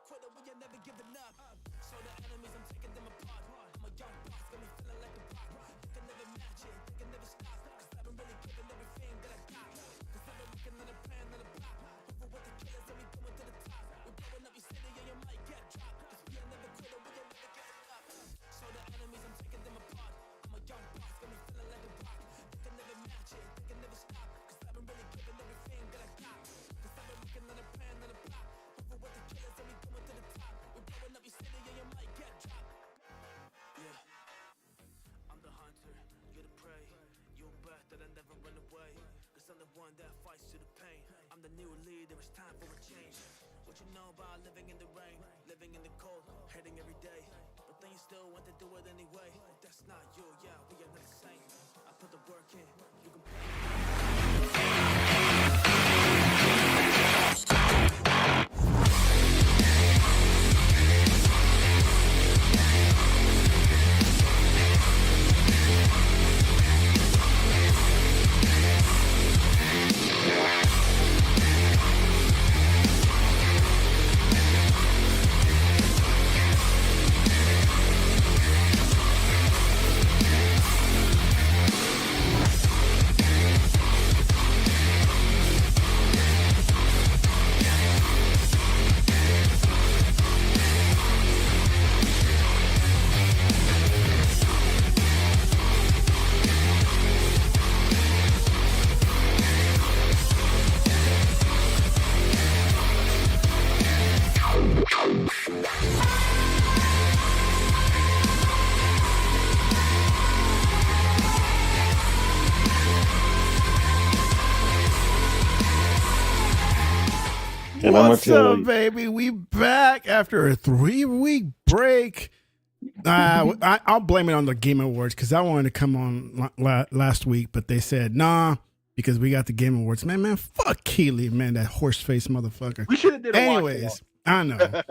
quitter, we ain't never giving up. Show the enemies I'm taking them apart. I'm a young boss, got me feeling like a rock. They can never match it, they can never stop. Cause I've been really giving everything that I got. Cause I've been working on a plan, on a plot. Over with the killers and we going to the top. We're blowing up your city and you might get dropped. Cause we ain't never quitter, we ain't never giving up. Show the enemies I'm taking them apart. I'm a young boss, got me feeling like a rock. They can never match it, they can never stop. Cause I've been really giving everything that I got. Cause I've been working on a plan, on a plot. Over with the killers and we going to the top. We're blowing up your city and you might get dropped. Yeah, I'm the hunter, you're the prey. You'll bet that I never run away. Cause I'm the one that fights to the pain. I'm the new leader, it's time for a change. What you know about living in the rain, living in the cold, hating every day. But then you still want to do it anyway. If that's not you, yeah, we are not the same. I put the work in, you can play. And I'm What's gonna tell up, you, baby? We back after a 3-week break. I'll blame it on the Game Awards because I wanted to come on last week, but they said nah because we got the Game Awards. Man, fuck Keeley, man, that horse face motherfucker. We should have did a Anyways, I know.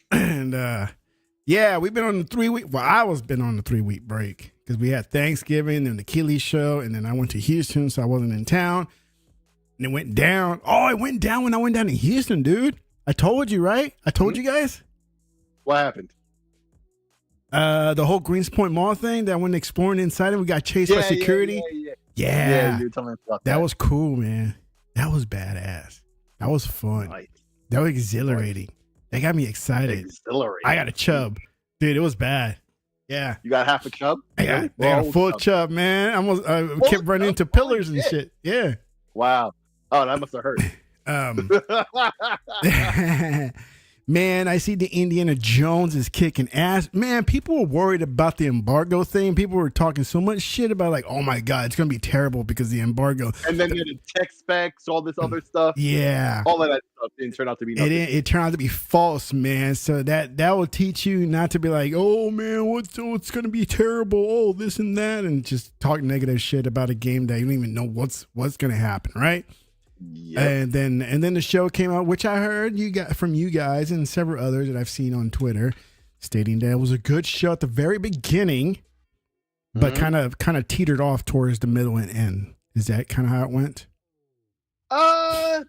And yeah, we've been on the 3-week. Well, I was been on the 3-week break because we had Thanksgiving and the Keeley show, and then I went to Houston, so I wasn't in town. And it went down. Oh, it went down when I went down to Houston, dude. I told you, right? I told you guys. What happened? The whole Greens Point Mall thing that I went exploring inside and we got chased by security. Yeah. You were telling me about That was cool, man. That was badass. That was fun. Nice. That was exhilarating. They got me excited. Exhilarating. I got a chub. Dude, it was bad. Yeah. You got half a chub? I got a full chub, man. I kept running into pillars and shit. Yeah. Wow. Oh, that must have hurt. Man, I see the Indiana Jones is kicking ass. Man, people were worried about the embargo thing. People were talking so much shit about like, oh my God, it's going to be terrible because of the embargo. And then the tech specs, all this other stuff. Yeah. All of that stuff didn't turn out to be nothing. It turned out to be false, man. So that will teach you not to be like, oh man, what's going to be terrible? Oh, this and that. And just talk negative shit about a game that you don't even know what's going to happen, right? Yep. And then the show came out, which I heard from you guys and several others that I've seen on Twitter, stating that it was a good show at the very beginning, but kind of teetered off towards the middle and end. Is that kind of how it went? I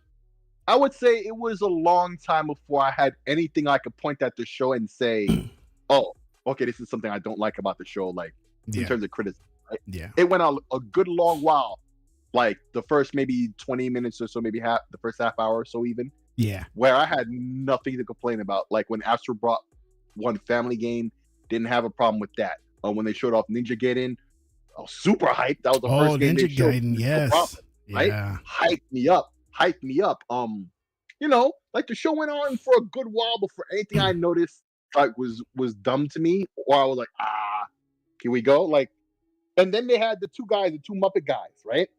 would say it was a long time before I had anything I could point at the show and say, oh, okay, this is something I don't like about the show, like in terms of criticism. Right? Yeah, it went on a good long while. Like the first maybe 20 minutes or so, maybe the first half hour or so even. Yeah. Where I had nothing to complain about. Like when Astro brought one family game, didn't have a problem with that. When they showed off Ninja Gaiden, I was super hyped. That was the first game they showed. Gaiden, yes. No problem, right? Yeah. Hyped me up. You know, like the show went on for a good while before anything I noticed like was dumb to me. Or I was like, here we go. Like, and then they had the two Muppet guys, right?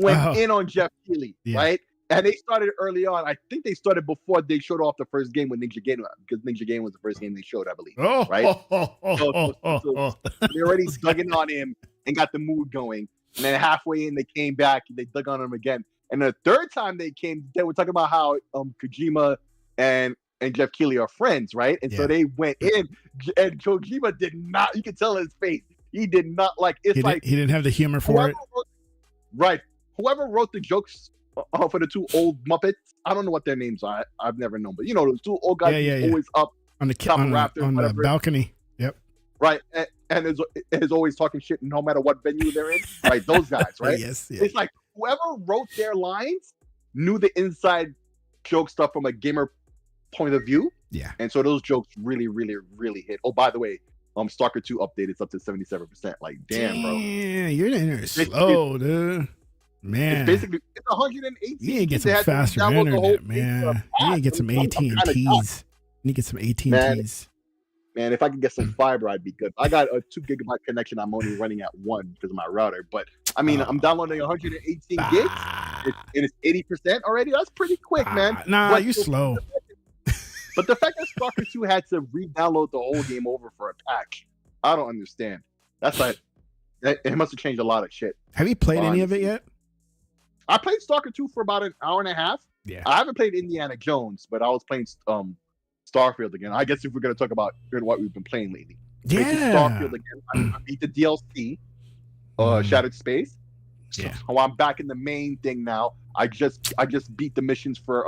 Went in on Jeff Keighley, right? And they started early on. I think they started before they showed off the first game with Ninja Gaiden, because Ninja Gaiden was the first game they showed, I believe. Right? So they already dug in on him and got the mood going. And then halfway in, they came back and they dug on him again. And the third time they came, they were talking about how Kojima and Jeff Keighley are friends, right? And so they went in, and Kojima did not. You could tell his face. He did not like. He didn't have the humor for it. Right. Whoever wrote the jokes for the two old Muppets. I don't know what their names are. I've never known, but you know, those two old guys who's always up on the top of rafters, on the balcony. Yep. Right, and is always talking shit no matter what venue they're in. Right, those guys. Right. Yes. It's like whoever wrote their lines knew the inside joke stuff from a gamer point of view. Yeah. And so those jokes really, really, really hit. Oh, by the way, Stalker 2 update is up to 77%. Like, damn, bro. You're in there slow, dude. Man. It's basically 118. You need to get some faster internet, man. You need to get some AT&Ts. You need to get some AT&Ts. Man, if I could get some fiber, I'd be good. I got a 2 gigabyte connection. I'm only running at 1 because of my router. But I mean, I'm downloading 118 gigs. It's 80% already. That's pretty quick, man. Nah, but you're slow. But the fact that Stalker 2 had to re-download the whole game over for a patch, I don't understand. That's like, it must have changed a lot of shit. Have you played any of it yet? I played Stalker 2 for about an hour and a half. Yeah. I haven't played Indiana Jones, but I was playing Starfield again. I guess if we're going to talk about what we've been playing lately. Yeah. Starfield again. I beat the DLC, Shattered Space. Yeah. So I'm back in the main thing now. I just beat the missions for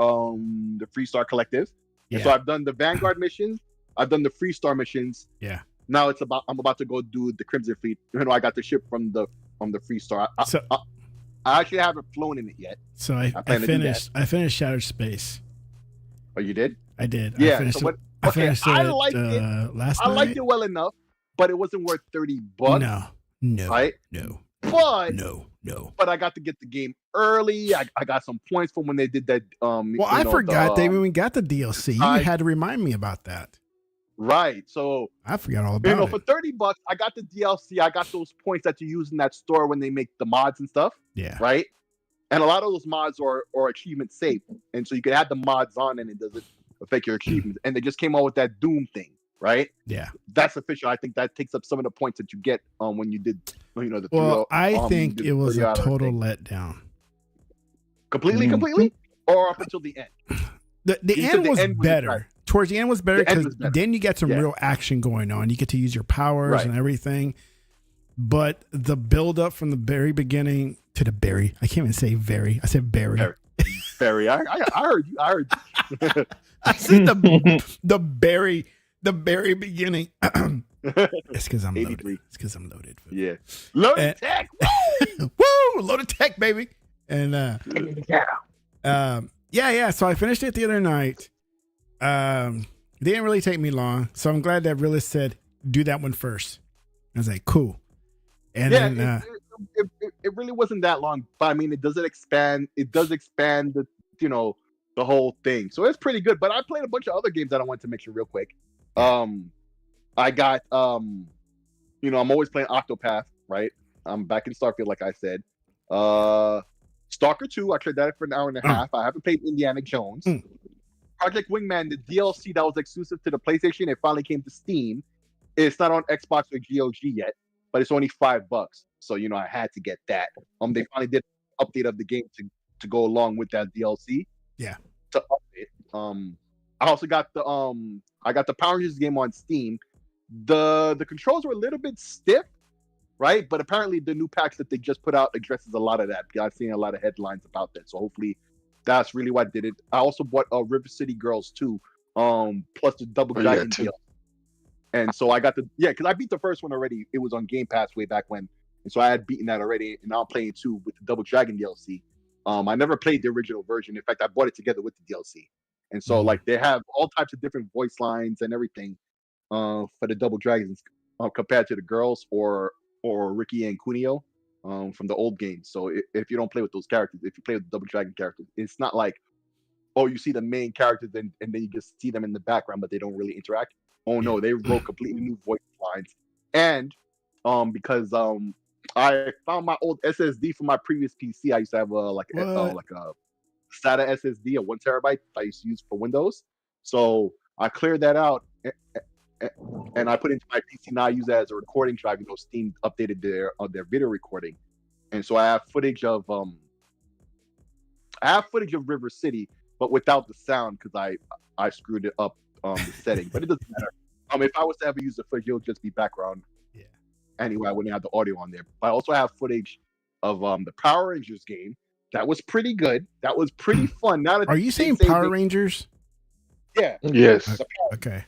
the Freestar Collective. Yeah. And so I've done the Vanguard missions. I've done the Freestar missions. Yeah. Now I'm about to go do the Crimson Fleet. You know, I got the ship from the Freestar. I actually haven't flown in it yet. So I finished Shattered Space. Oh, you did? I did. Yeah. I finished it liked it. last night. I liked it well enough, but it wasn't worth $30. No. Right? No. But no. But I got to get the game early. I got some points from when they did that. Well, I forgot when we got the DLC. You had to remind me about that. Right. So I forgot all about it. For $30, I got the DLC. I got those points that you use in that store when they make the mods and stuff. Yeah. Right. And a lot of those mods are achievement safe, and so you can add the mods on, and it doesn't affect your achievements. And they just came out with that Doom thing. Right. Yeah. That's official. I think that takes up some of the points that you get when you did, the. Well, I think it was a total letdown. Completely, or up until the end. The end was better. Towards the end was better because then you get some real action going on. You get to use your powers and everything. But the build up from the very beginning to the berry. I can't even say very. I said berry. Berry. I heard you. I heard you. I said the berry. The very beginning. It's because I'm loaded. It's because I'm loaded. Yeah. Loaded tech. Woo! Loaded tech, baby. And yeah. So I finished it the other night. It didn't really take me long. So I'm glad that Realist said, do that one first. I was like, cool. And then it really wasn't that long, but I mean, it does expand the the whole thing. So it's pretty good. But I played a bunch of other games that I wanted to mention real quick. I got I'm always playing Octopath, right? I'm back in Starfield, like I said. Stalker 2, I played that for an hour and a half. I haven't played Indiana Jones. Project Wingman, the DLC that was exclusive to the PlayStation, it finally came to Steam. It's not on Xbox or GOG yet, but it's only $5. So I had to get that. They finally did an update of the game to go along with that DLC. Yeah. To update. I also got the Power Rangers game on Steam. The controls were a little bit stiff, right? But apparently the new patch that they just put out addresses a lot of that. I've seen a lot of headlines about that. So hopefully that's really what did it. I also bought River City Girls 2, plus the Double Dragon deal. And so I got because I beat the first one already. It was on Game Pass way back when. And so I had beaten that already. And now I'm playing 2 with the Double Dragon DLC. I never played the original version. In fact, I bought it together with the DLC. And so they have all types of different voice lines and everything for the Double Dragons compared to the girls or Ricky and Kunio from the old games. So if you don't play with those characters, if you play with the Double Dragon characters, it's not like, you see the main characters and then you just see them in the background, but they don't really interact. Oh no, they wrote completely new voice lines. And because I found my old SSD from my previous PC. I used to have a SATA SSD, a 1 terabyte I used to use for Windows. So I cleared that out and I put it into my PC. Now I use that as a recording drive. Steam updated their video recording, and so I have footage of River City, but without the sound because I screwed it up the setting. But it doesn't matter. If I was to ever use the footage, it'll just be background. Anyway, I wouldn't have the audio on there. But I also have footage of the Power Rangers game, That was pretty good. That was pretty fun. Now that Are you they saying say Power they- Rangers? Yeah. Yes. Okay.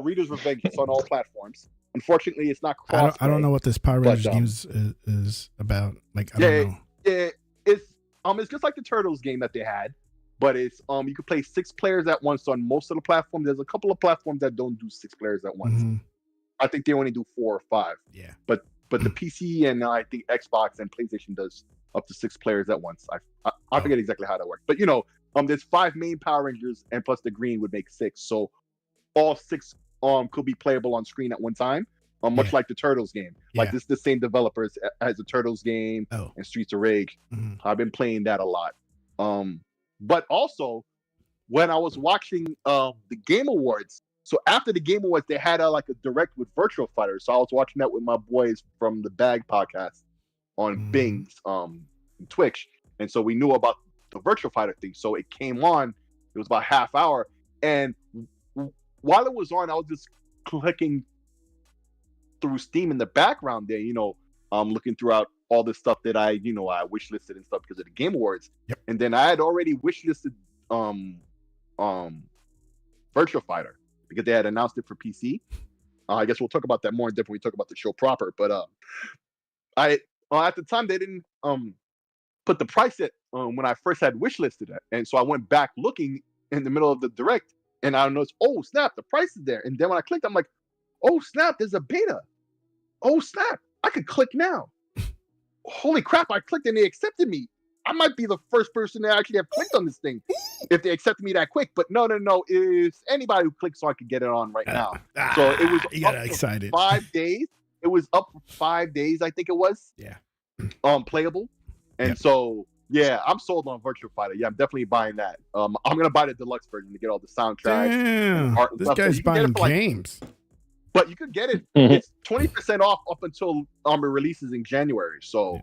Reader's Revenge. It's on all platforms. Unfortunately, it's not I cross. don't know what this Power Rangers but, game is about. Like, I don't know. Yeah, it's just like the Turtles game that they had, but it's you could play 6 players at once on most of the platforms. There's a couple of platforms that don't do 6 players at once. Mhm. I think they only do 4 or 5. Yeah. But the PC and I think Xbox and PlayStation does up to 6 players at once. I forget exactly how that works, but there's 5 main Power Rangers and plus the green would make 6. So all 6 could be playable on screen at one time. Much like the Turtles game. Like this is the same developers as the Turtles game and Streets of Rage. Mhm. I've been playing that a lot. But also when I was watching the Game Awards, so after the Game Awards, they had a direct with Virtual Fighter. So I was watching that with my boys from the Bag podcast on Bing's Twitch. And so we knew about the Virtual Fighter thing. So it came on, it was about half hour. And while it was on, I was just clicking through Steam in the background there, looking throughout all the stuff that I wishlisted and stuff because of the Game Awards. Yep. And then I had already wishlisted Virtual Fighter because they had announced it for PC. I guess we'll talk about that more in depth when we talk about the show proper. But I at the time they didn't put the price at when I first had wishlisted it, and so I went back looking in the middle of the direct, and I noticed, oh snap, the price is there. And then when I clicked, I'm like, oh snap, there's a beta. Oh snap, I could click now. Holy crap, I clicked and they accepted me. I might be the first person to actually have clicked on this thing if they accepted me that quick. But no, it's anybody who clicks so I could get it on right now. So it was you got excited. 5 days. It was up for 5 days, I think it was. Yeah. Playable. And so yeah, I'm sold on Virtual Fighter. Yeah, I'm definitely buying that. I'm gonna buy the deluxe version to get all the soundtracks. Damn, art and this stuff. So guy's you can get buying it for, games. But you could get it. It's 20% off up until it releases in January. So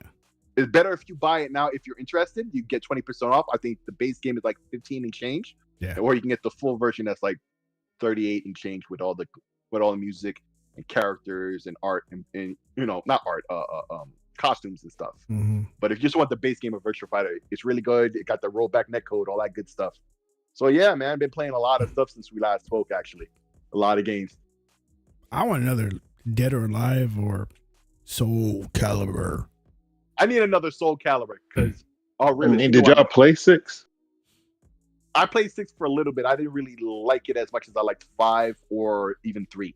it's better if you buy it now. If you're interested, you get 20% off. I think the base game is like 15 and change. Yeah. Or you can get the full version that's like 38 and change with all the music and characters and art and not art, costumes and stuff. Mhm. But if you just want the base game of Virtua Fighter, it's really good. It got the rollback netcode, all that good stuff. So yeah, man, I've been playing a lot of stuff since we last spoke. Actually, a lot of games. I want another Dead or Alive or Soul Calibur. I need another Soul Calibur because did y'all play 6? I played 6 for a little bit. I didn't really like it as much as I liked 5 or even 3.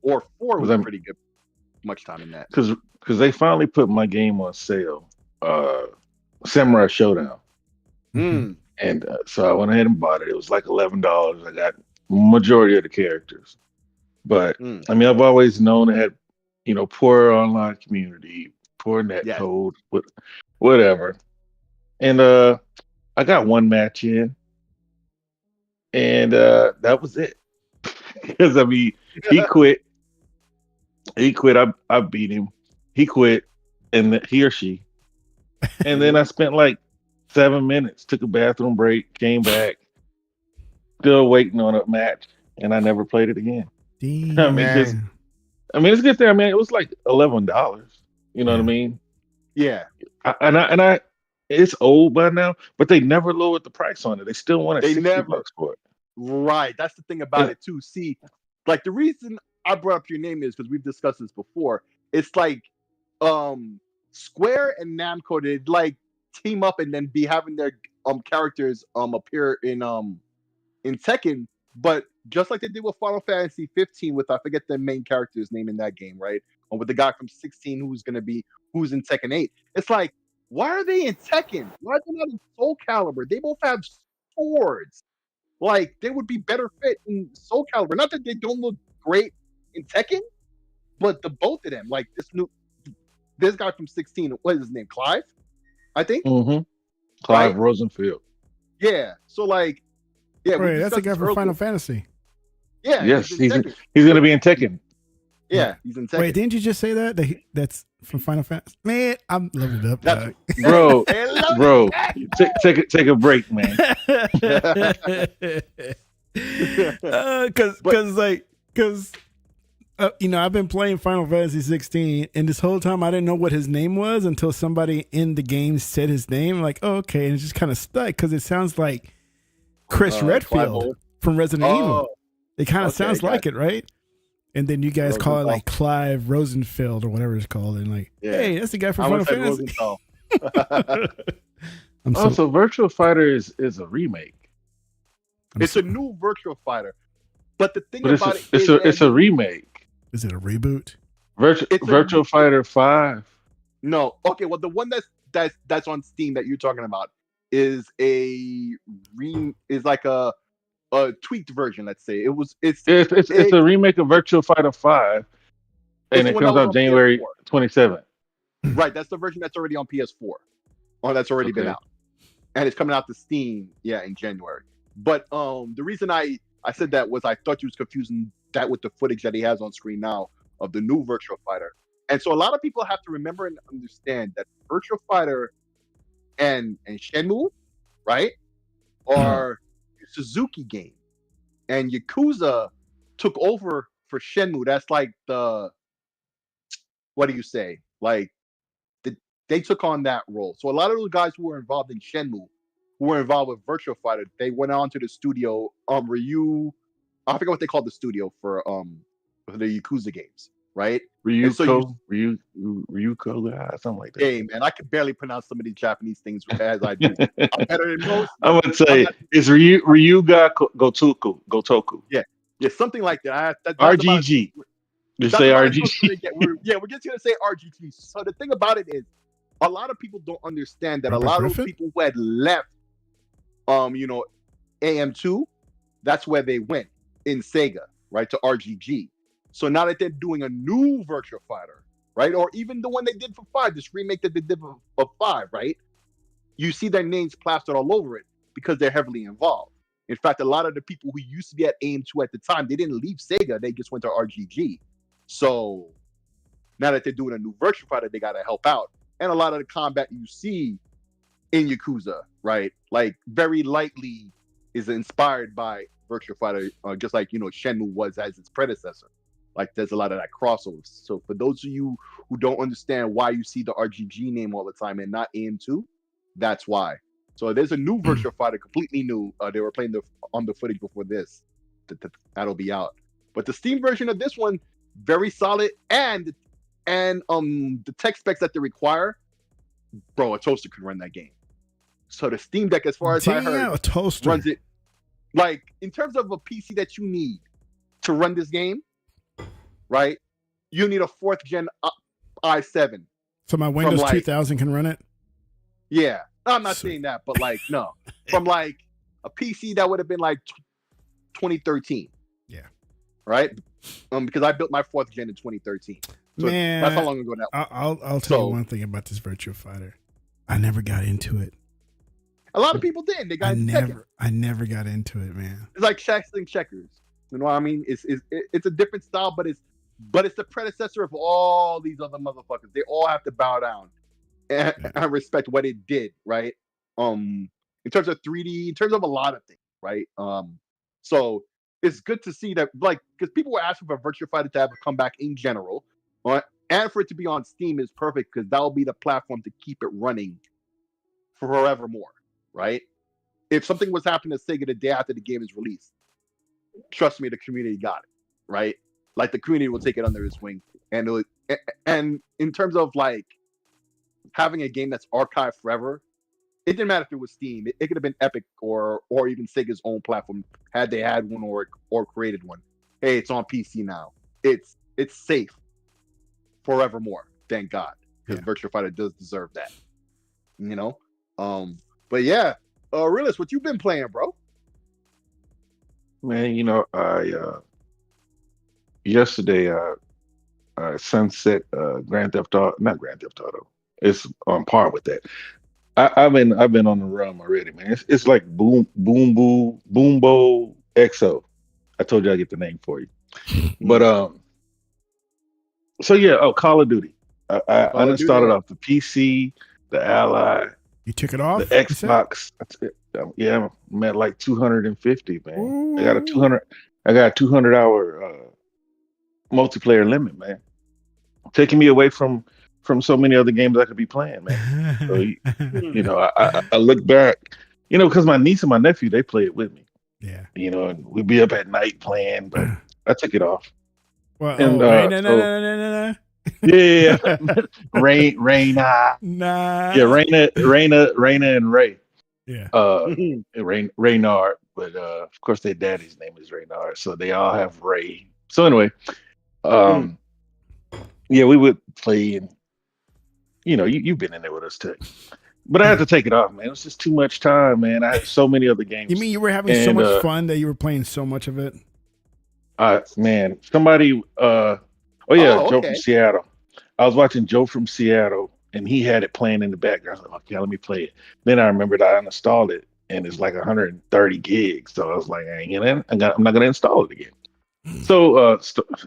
Or 4 was pretty good. Much time in that. Because they finally put my game on sale, Samurai Showdown. And so I went ahead and bought it. It was like $11. I got majority of the characters. But I mean, I've always known it had, poor online community, poor net code, whatever. And I got one match in, and that was it. Because I mean, he quit. I beat him. He quit, and he or she. And then I spent like 7 minutes, took a bathroom break, came back, still waiting on a match, and I never played it again. Damn, I mean, it's good there. I mean, it was like $11. You know what I mean? Yeah. I it's old by now, but they never lowered the price on it. They still wanted $60 for it. Right. That's the thing about it too. See, like the reason I brought up your name is because we've discussed this before. It's like Square and Namco did like team up and then be having their characters appear in Tekken, but just like they did with Final Fantasy 15 with I forget the main character's name in that game, right? Or with the guy from 16 who's in Tekken 8. It's like, why are they in Tekken? Why are they not in Soul Calibur? They both have swords. Like they would be better fit in Soul Calibur. Not that they don't look great in Tekken, but the both of them, like this guy from 16, what is his name? Clive, I think. Clive Rosenfield. Yeah. So like, yeah, right, that's the guy from Final Fantasy. Yeah. Yes, he's going to be in Tekken. Yeah, he's in Tekken. Wait, didn't you just say that? That's from Final Fantasy? Man, I'm leveled up. Bro, take a break, man. Because I've been playing Final Fantasy 16, and this whole time I didn't know what his name was until somebody in the game said his name. Like, oh, okay, and it just kind of stuck because it sounds like Chris Redfield from Resident Evil. It kind of sounds like it, right? And then you guys call it like Clive Rosenfeld or whatever it's called, and like, hey, that's the guy from Final Fantasy. So Virtual Fighter is a remake. It's a new Virtual Fighter, but the thing about it's a remake. Is it a reboot? Virtual Fighter 5. No, okay. Well, the one that's on Steam that you're talking about is like a tweaked version. Let's say it's a remake of Virtual Fighter 5, and it comes out January 27th. Right, that's the version that's already on PS4. Oh, that's already been out, and it's coming out to Steam, in January. But the reason I said that was I thought you was confusing that with the footage that he has on screen now of the new Virtual Fighter. And so a lot of people have to remember and understand that Virtual Fighter and Shenmue, right, are Suzuki game, and Yakuza took over for Shenmue. That's like what do you say? Like they took on that role. So a lot of those guys who were involved in Shenmue, who were involved with Virtual Fighter, they went on to the studio, Ryu, I forget what they called the studio for the Yakuza games, right? Ryuko, something like that. Hey man, I can barely pronounce some of these Japanese things as I do. I'm better than most. I'm gonna say it's Ryuga Gotoku. Yeah, something like that. RGG. You say RGG. We're just gonna say RGG. So the thing about it is, a lot of people don't understand that a lot of those people who had left, AM2, that's where they went in Sega, right, to RGG. So now that they're doing a new Virtual Fighter, right, or even the one they did for 5, this remake that they did for 5, right, you see their names plastered all over it because they're heavily involved. In fact, a lot of the people who used to be at AM2 at the time, they didn't leave Sega, they just went to RGG. So now that they're doing a new Virtual Fighter, they got to help out. And a lot of the combat you see in Yakuza, right, like very lightly is inspired by Virtual Fighter, just like, Shenmue was as its predecessor. Like there's a lot of that crossover. So for those of you who don't understand why you see the RGG name all the time and not AM2, that's why. So there's a new Virtual Fighter, completely new. They were playing on the footage before this. That'll be out. But the Steam version of this one, very solid, and the tech specs that they require, bro, a toaster can run that game. So the Steam Deck, as far as I heard, a toaster runs it. Like in terms of a PC that you need to run this game, right? You need a 4th gen i7. So my Windows 2000 can run it? Yeah. I'm not saying that, but no. From a PC that would have been 2013. Yeah. Right? Because I built my 4th gen in 2013. So man, that's how long ago that was. I'll tell you one thing about this Virtual Fighter. I never got into it. A lot of people did. They got I never got into it, man. It's like Shaxling Checkers. You know what I mean? It's a different style, but it's the predecessor of all these other motherfuckers. They all have to bow down and respect what it did, right? In terms of 3D, in terms of a lot of things, right? So it's good to see that, because people were asking for Virtual Fighter to have a comeback in general, and for it to be on Steam is perfect because that will be the platform to keep it running forevermore, right? If something was happening to Sega the day after the game is released, trust me, the community got it, right? Like the community will take it under its wing, and in terms of having a game that's archived forever, it didn't matter if it was Steam. It could have been Epic or even Sega's own platform had they had one or created one. Hey, it's on PC now. It's safe forevermore. Thank God, because Virtual Fighter does deserve that. But yeah, Realist, what you been playing, bro? Man, yesterday Sunset Grand Theft Auto, not Grand Theft Auto. It's on par with that. I've been on the run already, man. It's like Boom Bo XO. I told you I'd get the name for you. But so yeah, Call of Duty. I done started off the PC, the Ally. You took it off? The Xbox. Yeah, I'm at like 250, man. Ooh. I got a 200 hour multiplayer limit, man. Taking me away from so many other games I could be playing, man. So I look back, because my niece and my nephew, they play it with me, Yeah. and we'd be up at night playing, but I took it off. Well, And wait, no, so no. yeah, Raina, Nah. yeah, Raina, and Ray, Yeah. Raynard, but of course their daddy's name is Raynard, so they all have Ray. So anyway, yeah, we would play, and you've been in there with us too. But I had to take it off, man. It was just too much time, man. I had so many other games. You mean you were having so much fun that you were playing so much of it? Man, somebody, Joe from Seattle. I was watching Joe from Seattle, and he had it playing in the background. I was like, okay, let me play it. Then I remembered I uninstalled it, and it's like 130 gigs. So I was like, I'm not going to install it again. So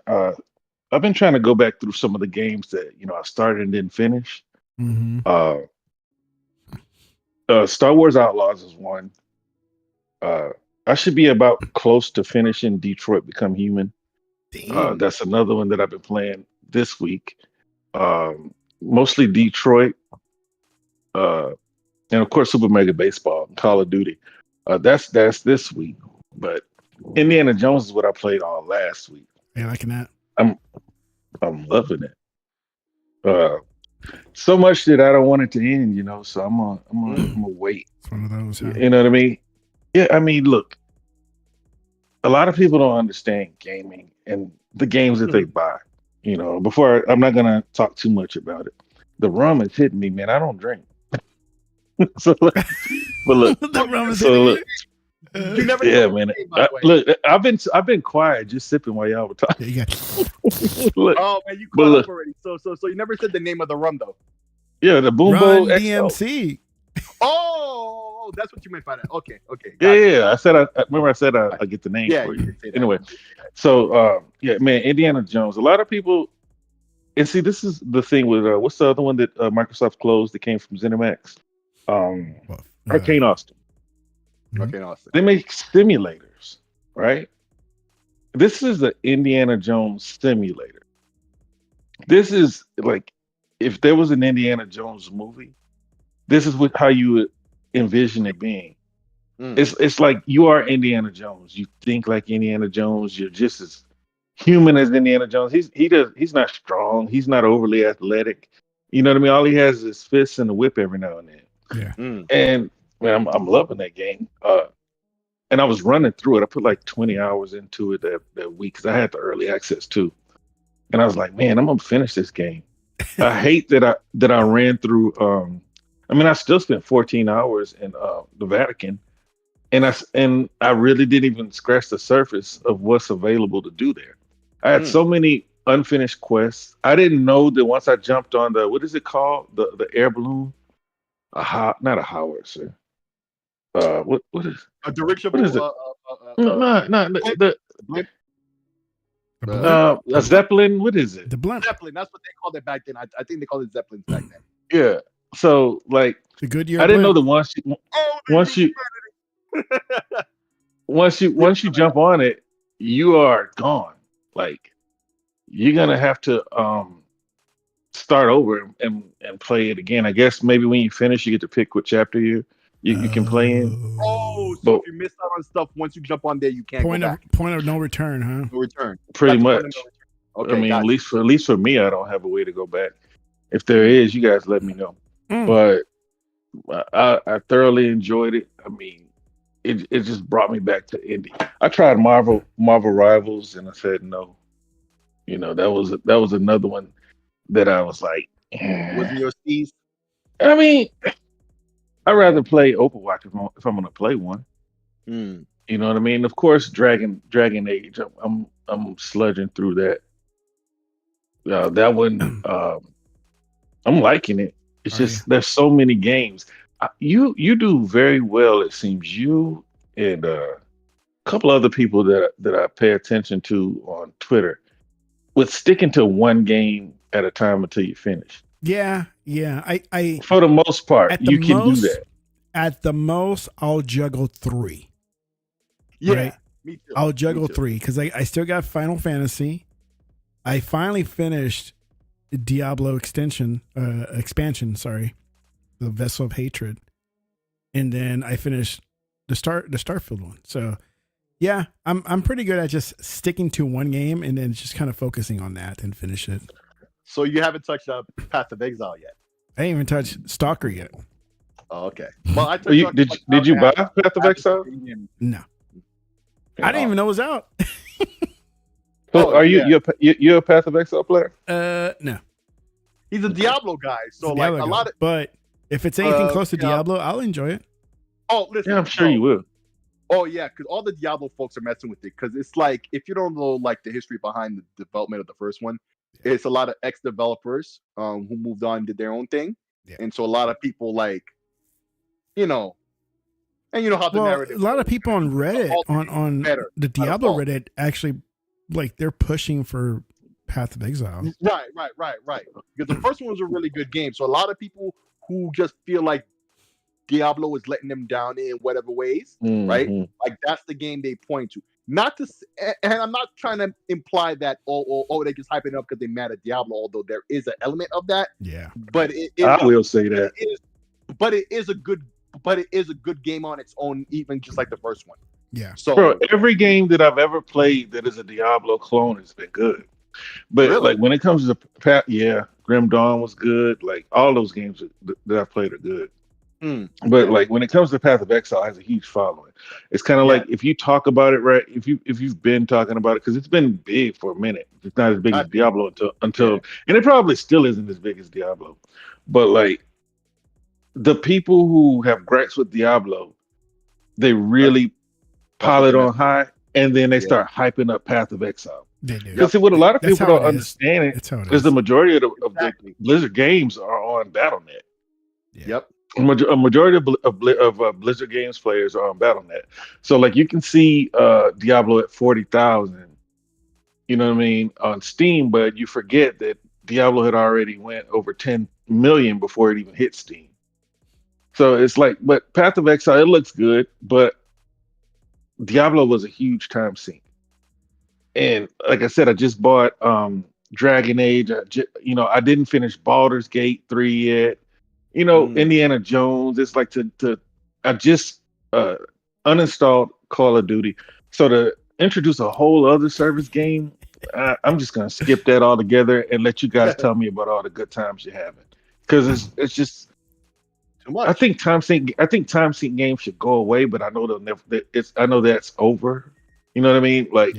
I've been trying to go back through some of the games that I started and didn't finish. Mm-hmm. Star Wars Outlaws is one. I should be about close to finishing Detroit Become Human. That's another one that I've been playing this week. Mostly Detroit, and of course Super Mega Baseball and Call of Duty. That's this week. But Indiana Jones is what I played on last week. Yeah, liking that. I'm loving it. So much that I don't want it to end, so I'm gonna wait. It's one of those, huh? You know what I mean? Yeah, I mean, look, a lot of people don't understand gaming and the games that they buy. I'm not gonna talk too much about it. The rum is hitting me, man. I don't drink. So, but look, The rum is hitting you? You never man. Look, I've been quiet, just sipping while y'all were talking. Yeah, Look, oh man, you caught up already. So you never said the name of the rum though. Yeah, the Boom Run Bowl DMC. Oh, that's what you meant by that. Okay. Yeah. I said I remember I said I get the name for you. Anyway, so man, Indiana Jones. A lot of people, and see, this is the thing with what's the other one that Microsoft closed that came from ZeniMax? Arcane Austin. Arcane Austin. They make simulators, right? This is the Indiana Jones simulator. This is like if there was an Indiana Jones movie, this is how you would envision it being. It's like you are Indiana Jones. You think like Indiana Jones. You're just as human as Indiana Jones. He's not strong. He's not overly athletic. You know what I mean? All he has is fists and a whip every now and then. Yeah. And man, I'm loving that game. And I was running through it. I put like 20 hours into it that week because I had the early access too. And I was like, man, I'm gonna finish this game. I hate that I ran through. I still spent 14 hours in the Vatican, and I really didn't even scratch the surface of what's available to do there. I had so many unfinished quests. I didn't know that once I jumped on the what is it called, the air balloon, not a howitzer. What is a dirigible? What is it? A Zeppelin. What is it? The blimp. Zeppelin. That's what they called it back then. I think they called it Zeppelins back then. Yeah. So like the Goodyear. I didn't know that once you jump on it, you are gone. Like you're gonna have to start over and play it again. I guess maybe when you finish, you get to pick what chapter you can play in. Oh, so if you miss out on stuff, once you jump on there, you can't go back. Point of no return, huh? No return. Pretty much. Okay, I mean, at least for me, I don't have a way to go back. If there is, you guys let me know. But I thoroughly enjoyed it. I mean, it just brought me back to indie. I tried Marvel Rivals, and I said no. That was another one that I was like, wasn't your C's? I mean, I'd rather play Overwatch if I'm gonna play one. You know what I mean? Of course, Dragon Age. I'm sludging through that. That one, I'm liking it. It's just there's so many games. You do very well. It seems you and a couple other people that I pay attention to on Twitter with sticking to one game at a time until you finish. Yeah. I for the most part, you can do that. At the most, I'll juggle 3. Yeah, right? me too. I'll juggle 3 because I still got Final Fantasy. I finally finished Diablo expansion, sorry, the Vessel of Hatred, and then I finished the Starfield one. So yeah, I'm pretty good at just sticking to one game and then just kind of focusing on that and finish it. So you haven't touched Path of Exile yet? I ain't even touched Stalker yet. Oh, okay. Well, I did you buy Path of Exile? No, I didn't even know it was out. So are you a Path of Exile player? No. He's a Diablo guy, so like Diablo a lot of. But if it's anything close to Diablo, I'll enjoy it. Oh, listen. Yeah, I'm sure you will. Oh yeah, because all the Diablo folks are messing with it. Because it's like, if you don't know like the history behind the development of the first one, it's a lot of ex-developers who moved on and did their own thing, and so a lot of people like, and how the narrative. A lot of people on Reddit on the Diablo Reddit actually like they're pushing for Path of Exile. Right. Because the first one was a really good game, so a lot of people who just feel like Diablo is letting them down in whatever ways, right? Like that's the game they point to. Not to, and I'm not trying to imply that they just hyping it up because they're mad at Diablo. Although there is an element of that. Yeah, but I will say that. It is a good game on its own, even just like the first one. Yeah. So, bro, every game that I've ever played that is a Diablo clone has been good. But really? like when it comes to Grim Dawn was good. Like all those games that I've played are good. But like when it comes to Path of Exile, it has a huge following. It's kind of like if you talk about it, right? If you've been talking about it, because it's been big for a minute. It's not as big as Diablo until and it probably still isn't as big as Diablo. But like the people who have gripes with Diablo, they really pile it on high, and then they start hyping up Path of Exile. They do. Because what a lot of people don't understand is the majority of the Blizzard games are on BattleNet. Yep. A majority of Blizzard games players are on BattleNet. So like you can see Diablo at 40,000, you know what I mean, on Steam, but you forget that Diablo had already went over 10 million before it even hit Steam. So it's like, but Path of Exile, it looks good, but Diablo was a huge time sink. And like I said, I just bought Dragon Age. I didn't finish Baldur's Gate 3 yet. Indiana Jones. It's like I just uninstalled Call of Duty. So to introduce a whole other service game, I'm just gonna skip that altogether and let you guys tell me about all the good times you're having. Because it's just too much. I think time sync games should go away, but I know they'll never. I know that's over. You know what I mean? Like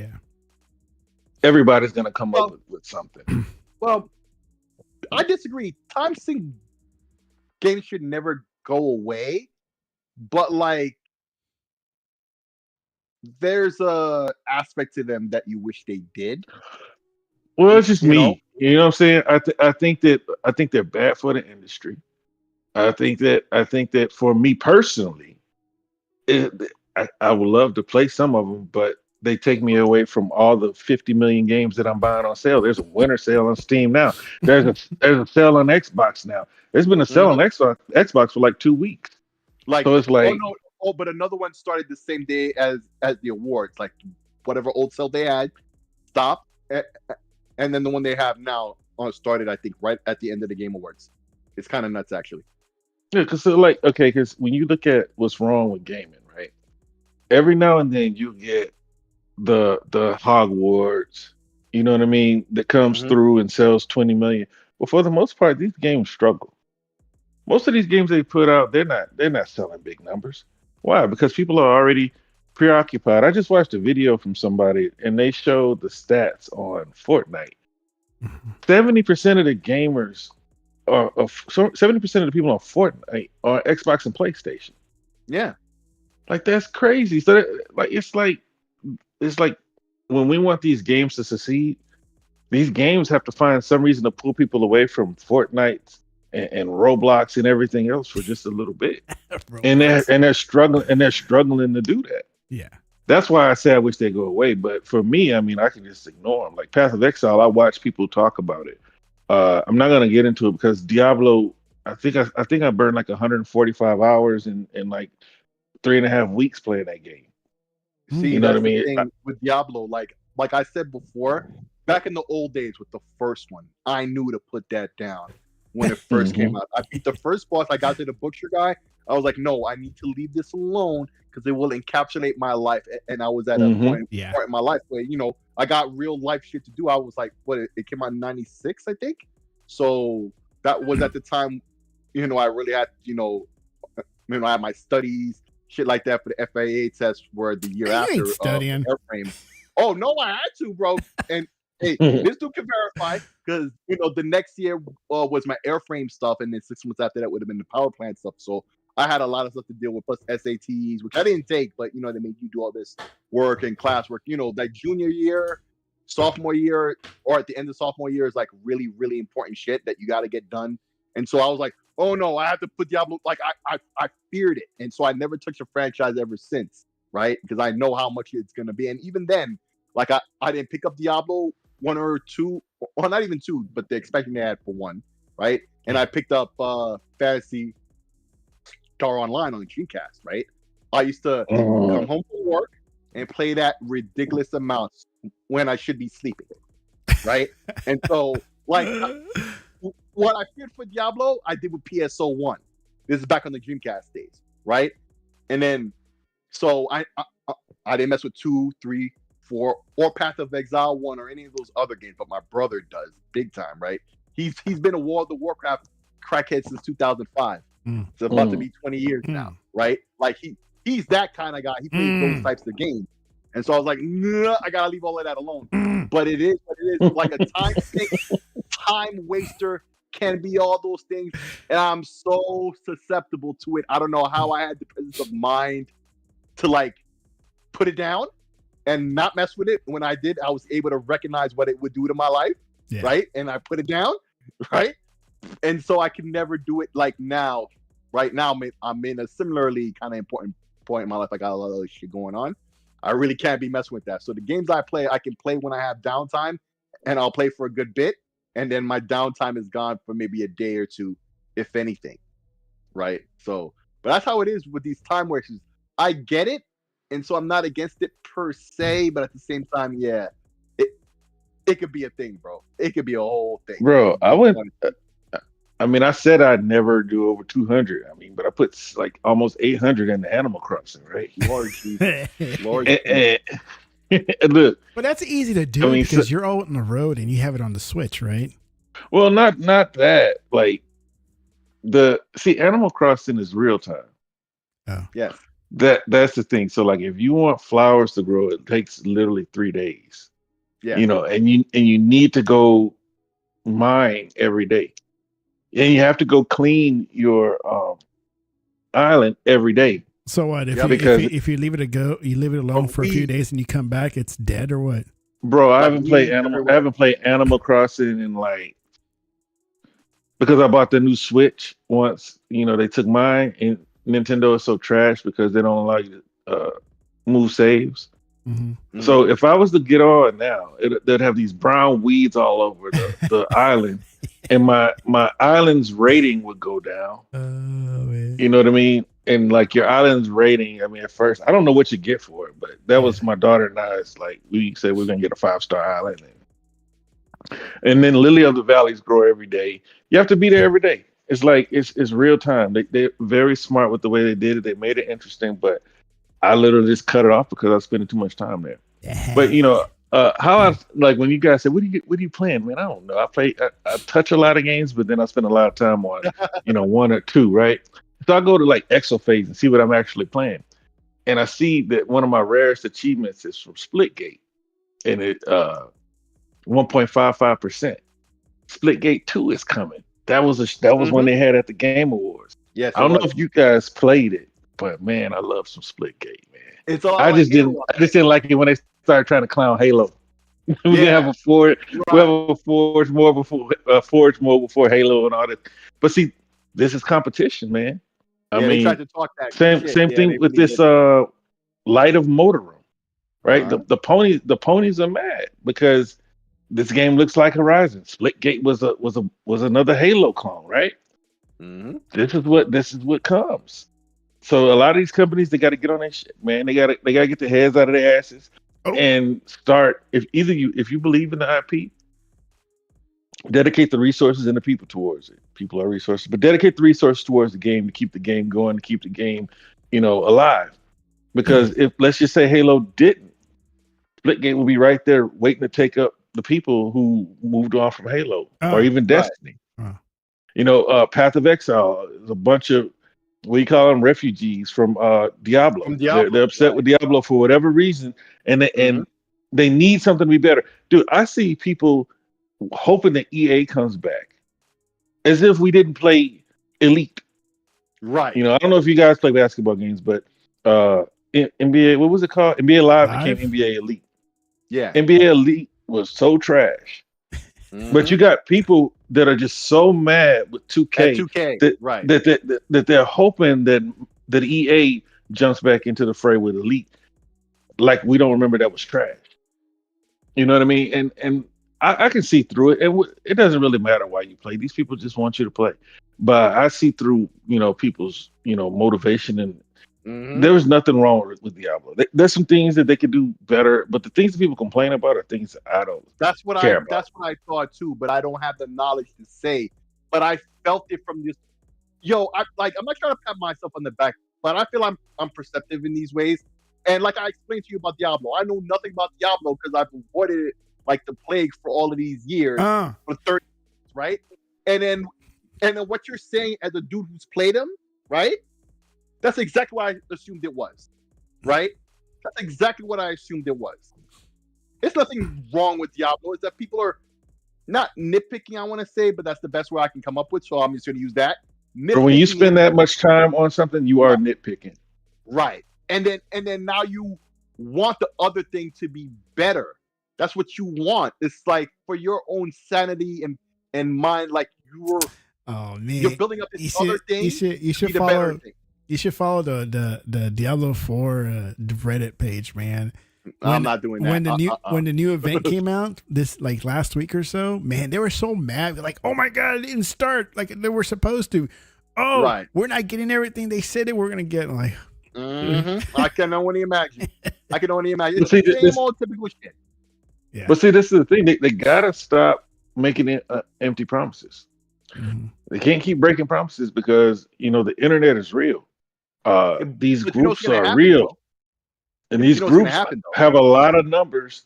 everybody's gonna come up with something. Well, I disagree. Time sync games should never go away, but like there's a aspect to them that you wish they did. Well, it's just me. You know what I'm saying? I think they're bad for the industry. I think that for me personally, I would love to play some of them, but they take me away from all the 50 million games that I'm buying on sale. There's a winter sale on Steam now. There's a sale on Xbox now. There's been a sale on Xbox for like 2 weeks. Like, so it's like, but another one started the same day as the awards. Like whatever old sale they had stopped, and then the one they have now started, I think, right at the end of the Game Awards. It's kind of nuts, actually. Yeah, because when you look at what's wrong with gaming, right? Every now and then you get the Hogwarts, you know what I mean, that comes through and sells 20 million. But for the most part, these games struggle. Most of these games they put out, they're not selling big numbers. Why? Because people are already preoccupied. I just watched a video from somebody and they showed the stats on Fortnite. 70% of the gamers are 70% of the people on Fortnite are Xbox and PlayStation. Yeah. Like that's crazy. So it's like when we want these games to succeed, these games have to find some reason to pull people away from Fortnite and Roblox and everything else for just a little bit. and they're struggling to do that. Yeah. That's why I say I wish they go away. But for me, I mean, I can just ignore them. Like Path of Exile, I watch people talk about it. I'm not gonna get into it because Diablo, I think I burned like 145 hours in like 3.5 weeks playing that game. See, you know what I mean? With Diablo, like I said before, back in the old days with the first one, I knew to put that down when it first came out. I beat the first boss. I got to the butcher guy. I was like, no, I need to leave this alone because it will encapsulate my life. And I was at a point in my life where, I got real life shit to do. I was like, it came out in 96, I think. So that was at the time, I really had, I had my studies, shit like that for the FAA test were the year after studying. Airframe. Oh, no, I had to, bro. And hey, this dude can verify because, the next year was my airframe stuff. And then 6 months after that would have been the power plant stuff. So I had a lot of stuff to deal with, plus SATs, which I didn't take, but, they made you do all this work and classwork. Like junior year, sophomore year, or at the end of sophomore year is like really, really important shit that you got to get done. And so I was like, oh, no, I have to put Diablo. Like, I feared it. And so I never touched a franchise ever since, right? Because I know how much it's going to be. And even then, like, I didn't pick up Diablo 1 or 2, or not even 2, but the expansion they had for 1, right? And I picked up Fantasy Star Online on the Dreamcast, right? I used to come home from work and play that ridiculous amounts when I should be sleeping, right? And so, like, what I feared for Diablo, I did with PSO 1. This is back on the Dreamcast days, right? And then, so I didn't mess with 2, 3, 4, or Path of Exile 1 or any of those other games, but my brother does big time, right? He's been a World of Warcraft crackhead since 2005. It's about to be 20 years now, right? Like he's that kind of guy. He plays those types of games. And so I was like, nah, I gotta leave all of that alone. But it is what it is. Like a time waster can be all those things. And I'm so susceptible to it. I don't know how I had the presence of mind to like put it down and not mess with it. When I did, I was able to recognize what it would do to my life, right? And I put it down, right? And so I can never do it like now. Right now, I'm in a similarly kind of important point in my life. I got a lot of other shit going on. I really can't be messing with that. So the games I play, I can play when I have downtime, and I'll play for a good bit. And then my downtime is gone for maybe a day or two, if anything. Right? So, but that's how it is with these time wasters. I get it, and so I'm not against it per se, but at the same time, yeah, it could be a thing, bro. It could be a whole thing. Bro, I said I'd never do over 200. But I put like almost 800 in the Animal Crossing, right? Lord Jesus. Lord and look, but that's easy to do because you're out on the road and you have it on the Switch, right? Well, not that. Like Animal Crossing is real time. Oh, yes. That's the thing. So like, if you want flowers to grow, it takes literally 3 days. Yeah. And you need to go mine every day. And you have to go clean your island every day. So what? If you leave it alone for a few days and you come back, it's dead or what? Bro, I haven't played Animal Crossing in because I bought the new Switch once. They took mine, and Nintendo is so trash because they don't allow you to move saves. Mm-hmm. So if I was to get on now, they'd have these brown weeds all over the island, and my island's rating would go down. Oh, man. You know what I mean? And like your island's rating, at first I don't know what you get for it, but that was my daughter and I. It's like we said we're gonna get a 5-star island, and then Lily of the Valleys grow every day. You have to be there every day. It's like it's real time. They're very smart with the way they did it. They made it interesting, but I literally just cut it off because I was spending too much time there. But how I like when you guys say, what do you playing? Man, I don't know. I touch a lot of games, but then I spend a lot of time on 1 or 2, right? So I go to like Exophase and see what I'm actually playing, and I see that one of my rarest achievements is from Splitgate, and it 1.55%. Splitgate 2 is coming. That was one they had at the Game Awards. Yes, I don't know if you guys played it. But man, I love some Splitgate, man. It's all I just didn't like it when they started trying to clown Halo. We have a Forge, we have a Forge more before Halo and all that. But see, this is competition, man. They tried to talk that same thing with this Light of Motor Room, right? The ponies are mad because this game looks like Horizon. Splitgate was another Halo clone, right? Mm-hmm. This is what comes. So a lot of these companies, they got to get on their shit, man. They got to get their heads out of their asses and start. If you believe in the IP, dedicate the resources and the people towards it. People are resources, but dedicate the resources towards the game to keep the game going, to keep the game, alive. Because if let's just say Halo didn't, Splitgate will be right there waiting to take up the people who moved on from Halo or even Destiny. Path of Exile is a bunch of what you call them refugees from Diablo. From Diablo, They're upset with Diablo for whatever reason, and they need something to be better. Dude, I see people hoping that EA comes back as if we didn't play Elite. Right. I don't know if you guys play basketball games, but NBA, what was it called? NBA Live became NBA Elite. Yeah. NBA Elite was so trash. But you got people that are just so mad with 2K, that they're hoping that EA jumps back into the fray with Elite, like we don't remember that was trash. You know what I mean? And I can see through it, and it doesn't really matter why you play. These people just want you to play. But I see through people's motivation, and there was nothing wrong with Diablo. There's some things that they could do better, but the things that people complain about are things that I don't care about. That's what I thought too, but I don't have the knowledge to say. But I felt it from just, I'm not trying to pat myself on the back, but I feel I'm perceptive in these ways. And like I explained to you about Diablo, I know nothing about Diablo because I've avoided it like the plague for all of these years, for 30 years, right? And then what you're saying as a dude who's played him, right? That's exactly what I assumed it was, right? That's exactly what I assumed it was. There's nothing wrong with Diablo. It's that people are not nitpicking, I want to say, but that's the best word I can come up with, so I'm just going to use that. But when you spend that much time on something, you are nitpicking. Right. And then now you want the other thing to be better. That's what you want. It's like for your own sanity and mind, like you're building up this other thing. You should follow. You should follow the Diablo 4 Reddit page, man. I'm not doing that. When the new event came out this like last week or so, man, they were so mad. They're like, "Oh my god, it didn't start like they were supposed to." We're not getting everything they said that we're gonna get. Like, I can only imagine. It's the same old typical shit. Yeah. But see, this is the thing. They gotta stop making it empty promises. They can't keep breaking promises because the internet is real. These groups are real, and these groups have a lot of numbers.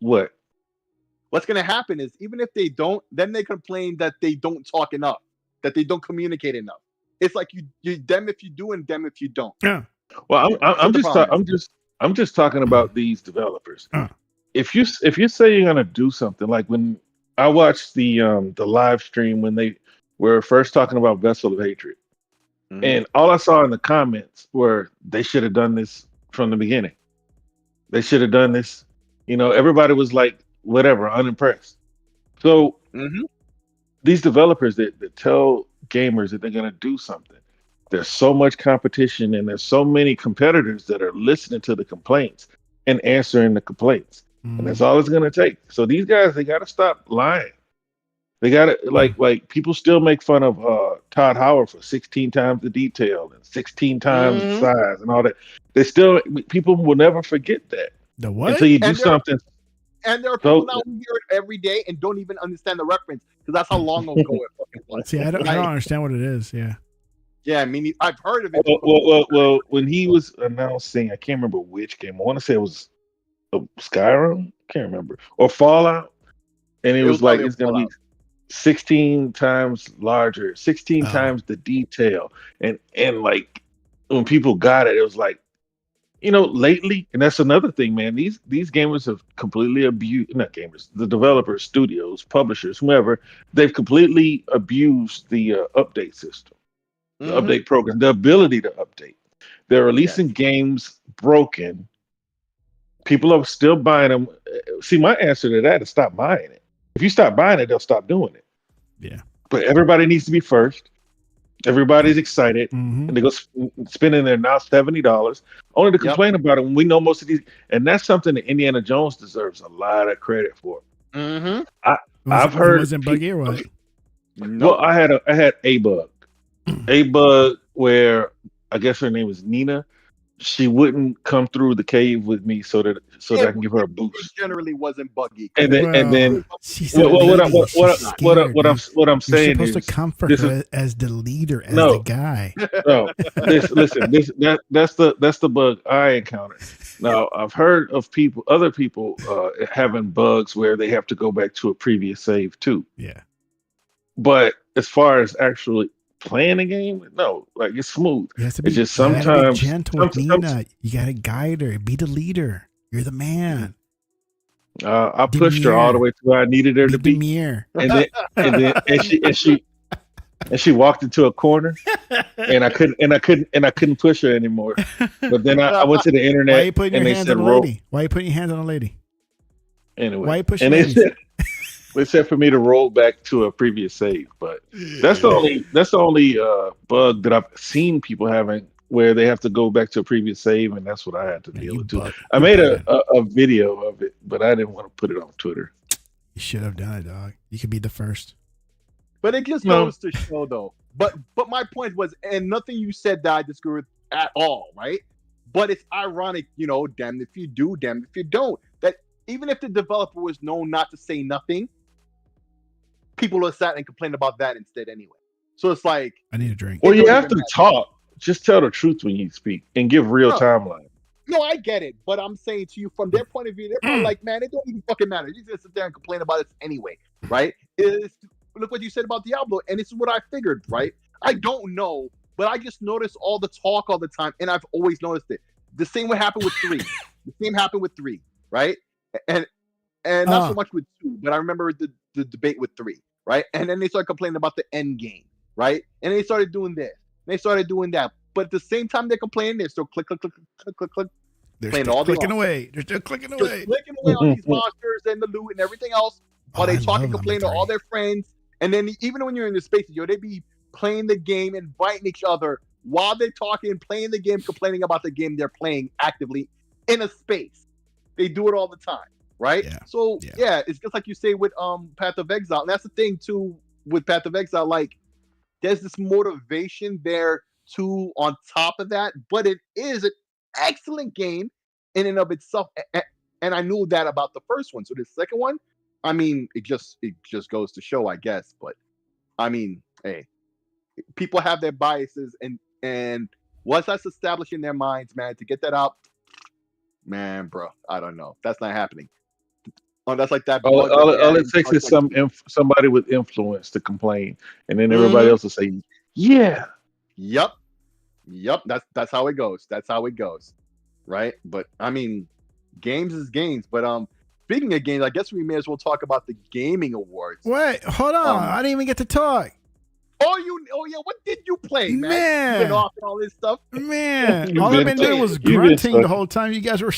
What's going to happen is even if they don't, then they complain that they don't talk enough, that they don't communicate enough. It's like you them if you do and them if you don't. Yeah. Well, I'm just talking about these developers. If you say you're gonna do something, like when I watched the live stream when they were first talking about Vessel of Hatred, and all I saw in the comments were they should have done this from the beginning. They should have done this. Everybody was like, whatever, unimpressed. So these developers that tell gamers that they're gonna do something, there's so much competition and there's so many competitors that are listening to the complaints and answering the complaints. And that's all it's gonna take. So these guys, they gotta stop lying. They gotta like people still make fun of Todd Howard for 16 times the detail and 16 times the size and all that. People will never forget that. The what? Until you do something. And there are people now who hear it every day and don't even understand the reference because that's how long ago it fucking was. See, I don't understand what it is. Yeah. Yeah, I mean, I've heard of it. Well, when he was announcing, I can't remember which game. I want to say it was Skyrim. Can't remember, or Fallout, and it was like it's gonna be 16 times larger, 16 times the detail, and like when people got it, it was like, lately, and that's another thing, man. These gamers have completely abused, not gamers, the developers, studios, publishers, whomever. They've completely abused the update system, the update program, the ability to update. They're releasing games broken. People are still buying them. See, my answer to that is stop buying it. If you stop buying it, they'll stop doing it. Yeah. But everybody needs to be first. Everybody's excited, and they go spending their now $70 only to complain about it when we know most of these. And that's something that Indiana Jones deserves a lot of credit for. I've heard. It wasn't buggy or what? Well, I had a bug, where I guess her name is Nina. she wouldn't come through the cave with me so that I can give her a It boost. generally wasn't buggy. And then Well, she's a what lady. what She's scared. what I'm You're saying supposed to is comfort this is her as the leader, as the no guy. no that's the bug I encountered. Now I've heard of other people having bugs where they have to go back to a previous save too. Yeah. But as far as actually playing a game, no, like it's smooth. You have to It's be, just you gotta be sometimes, gentle with Nina. You gotta guide her. Be the leader. You're the man. I pushed her all the way to where I needed her to be, Demure. and she walked into a corner, and I couldn't push her anymore. But then I went to the Why are internet, you putting and your they hands said on a roll lady? Why are you putting your hands on a lady? anyway. Why are you pushing And ladies? they said for me to roll back to a previous save, but that's the only bug that I've seen people having where they have to go back to a previous save, and that's what I had to Man, deal you with too. bug. I made a video of it, but I didn't want to put it on Twitter. You should have done it, dog. You could be the first. But it just goes to show, though. But my point was, and nothing you said that I disagree with at all, right? But it's ironic, damned if you do, damned if you don't. That even if the developer was known not to say nothing, people are sat and complain about that instead anyway. So it's like, I need a drink. Well, you have to talk. Just tell the truth when you speak and give real timeline. No, I get it, but I'm saying to you from their point of view, they're probably like, man, it don't even fucking matter. You just sit there and complain about it anyway, right? Look what you said about Diablo, and this is what I figured, right? I don't know, but I just notice all the talk all the time, and I've always noticed it. The same would happen with 3. The same happened with 3, right? And not so much with 2, but I remember the debate with 3, right? And then they started complaining about the end game, right? And they started doing this. They started doing that. But at the same time they're complaining, they're still click. They're playing still all day clicking long. away. They're still clicking Just away. clicking away on these monsters and the loot and everything else while they I talk and love complain to number all 3. their friends. And then even when you're in the spaces, they be playing the game, inviting each other while they're talking, playing the game, complaining about the game they're playing actively in a space. They do it all the time, right? Yeah. So yeah, it's just like you say with Path of Exile. And that's the thing too with Path of Exile. Like, there's this motivation there too on top of that, but it is an excellent game in and of itself. And I knew that about the first one. So the second one, I mean, it just goes to show, I guess. But I mean, hey, people have their biases, and once that's established in their minds, man, to get that out, man, bro, I don't know. That's not happening. Oh, that's like that. All it takes is somebody with influence to complain, and then everybody else will say, "Yeah, yep." That's how it goes. That's how it goes, right? But I mean, games is games. But speaking of games, I guess we may as well talk about the gaming awards. Wait, hold on. I didn't even get to talk. Oh yeah. What did you play, man? You been off and all this stuff, man. All I've been doing was grunting the whole time. You guys were.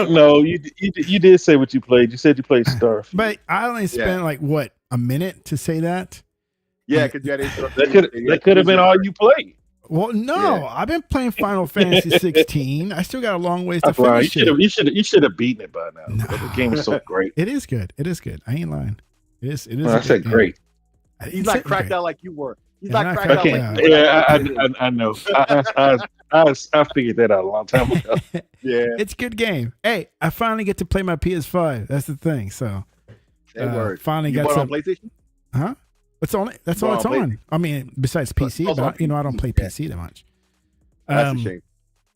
No, you did say what you played. You said you played Starfield. But I only spent like what, a minute to say that. Yeah, because you had that could have been all you played. Well, no, I've been playing Final Fantasy 16. I still got a long ways to finish it. You should have beaten it by now. No. The game is so great. It is good. It is good. I ain't lying. It is. I said great. He's not cracked out like you were. He's not cracked out like you were. Yeah, I know. I figured that out a long time ago. Yeah, it's a good game. Hey, I finally get to play my PS5. That's the thing. So, finally got some. On PlayStation? Huh? That's all it's on. I mean, besides PC, but I don't play PC that much. That's a shame.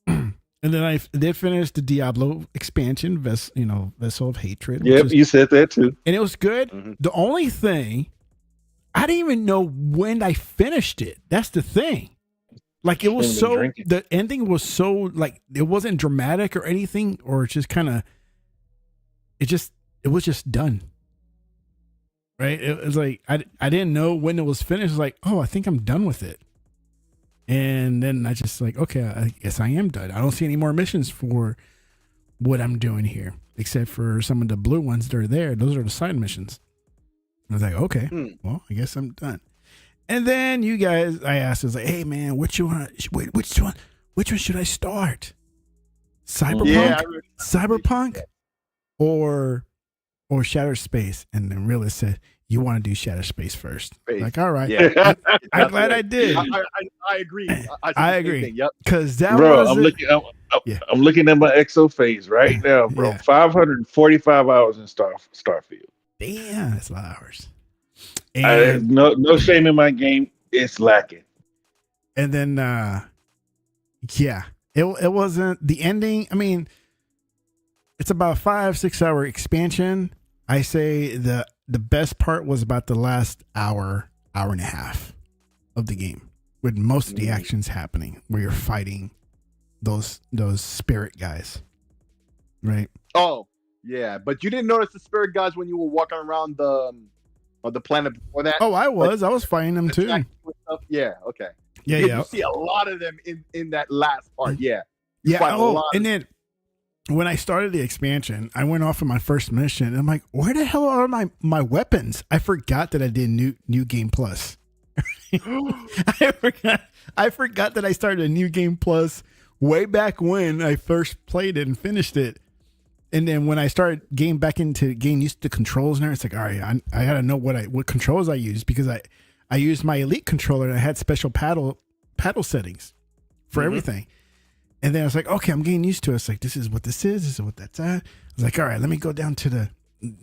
And then I did finish the Diablo expansion, Vessel of Hatred. Yep, you said that too. And it was good. Mm-hmm. The only thing, I didn't even know when I finished it. That's the thing. Like, it was the ending was so, like, it wasn't dramatic or anything, or it's just kind of, it was just done. Right? It was like, I didn't know when it was finished. It was like, oh, I think I'm done with it. And then I just like, okay, I guess I am done. I don't see any more missions for what I'm doing here, except for some of the blue ones that are there. Those are the side missions. I was like, okay, well, I guess I'm done. And then you guys, I asked, I was like, hey man, which one should I start? Cyberpunk or Shattered Space? And then Realist said, you want to do Shadow Space first. Space. Like, all right. Yeah. I'm glad I did. I agree. I agree. Yep. Because that Bro, was I'm looking at my XO phase right now, bro. Yeah. 545 hours in Starfield. Damn, that's a lot of hours. And No shame in my game. It's lacking. And then, yeah, it wasn't the ending. I mean, it's about 5-6 hour expansion. I say the best part was about the last hour and a half of the game, with most of the actions happening where you're fighting those spirit guys, right? Oh, yeah, but you didn't notice the spirit guys when you were walking around the planet before that. Oh, I was fighting them too. Yeah, okay. Yeah. You see a lot of them in that last part. Yeah. Yeah. Oh, and then when I started the expansion, I went off of my first mission. And I'm like, where the hell are my weapons? I forgot that I did new game plus. I forgot that I started a new game plus way back when I first played it and finished it. And then when I started getting back into getting used to the controls and everything, it's like, all right, I gotta know what controls I use, because I used my Elite controller and I had special paddle settings for everything. And then I was like, okay, I'm getting used to it. It's like, this is what this is what that's at. I was like, all right, let me go down to the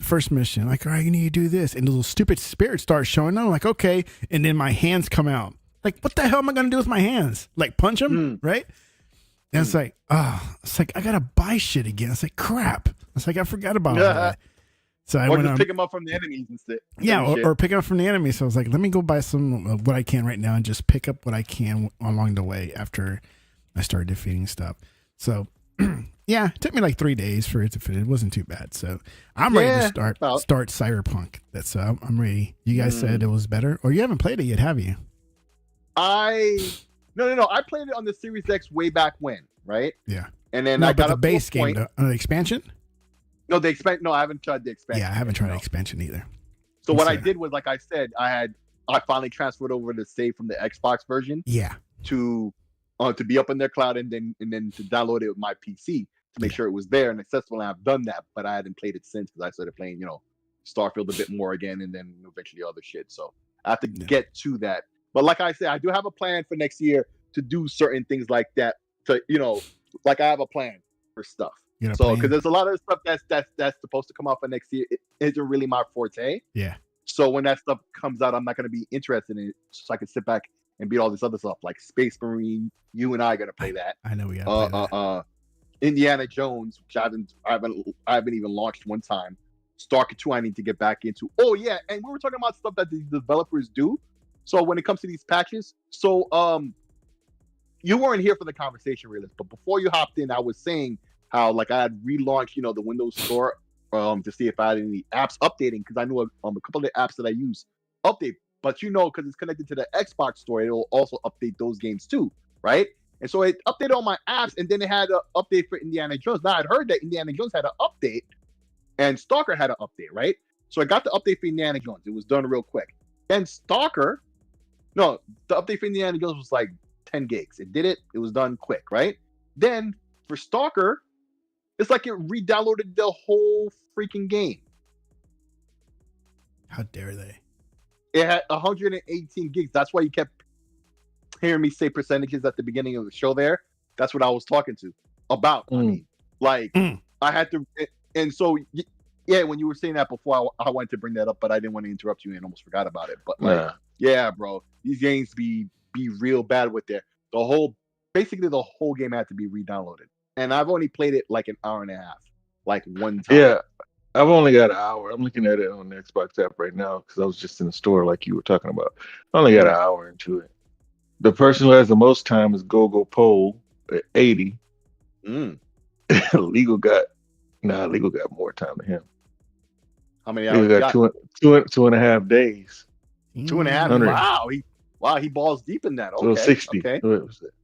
first mission. Like, all right, you need to do this. And the little stupid spirits start showing up. I'm like, okay. And then my hands come out. Like, what the hell am I going to do with my hands? Like, punch them, right? And it's like, I got to buy shit again. It's like, crap. It's like, I forgot about all that. So I went just pick them up from the enemies instead. Yeah, or pick up from the enemy. So I was like, let me go buy some of what I can right now and just pick up what I can along the way after I started defeating stuff. So yeah, it took me like 3 days for it to fit. It wasn't too bad. So I'm ready to start Cyberpunk. That's I'm ready. You guys said it was better, or you haven't played it yet, have you? No. I played it on the Series X way back when, right? Yeah. And then I got the base game, the expansion. No, I haven't tried the expansion. Yeah, I haven't tried the expansion either. So what I did was, like I said, I finally transferred over the save from the Xbox version. Yeah. To be up in their cloud and then to download it with my PC to make sure it was there and accessible. And I've done that, but I hadn't played it since, because I started playing, Starfield a bit more again, and then eventually other shit. So I have to get to that. But like I said, I do have a plan for next year to do certain things like that. To like I have a plan for stuff. So because there's a lot of stuff that's supposed to come out for next year. It isn't really my forte. Yeah. So when that stuff comes out, I'm not going to be interested in it. So I can sit back and beat all this other stuff like Space Marine. You and I are going to play that. I know we got to play that. Indiana Jones, which I haven't even launched one time. Stalker 2, I need to get back into. Oh yeah, and we were talking about stuff that the developers do. So when it comes to these patches, you weren't here for the conversation, realist, but before you hopped in, I was saying how like I had relaunched, the Windows Store to see if I had any apps updating, because I knew a couple of the apps that I use update. But because it's connected to the Xbox Store, it will also update those games too, right? And so it updated all my apps, and then it had an update for Indiana Jones. Now I'd heard that Indiana Jones had an update, and Stalker had an update, right? So I got the update for Indiana Jones. It was done real quick. Then the update for Indiana Jones was like 10 gigs. It did it. It was done quick, right? Then for Stalker, it's like it re-downloaded the whole freaking game. How dare they? It had 118 gigs. That's why you kept hearing me say percentages at the beginning of the show there. That's what I was talking about. I mean, I had to, and so, yeah, when you were saying that before, I wanted to bring that up, but I didn't want to interrupt you and almost forgot about it. But yeah, bro, these games be real bad with basically the whole game had to be re-downloaded. And I've only played it like an hour and a half, like one time. Yeah, I've only got an hour. I'm looking at it on the Xbox app right now because I was just in the store like you were talking about. I only got an hour into it. The person who has the most time is Gogo Pole at 80. Legal got more time than him. How many hours? He got 2.5 days. 2.5. Wow, he balls deep in that. Okay. 60. Okay. What was it?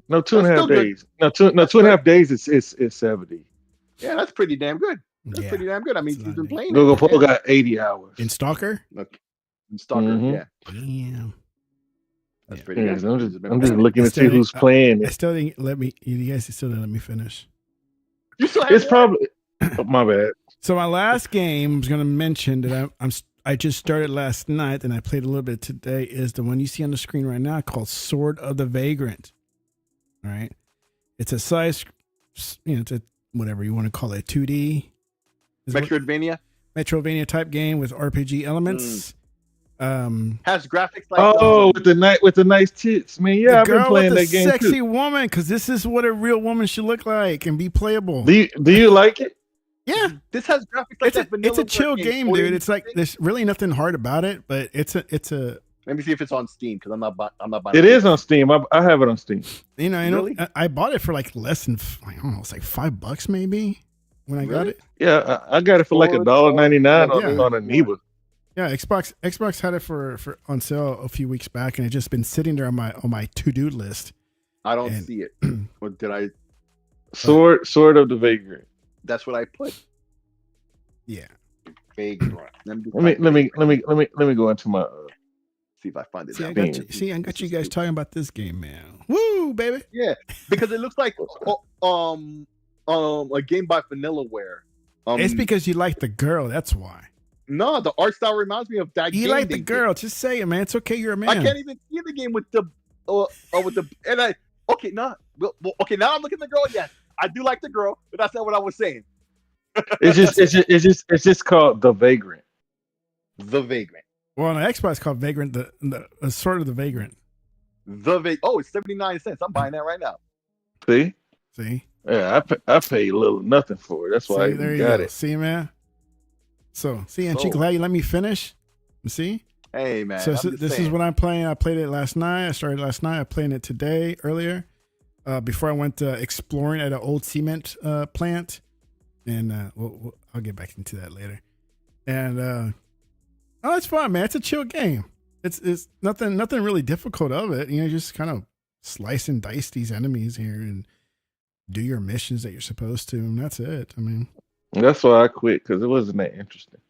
No, 2.5 days. No, 2.5 days is 70. Yeah, that's pretty damn good. That's pretty damn good. I mean, he's been playing. Gogo Pole got 80 hours. In Stalker? In Stalker, yeah. Damn. That's pretty good. I'm just looking to see who's playing. I still didn't you guys still didn't let me finish. You still have it's probably my bad. So my last game, I was going to mention that I just started last night and I played a little bit today is the one you see on the screen right now called Sword of the Vagrant. All right. It's a size, it's a whatever you want to call it, 2D. Metroidvania type game with RPG elements. Has graphics like with the nice tits, man. Yeah, I've been playing that game sexy too. Woman, because this is what a real woman should look like and be playable. Do you like it? Yeah, this has graphics like that. It's a chill game, dude. It's like there's really nothing hard about it, but it's a. Let me see if it's on Steam because I'm not buying. It is on Steam. I have it on Steam. Really? I bought it for like less than I don't know, it's like $5 maybe when I got it. Yeah, I got it for like $1.99 on Aniba. Yeah, Xbox had it for on sale a few weeks back, and it's just been sitting there on my to-do list. I don't see it. What did I? Sword of the Vagrant. That's what I put. Yeah. Vagrant. Let me go into my. See if I find it. I got you guys talking about this game, man. Woo, baby. Yeah, because it looks like a game by Vanillaware. It's because you like the girl. That's why. No, the art style reminds me of that game. You like the girl. Just say it, man. It's okay. You're a man. I can't even see the game with the and I. Okay, now I'm looking at the girl. Yes, I do like the girl, but that's not what I was saying. It's just called The Vagrant. The Vagrant. Well, on the Xbox, it's called Vagrant. The Sword of the Vagrant. It's 79 cents. I'm buying that right now. See. Yeah, I pay little nothing for it. That's why I even got it. See, man. So, and Chico, how you let me finish? See? Hey, man. So this is what I'm playing. I played it last night. I started last night. I'm playing it today, earlier, before I went exploring at an old cement plant. And I'll get back into that later. And it's fun, man. It's a chill game. It's nothing really difficult of it. Just kind of slice and dice these enemies here and do your missions that you're supposed to, and that's it. I mean, that's why I quit, because it wasn't that interesting.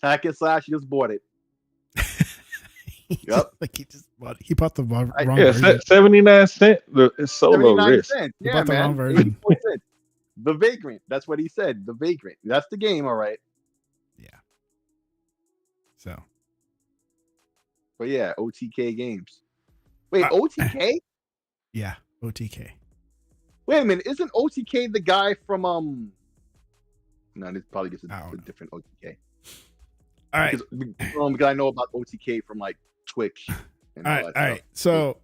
Hack and slash, just bought it. Yep. He just bought it. He bought the wrong version. 79 cents. It's solo risk. He bought the wrong version. The Vagrant. That's what he said. The Vagrant. That's the game, all right. Yeah. So. But yeah, OTK games. Wait, OTK? Yeah, OTK. Wait a minute, isn't OTK the guy from No, this probably gets a different OTK. All right. Because I know about OTK from like Twitch. And all right. So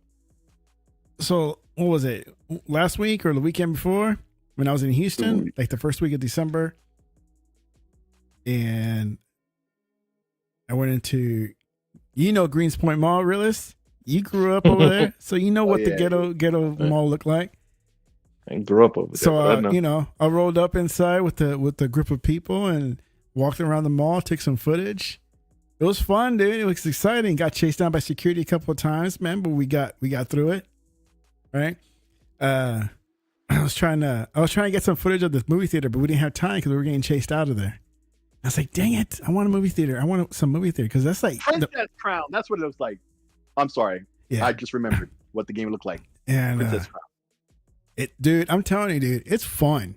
what was it? Last week or the weekend before, when I was in Houston, like the first week of December, and I went into, Greenspoint Mall, realist. You grew up over there, so you know what the ghetto mall looked like. I grew up over there. So I rolled up inside with the group of people and walked around the mall, took some footage. It was fun, dude. It was exciting. Got chased down by security a couple of times, man, but we got through it. Right? I was trying to get some footage of the movie theater, but we didn't have time because we were getting chased out of there. I was like, dang it! I want a movie theater. I want some movie theater because that's like Princess Crown. That's what it looks like. I'm sorry. Yeah. I just remembered what the game looked like. And Princess Crown. Dude, I'm telling you, dude, it's fun.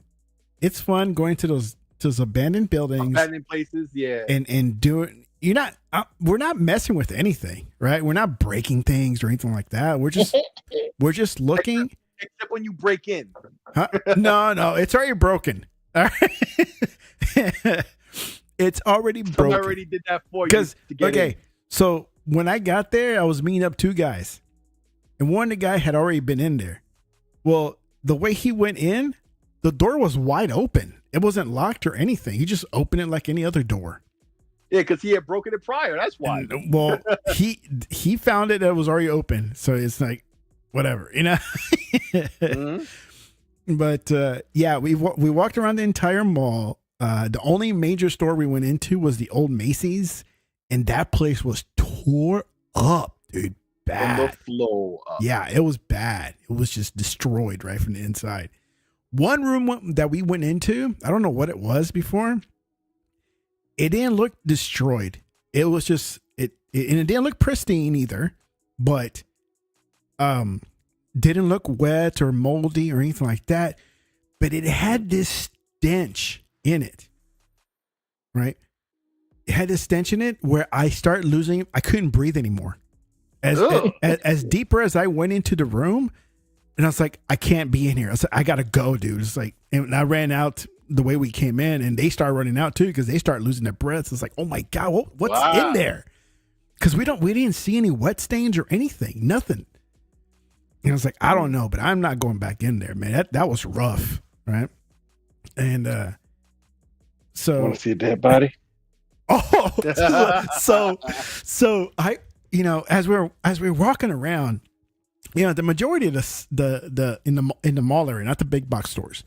It's fun going to those abandoned buildings, abandoned places, yeah, and doing. We're not messing with anything, right? We're not breaking things or anything like that. We're just looking. Except when you break in. Huh? No, it's already broken. All right. It's already broken. I already did that for you. Okay, so when I got there, I was meeting up two guys, and one of the guy had already been in there. Well, the way he went in, the door was wide open. It wasn't locked or anything. He just opened it like any other door. Yeah, because he had broken it prior. That's why. He found it that was already open. So it's like, whatever, Mm-hmm. But we walked around the entire mall. The only major store we went into was the old Macy's, and that place was tore up, dude. Bad. From the flow up. Yeah, it was bad. It was just destroyed right from the inside. One room that we went into, I don't know what it was before. It didn't look destroyed. It was just and it didn't look pristine either, but didn't look wet or moldy or anything like that. But it had this stench in it, right? had this stench in it where I started losing. I couldn't breathe anymore. As deeper as I went into the room, and I was like, I can't be in here. I was like, I gotta go, dude. It's like, and I ran out the way we came in, and they started running out too because they started losing their breaths. It's like, oh my god, what's in there? Because we didn't see any wet stains or anything, nothing. And I was like, I don't know, but I'm not going back in there, man. That was rough, right? And so Want to see a dead body? Oh, so I, as we're walking around, the majority of the in the mall area, not the big box stores,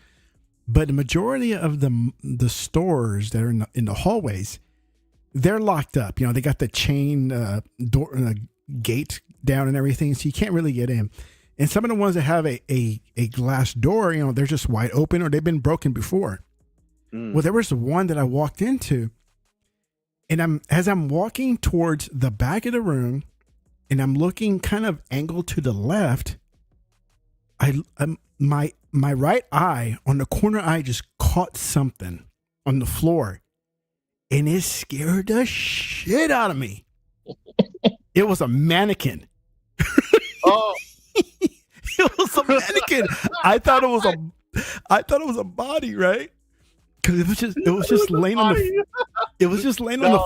but the majority of the stores that are in the hallways, they're locked up. They got the chain door gate down and everything, so you can't really get in. And some of the ones that have a glass door, they're just wide open or they've been broken before. Well, there was one that I walked into, and as I'm walking towards the back of the room, and I'm looking kind of angled to the left, my right eye, on the corner eye, just caught something on the floor, and it scared the shit out of me. It was a mannequin. Oh, it was a mannequin. I thought it was a body, right? Because it was just laying on the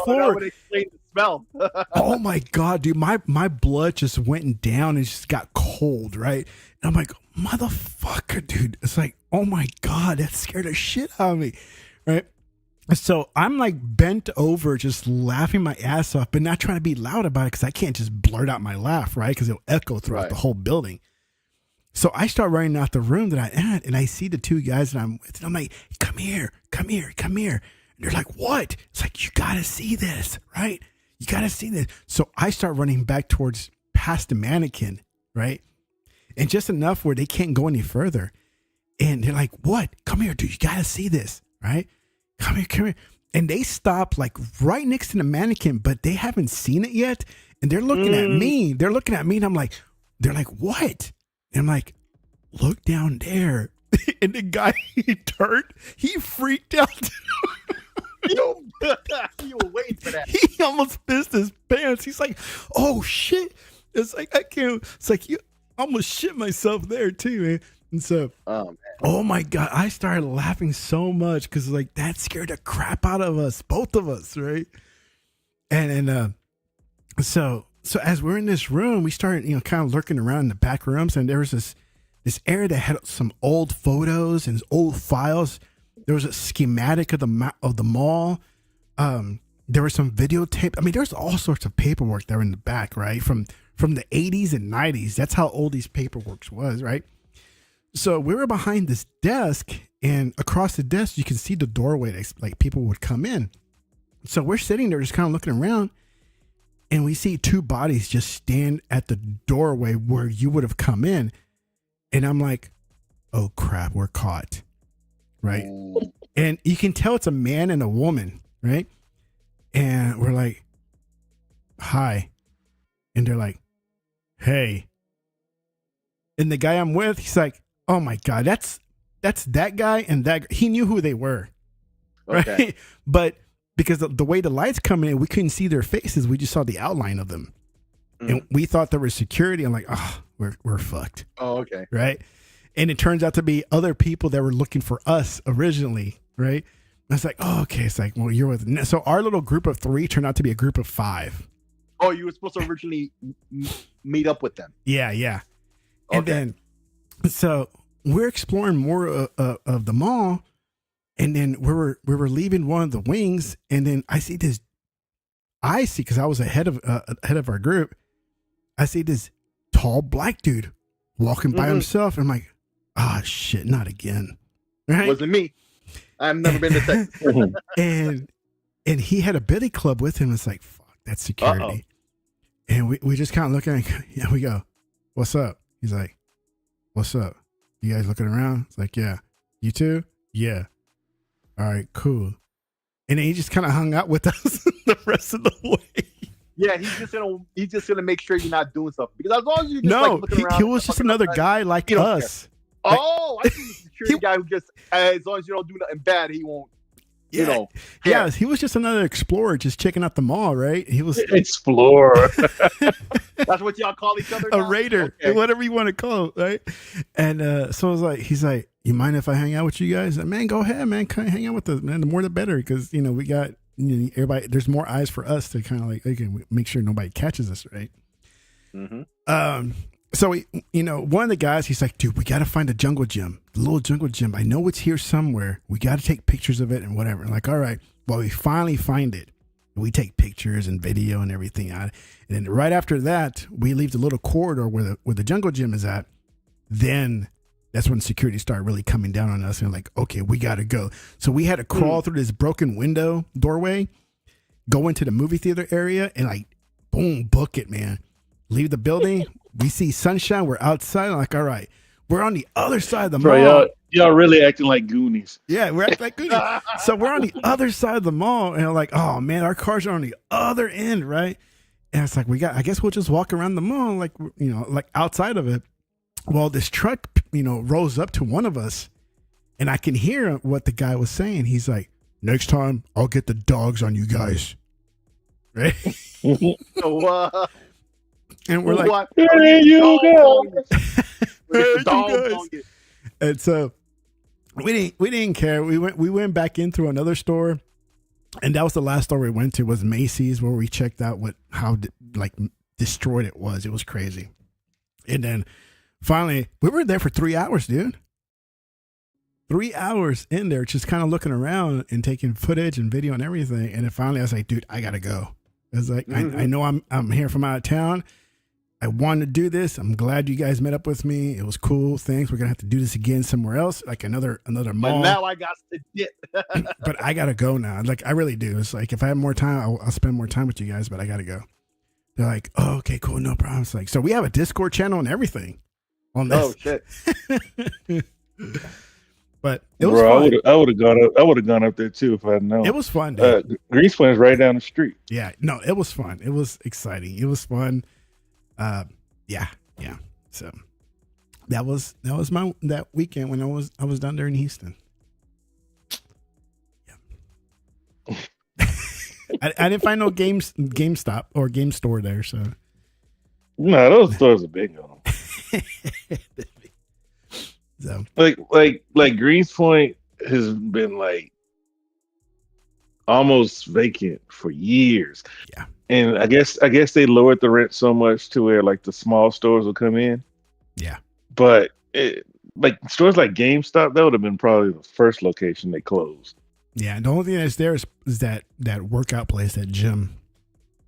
floor. That would explain the smell. Oh my god, dude! My blood just went down and just got cold, right? And I'm like, motherfucker, dude! It's like, oh my god, that scared the shit out of me, right? So I'm like bent over, just laughing my ass off, but not trying to be loud about it because I can't just blurt out my laugh, right? Because it'll echo throughout the whole building. So I start running out the room that I'm at, and I see the two guys that I'm with, and I'm like, come here. And they're like, what? It's like, you got to see this, right? You got to see this. So I start running back towards past the mannequin, right? And just enough where they can't go any further. And they're like, what? Come here, dude. You got to see this, right? Come here. And they stop like right next to the mannequin, but they haven't seen it yet. And they're looking at me. They're looking at me, and they're like, what? And I'm like, look down there. And the guy, he freaked out. You were waiting for that. He almost pissed his pants. He's like, oh shit. It's like, I can't. It's like, you almost shit myself there too, man. And so, oh my God, I started laughing so much because like that scared the crap out of us, both of us, right? And so as we're in this room, we started, kind of lurking around in the back rooms, and there was this area that had some old photos and old files. There was a schematic of the mall. There was some videotape. I mean, there's all sorts of paperwork there in the back, right? From the 80s and 90s. That's how old these paperwork was, right? So we were behind this desk, and across the desk, you can see the doorway that like people would come in. So we're sitting there just kind of looking around, and we see two bodies just stand at the doorway where you would have come in. And I'm like, oh crap, we're caught. Right. And you can tell it's a man and a woman. Right. And we're like, hi. And they're like, hey. And the guy I'm with, he's like, oh my God, that's that guy and that guy. He knew who they were. Right. Okay. But because the way the lights coming in, we couldn't see their faces. We just saw the outline of them. And we thought there was security. I'm like, oh, we're fucked. Oh, okay. Right. And it turns out to be other people that were looking for us originally. Right. And it's like, oh, okay. It's like, well, you're with. So our little group of 3 turned out to be a group of 5. Oh, you were supposed to originally meet up with them. Yeah. And then, so we're exploring more of the mall. And then we were leaving one of the wings. And then I see, because I was ahead of our group. I see this tall black dude walking by himself. And I'm like, ah, shit, not again. Right? Wasn't me. I've never been to Texas. and he had a billy club with him. It's like, fuck, that's security. And we just kind of look at him. Yeah, we go, what's up? He's like, what's up? You guys looking around? It's like, yeah. You too? Yeah. All right, cool. And then he just kind of hung out with us the rest of the way. Yeah, he's just gonna make sure you're not doing something, because as long as you just looking around, he was just another guy like us. Oh, I see the security guy who just, as long as you don't do nothing bad, he won't. You know, yeah, he was just another explorer, just checking out the mall, right? He was Explorer. that's what y'all call each other a now? raider, Okay. whatever you want to call it, right? And so I was like, he's like, you mind if I hang out with you guys? Like, man, go ahead, man. Come hang out with us, man. The more the better, because we got everybody. There's more eyes for us to kind of like, okay, make sure nobody catches us, right? Mm-hmm. So we, one of the guys, he's like, dude, we got to find a jungle gym, the little jungle gym. I know it's here somewhere. We got to take pictures of it and whatever. I'm like, all right. Well, we finally find it. We take pictures and video and everything out. And then right after that, we leave the little corridor where the jungle gym is at. Then that's when security started really coming down on us and like, okay, we got to go. So we had to crawl through this broken window doorway, go into the movie theater area and like, boom, book it, man. Leave the building. We see sunshine. We're outside. I'm like, all right, we're on the other side of the mall. Bro, y'all really acting like Goonies. Yeah, we're acting like Goonies. So we're on the other side of the mall, and we're like, oh man, our cars are on the other end, right? And it's like I guess we'll just walk around the mall, like like outside of it. Well, this truck, rolls up to one of us, and I can hear what the guy was saying. He's like, next time I'll get the dogs on you guys, right? So, and we're like, what? Here you go. Hey, Dog you guys. on you. And so we didn't care. We went back in through another store, and that was the last store we went to was Macy's, where we checked out how destroyed it was. It was crazy. And then finally we were there for 3 hours, dude. 3 hours in there, just kind of looking around and taking footage and video and everything. And then finally I was like, dude, I gotta go. I was like, I know I'm here from out of town. I wanted to do this. I'm glad you guys met up with me. It was cool. Thanks. We're gonna have to do this again somewhere else, like another mall. But now I got to get. But I gotta go now. Like I really do. It's like if I have more time, I'll spend more time with you guys. But I gotta go. They're like, oh, okay, cool, no problem. It's like, so we have a Discord channel and everything on this. Oh shit! But it was fun. I would have gone up there too if I had known. It was fun, dude. Greenspan is right down the street. Yeah, no, it was fun. It was exciting. It was fun. Yeah. So that was that weekend when I was down there in Houston. Yeah. I didn't find no GameStop or Game Store there, so No, those stores are big on them. So like Greens Point has been like almost vacant for years. Yeah. And I guess they lowered the rent so much to where like the small stores will come in. Yeah. But like stores like GameStop, that would have been probably the first location they closed. Yeah. The only thing that's there is that workout place, that gym.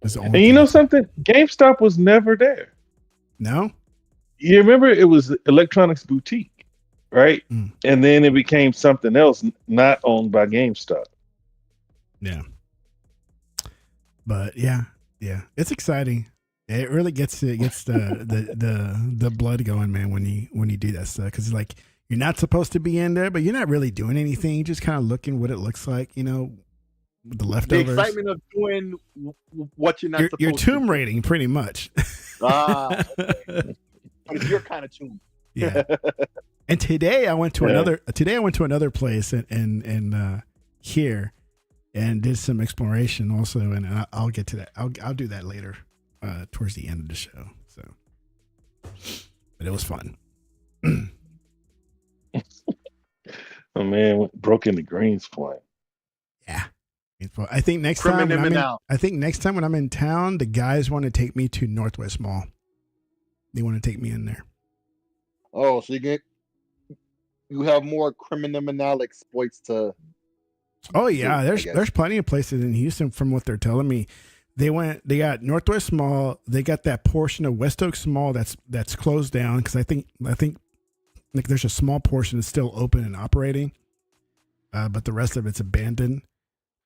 Is the only And thing. you know something? GameStop was never there. No? You remember it was Electronics Boutique, right? Mm. And then it became something else not owned by GameStop. Yeah. But yeah, it's exciting. It really gets the blood going, man, when you do that stuff, because like you're not supposed to be in there, but you're not really doing anything. You're just kind of looking what it looks like, with the leftovers. The excitement of doing what you're not supposed you're tomb to. raiding pretty much. Okay. But it's your kind of tomb. Yeah. And today I went to another place and here. And did some exploration also, and I'll get to that. I'll do that later, towards the end of the show. So, but it was fun. Oh man, broke into Greens Point. Yeah, I think next time when I'm in town, the guys want to take me to Northwest Mall. They want to take me in there. Oh, so you have more criminal exploits to. Oh yeah, there's plenty of places in Houston from what they're telling me. They got Northwest Mall. They got that portion of West Oaks Mall that's closed down, because I think like there's a small portion that's still open and operating, but the rest of it's abandoned.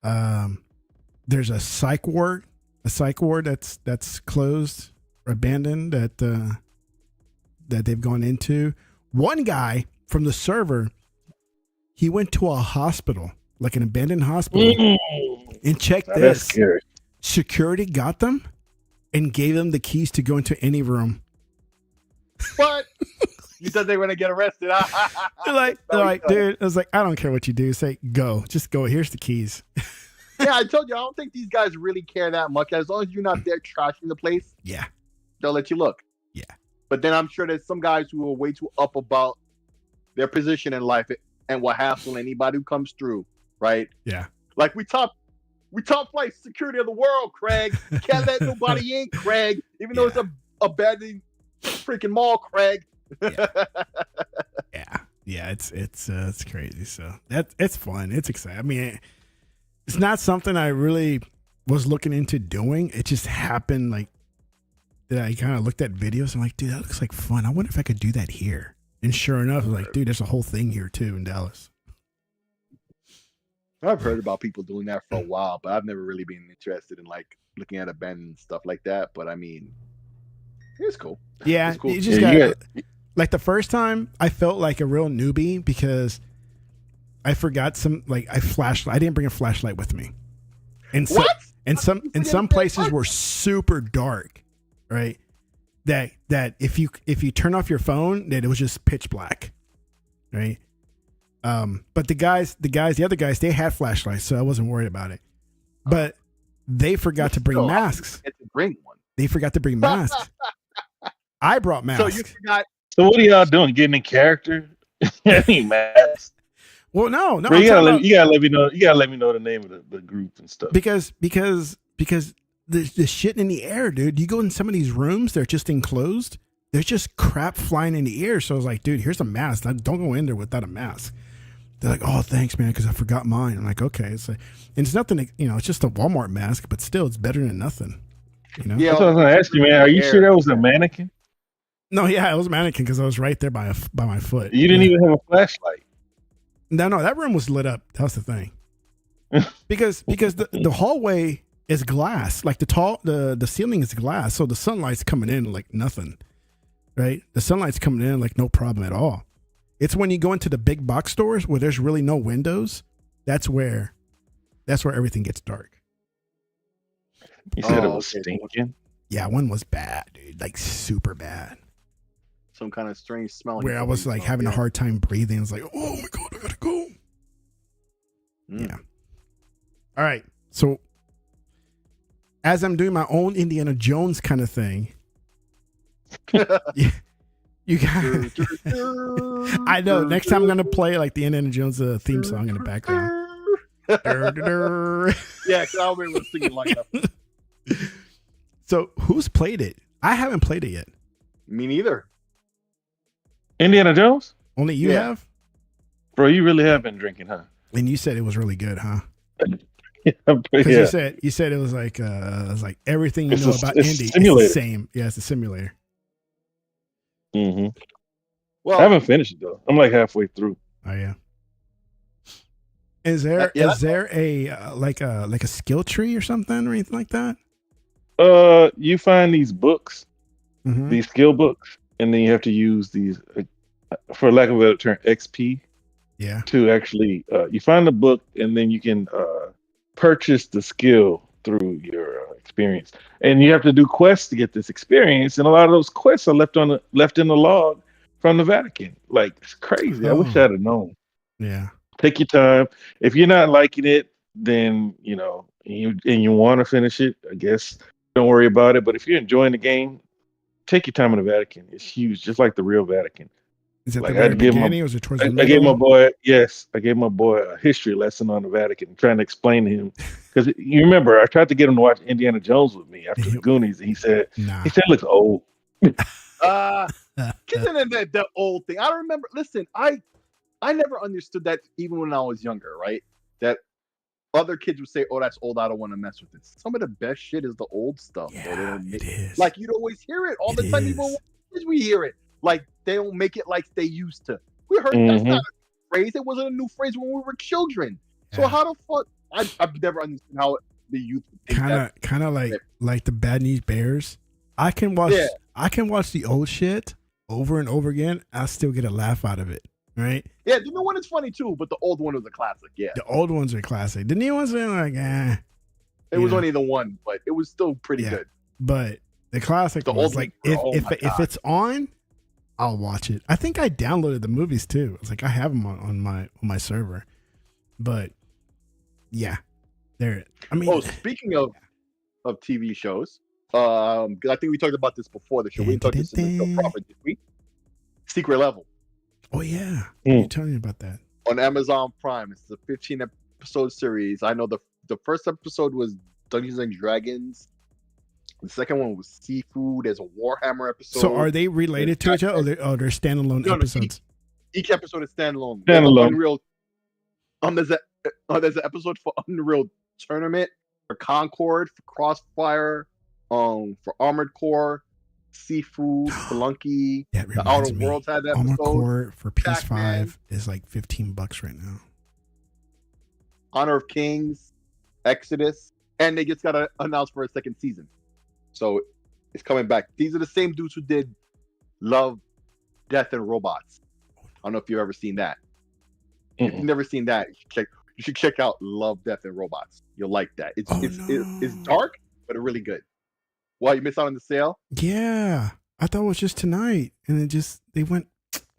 There's a psych ward that's closed or abandoned that they've gone into. One guy from the server, he went to a hospital, like an abandoned hospital, and check this. That's scary. Security got them and gave them the keys to go into any room. What? You thought they were gonna get arrested? they're like, dude. I was like, I don't care what you do. Say go, just go. Here's the keys. Yeah, I told you, I don't think these guys really care that much. As long as you're not there trashing the place, Yeah, they'll let you look. Yeah. But then I'm sure there's some guys who are way too up about their position in life and will hassle anybody who comes through, right? Yeah. Like we top flight security of the world, Craig. You can't let nobody in, Craig. Even though it's a abandoned freaking mall, Craig. Yeah. It's crazy. So it's fun. It's exciting. I mean, it's not something I really was looking into doing. It just happened like that. I kind of looked at videos. I'm like, dude, that looks like fun. I wonder if I could do that here. And sure enough, I was like, dude, there's a whole thing here too in Dallas. I've heard about people doing that for a while, but I've never really been interested in like looking at abandoned stuff like that. But I mean, it's cool. Yeah, it's cool. you just got like the first time I felt like a real newbie because I forgot I didn't bring a flashlight with me. And so, what? And some places were super dark, right? That if you turn off your phone, that it was just pitch black, right? But the other guys, they had flashlights, so I wasn't worried about it. But they forgot to bring masks. Bring one. They forgot to bring masks. I brought masks. So you forgot. So what are y'all doing? Getting in character? Any masks? Well, no. Bro, you gotta let me know. You gotta let me know the name of the group and stuff. Because the shit in the air, dude. You go in some of these rooms, they're just enclosed. There's just crap flying in the air. So I was like, dude, here's a mask. Don't go in there without a mask. They're like, oh, thanks, man, because I forgot mine. I'm like, okay. It's like, and it's nothing, it's just a Walmart mask, but still, it's better than nothing. Yeah, that's what I was gonna ask you, man. Are you sure that was a mannequin? No, yeah, it was a mannequin because I was right there by my foot. You didn't even have a flashlight. No, that room was lit up. That was the thing. because the hallway is glass. Like the ceiling is glass, so the sunlight's coming in like nothing. Right? The sunlight's coming in like no problem at all. It's when you go into the big box stores where there's really no windows, that's where everything gets dark. You said it was stinking? Yeah, one was bad, dude. Like super bad. Some kind of strange smell. Where I was like having a hard time breathing. I was like, oh my God, I gotta go. Yeah. All right. So as I'm doing my own Indiana Jones kind of thing, you got I know. Next time I'm gonna play like the Indiana Jones theme song in the background. Yeah, because I remember singing like that. So who's played it? I haven't played it yet. Me neither. Indiana Jones? Only you have? Bro, you really have been drinking, huh? And you said it was really good, huh? Because you said it was like everything you know about Indy is the same. Yeah, it's a simulator. Mm-hmm. Well, I haven't finished it though. I'm like halfway through. Oh yeah. Is there a like a skill tree or something or anything like that? You find these books, these skill books, and then you have to use these, for lack of a better term, XP. Yeah. To actually, you find the book, and then you can purchase the skill through your experience, and you have to do quests to get this experience. And a lot of those quests are left in the log from the Vatican. Like, it's crazy. I wish I'd have known. Yeah. Take your time. If you're not liking it, then you want to finish it, I guess don't worry about it. But if you're enjoying the game, take your time in the Vatican. It's huge, just like the real Vatican. Is it like the very beginning or was it towards the middle? I gave my boy a history lesson on the Vatican, trying to explain to him, because you remember I tried to get him to watch Indiana Jones with me after the Goonies, and he said it looks old. Isn't it that old thing? I remember. Listen, I never understood that even when I was younger, right? That other kids would say, "Oh, that's old. I don't want to mess with it." Some of the best shit is the old stuff. Yeah, it is. Like you'd always hear it all the time. Even when we hear it, like they don't make it like they used to. We heard that's not a phrase. It wasn't a new phrase when we were children. Yeah. So how the fuck? I've never understood how the youth kind of like the Bad News Bears. I can watch the old shit over and over again. I still get a laugh out of it. Right? Yeah, the new one is funny too, but the old one was a classic. Yeah, the old ones are classic. The new ones are like, It was only the one, but it was still pretty good. But the classic ones, like if it's on, I'll watch it. I think I downloaded the movies too. It's like I have them on my server, but yeah, they're. I mean, speaking of TV shows, 'cause I think we talked about this before the show. We talked this in the show proper this week. Secret Level. Oh yeah, you tell me about that on Amazon Prime. It's a 15-episode series. I know the first episode was Dungeons and Dragons. The second one was Seafood. There's a Warhammer episode. So are they related to each other? Or they're standalone episodes? Each episode is standalone. Standalone. Unreal. There's an episode for Unreal Tournament, for Concord, for Crossfire, for Armored Core, Seafood, Spelunky. That the Outer Worlds had that Armored episode. Core for PS5 Pac-Man. is like $15 right now. Honor of Kings, Exodus, and they just got announced for a second season. So it's coming back. These are the same dudes who did Love, Death, and Robots. I don't know if you've ever seen that. If you've never seen that, you should check out Love, Death, and Robots. You'll like that. It's dark, but really good. Why, you missed out on the sale? Yeah, I thought it was just tonight, and they went.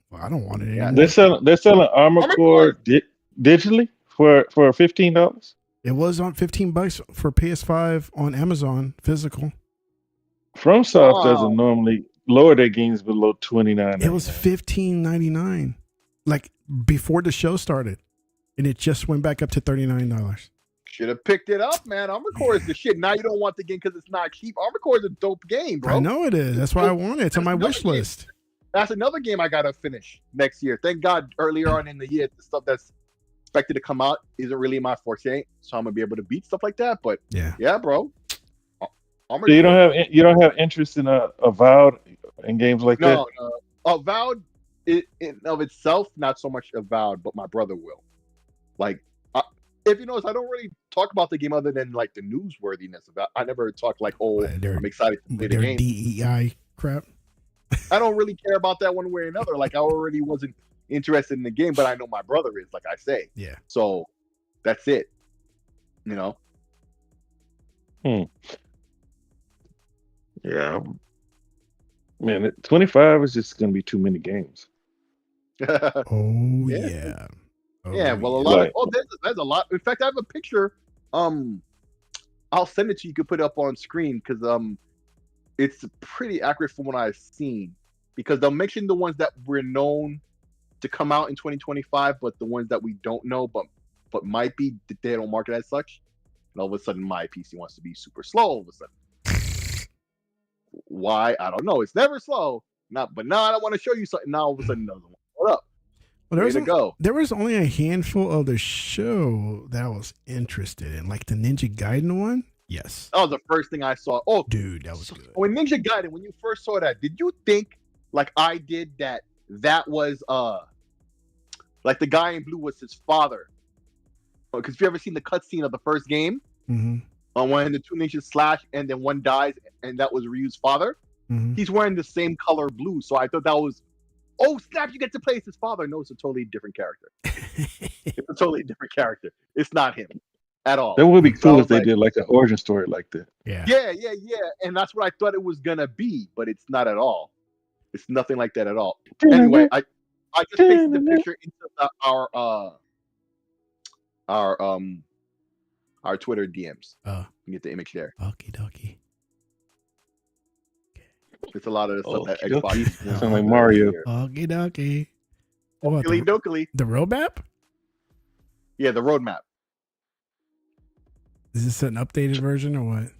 Well, I don't want it anymore. They're selling Armored Core digitally for $15. It was on $15 for PS5 on Amazon physical. FromSoft doesn't normally lower their games below $29. It was $15.99, like before the show started, and it just went back up to $39. Should have picked it up, man. Armored Core is the shit. Now you don't want the game because it's not cheap. Armored Core is a dope game, bro. I know it is. That's why I want it. It's on my wish list. That's another game I gotta finish next year. Thank God earlier on in the year, the stuff that's expected to come out isn't really my forte, so I'm gonna be able to beat stuff like that. But yeah, bro. So you don't have interest in Avowed and games like that? No. Avowed in of itself, not so much Avowed, but my brother will. Like, if you notice, I don't really talk about the game other than like the newsworthiness of it. I never talk like, I'm excited to play the game. DEI crap. I don't really care about that one way or another. Like, I already wasn't interested in the game, but I know my brother is, like I say. Yeah. So that's it. You know? Yeah. Man, 25 is just going to be too many games. Oh, yeah. Yeah, well, a lot of there's a lot. In fact, I have a picture. I'll send it to you. You can put it up on screen because it's pretty accurate from what I've seen. Because they'll mention the ones that we're known to come out in 2025, but the ones that we don't know, but might be, they don't market as such. And all of a sudden, my PC wants to be super slow. All of a sudden, why? I don't know. It's never slow. But now I don't want to show you something. Now all of a sudden, doesn't. What up? Well, there was only a handful of the show that I was interested in, like the Ninja Gaiden one. Yes, that was the first thing I saw. Oh, dude, that was good. When Ninja Gaiden, when you first saw that, did you think, like I did, that was like the guy in blue was his father? Because if you ever seen the cutscene of the first game, when the two ninjas slash and then one dies, and that was Ryu's father, he's wearing the same color blue. So I thought that was, oh snap! You get to play as his father. No, it's a totally different character. It's a totally different character. It's not him at all. That would be cool if they did like an origin story like that. Yeah. And that's what I thought it was gonna be, but it's not at all. It's nothing like that at all. Anyway, I just pasted the picture into our Twitter DMs. You get the image there. Okie dokie. It's a lot of the stuff that Xbox. Sound like Mario. Okie dokie. Dokily. The roadmap? Yeah, the roadmap. Is this an updated version or what?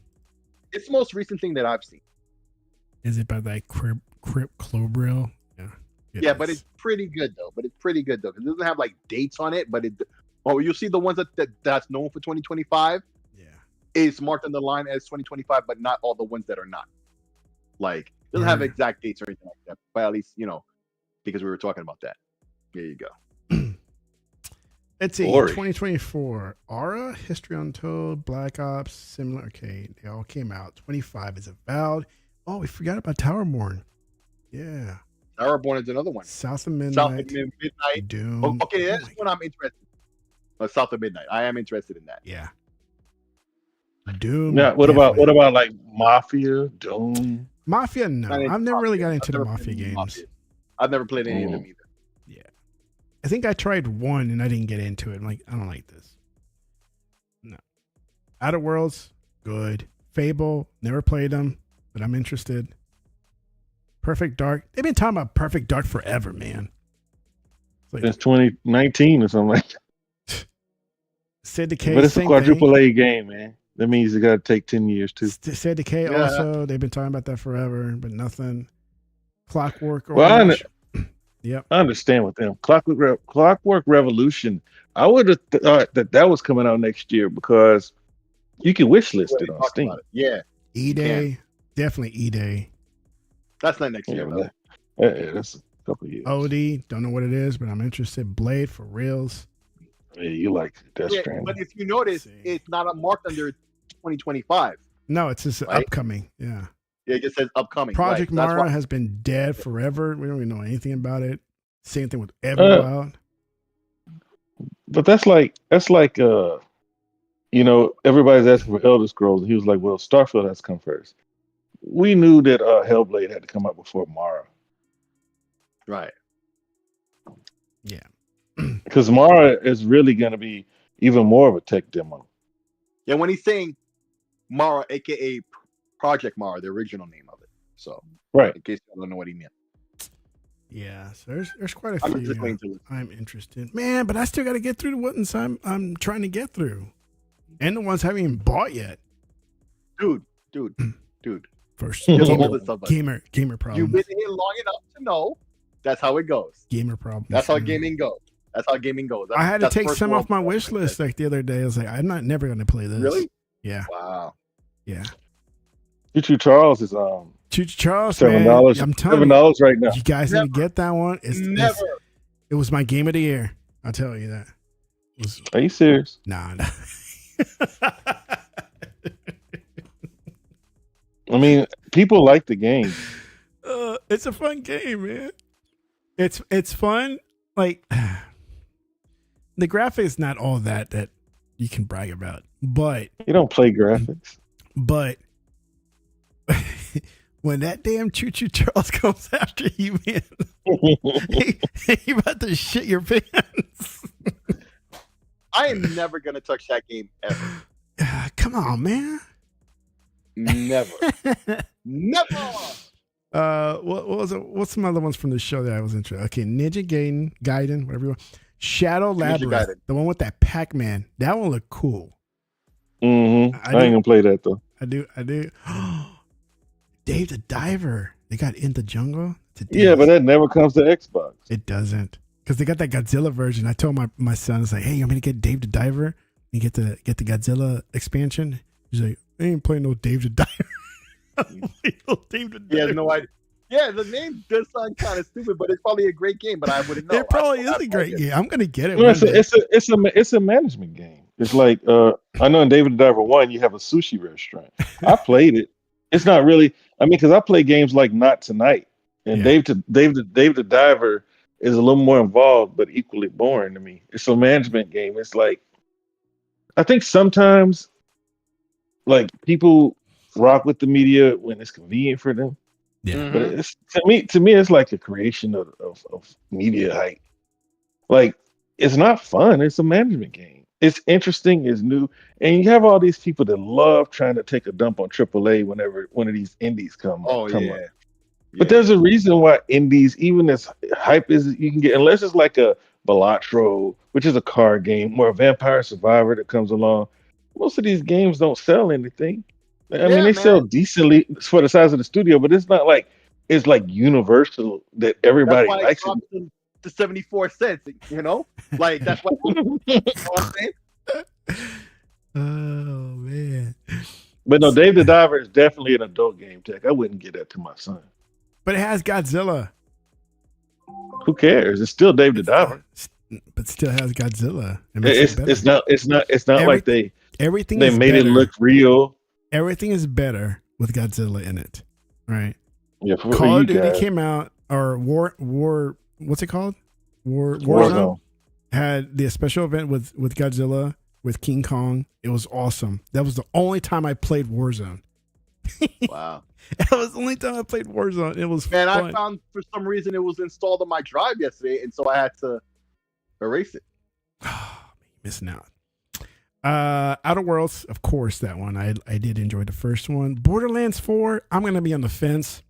It's the most recent thing that I've seen. Is it by like Crip Clobril? Yeah. Yeah, but it's pretty good though. Because it doesn't have like dates on it, but you'll see the ones that's known for 2025. Yeah. Is marked on the line as 2025, but not all the ones that are not. Like, it doesn't have exact dates or anything like that. But at least, because we were talking about that. There you go. Let's see. 2024. Aura, History Untold, Black Ops, Similar Arcade. They all came out. 25 is Avowed. Oh, we forgot about Towerborn. Yeah. Towerborn is another one. South of Midnight. Doom. Oh, okay, that's one I'm interested in. South of Midnight. I am interested in that. Yeah. Doom. Yeah. What about like Mafia, Doom? Mafia? No, I've never really got into the Mafia games. I've never played any of them either. Yeah. I think I tried one and I didn't get into it. I'm like, I don't like this. No. Outer Worlds, good. Fable, never played them, but I'm interested. Perfect Dark. They've been talking about Perfect Dark forever, man. It's like, Since 2019 or something like that. Sid Decay, But it's a same quadruple thing. A game, man. That means it got to take 10 years too. Sid Decay also. They've been talking about that forever, but nothing. Clockwork Well, Orange. Yep. I understand with them. Clockwork Revolution. I would have thought that was coming out next year because you can wish list it on Steam. Yeah. E-Day. Definitely E-Day. That's not next year, though. That's a couple of years. OD. Don't know what it is, but I'm interested. Blade for reals. Yeah, you like Death Stranding. But if you notice, it's not marked under 2025. No, it's just right? upcoming. Yeah. Yeah, it just says upcoming. Project right. Mara has been dead forever. We don't even know anything about it. Same thing with Everwild. But that's like everybody's asking for Elder Scrolls, and he was like, "Well, Starfield has to come first." We knew that Hellblade had to come out before Mara. Right. Yeah. Because Mara is really going to be even more of a tech demo. Yeah, when he's saying Mara, aka Project Mara, the original name of it. So, right. In case you don't know what he meant. Yeah, so there's quite a few. I'm interested, man, but I still got to get through the ones I'm trying to get through, and the ones I haven't even bought yet. Dude. First, gamer problem. You've been here long enough to know that's how it goes. Gamer problem. That's how gaming goes. I had to take some off my wish list like the other day. I was like, I'm never going to play this. Really? Yeah. Wow. Yeah. Choo Charles is Charles, $7. I'm telling $7 right now. You guys need to get that one. Never. It was my game of the year. I'll tell you that. Are you serious? Nah. I mean, people like the game. It's a fun game, man. It's fun. Like the graphics, not all that you can brag about, but you don't play graphics. But when that damn Choo Charles comes after you, man, he about to shit your pants. I am never gonna touch that game ever. Come on, man. Never. What was it? What's some other ones from the show that I was interested? Okay, Ninja Gaiden, whatever you want. Shadow Labyrinth, the one with that Pac-Man. That one looked cool. Mm-hmm. I ain't gonna play that though. I do. Dave the Diver. They got In the Jungle. Yeah, but that never comes to Xbox. It doesn't, because they got that Godzilla version. I told my son, I was like, "Hey, you want me to get Dave the Diver and get the Godzilla expansion?" He's like, "I ain't playing no Dave the Diver." Dave the Diver. He has no idea. Yeah, the name does sound kind of stupid, but it's probably a great game. But I wouldn't know. It probably is a great game. I'm gonna get it. No, it's a management game. It's like I know in Dave the Diver 1 you have a sushi restaurant. I played it. It's not really. I mean, because I play games like Not Tonight, and Dave the Diver is a little more involved, but equally boring to me. It's a management game. It's like I think sometimes like people rock with the media when it's convenient for them. Yeah, but it's to me, it's like a creation of media hype. Like it's not fun. It's a management game. It's interesting. It's new, and you have all these people that love trying to take a dump on AAA whenever one of these indies come up. But there's a reason why indies, even as hype as you can get, unless it's like a Balatro, which is a card game, or a Vampire Survivor that comes along. Most of these games don't sell anything. I mean, they sell decently for the size of the studio, but it's not like it's like universal that everybody likes it. To 74 cents, you know, like that's what, you know what I'm saying. Oh man! But no, Dave the Diver is definitely an adult game. Tech. I wouldn't get that to my son. But it has Godzilla. Who cares? It's still Dave the Diver. But still has Godzilla. It's not like they made it look real. Everything is better with Godzilla in it, right? Yeah, Call of Duty came out, or War. What's it called? Warzone had the special event with Godzilla with King Kong. It was awesome. That was the only time I played Warzone. Wow. That was the only time I played Warzone. It was Man, fun. I found for some reason it was installed on my drive yesterday, and so I had to erase it. Missing out. Outer Worlds, of course, that one. I did enjoy the first one. Borderlands 4, I'm gonna be on the fence.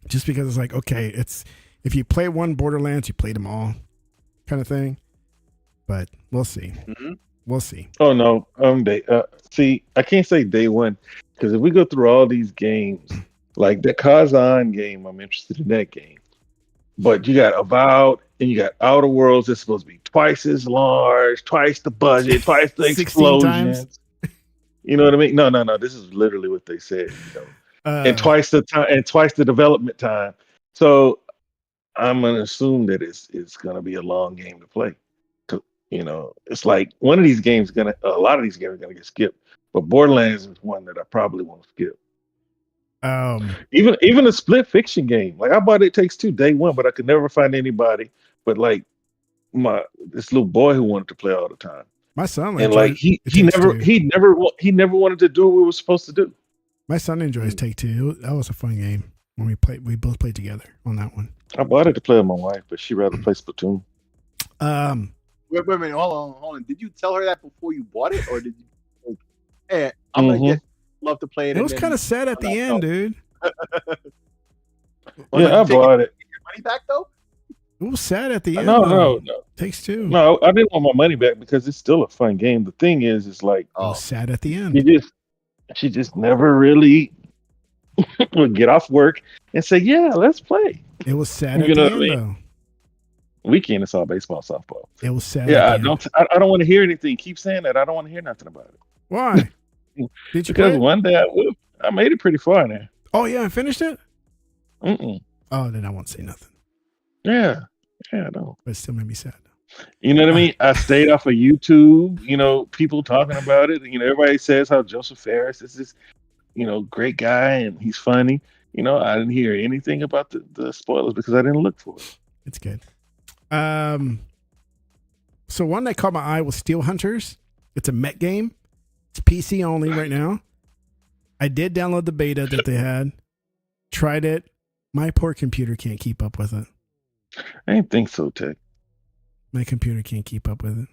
Just because it's like, okay, it's if you play one Borderlands, you played them all, kind of thing. But we'll see. Mm-hmm. We'll see. Oh no, see, I can't say day one because if we go through all these games, like the Kazan game, I'm interested in that game. But you got Avowed and you got Outer Worlds. It's supposed to be twice as large, twice the budget, twice the 16 times. explosions. You know what I mean? No. This is literally what they said. You know, and twice the time and twice the development time. So I'm gonna assume that it's gonna be a long game to play. You know, it's like one of these games a lot of these games are gonna get skipped, but Borderlands is one that I probably won't skip. Even a split fiction game, like I bought It Takes Two day one, but I could never find anybody but like this little boy who wanted to play all the time. My son and like he never wanted to do what we were supposed to do. My son enjoys Take Two. That was a fun game when we both played together on that one. I bought it to play with my wife, but she'd rather play Splatoon. Wait a minute, hold on. Did you tell her that before you bought it, or did you? Hey, I'm gonna love to play it. It was kind of sad at the end, dude. Yeah, I bought it. Your money back though? It was sad at the end. No. Takes Two. No, I didn't want my money back because it's still a fun game. The thing is, it's like it was sad at the end. She just never really would get off work and say, "Yeah, let's play." It was sad at the end, though. Weekend, it's all baseball, softball. It was sad. Yeah, I don't want to hear anything. Keep saying that. I don't want to hear nothing about it. Why? Did you? Because one day I made it pretty far there. Oh yeah, I finished it. Mm-mm. Oh, then I won't say nothing. Yeah, I know. But it still made me sad. You know what I mean? I stayed off of YouTube. You know, people talking about it. You know, everybody says how Joseph Ferris is this, great guy and he's funny. You know, I didn't hear anything about the spoilers because I didn't look for it. It's good. So one that caught my eye was Steel Hunters. It's a mech game. It's PC only right now. I did download the beta that they had. Tried it. My poor computer can't keep up with it. I didn't think so, Tech. My computer can't keep up with it.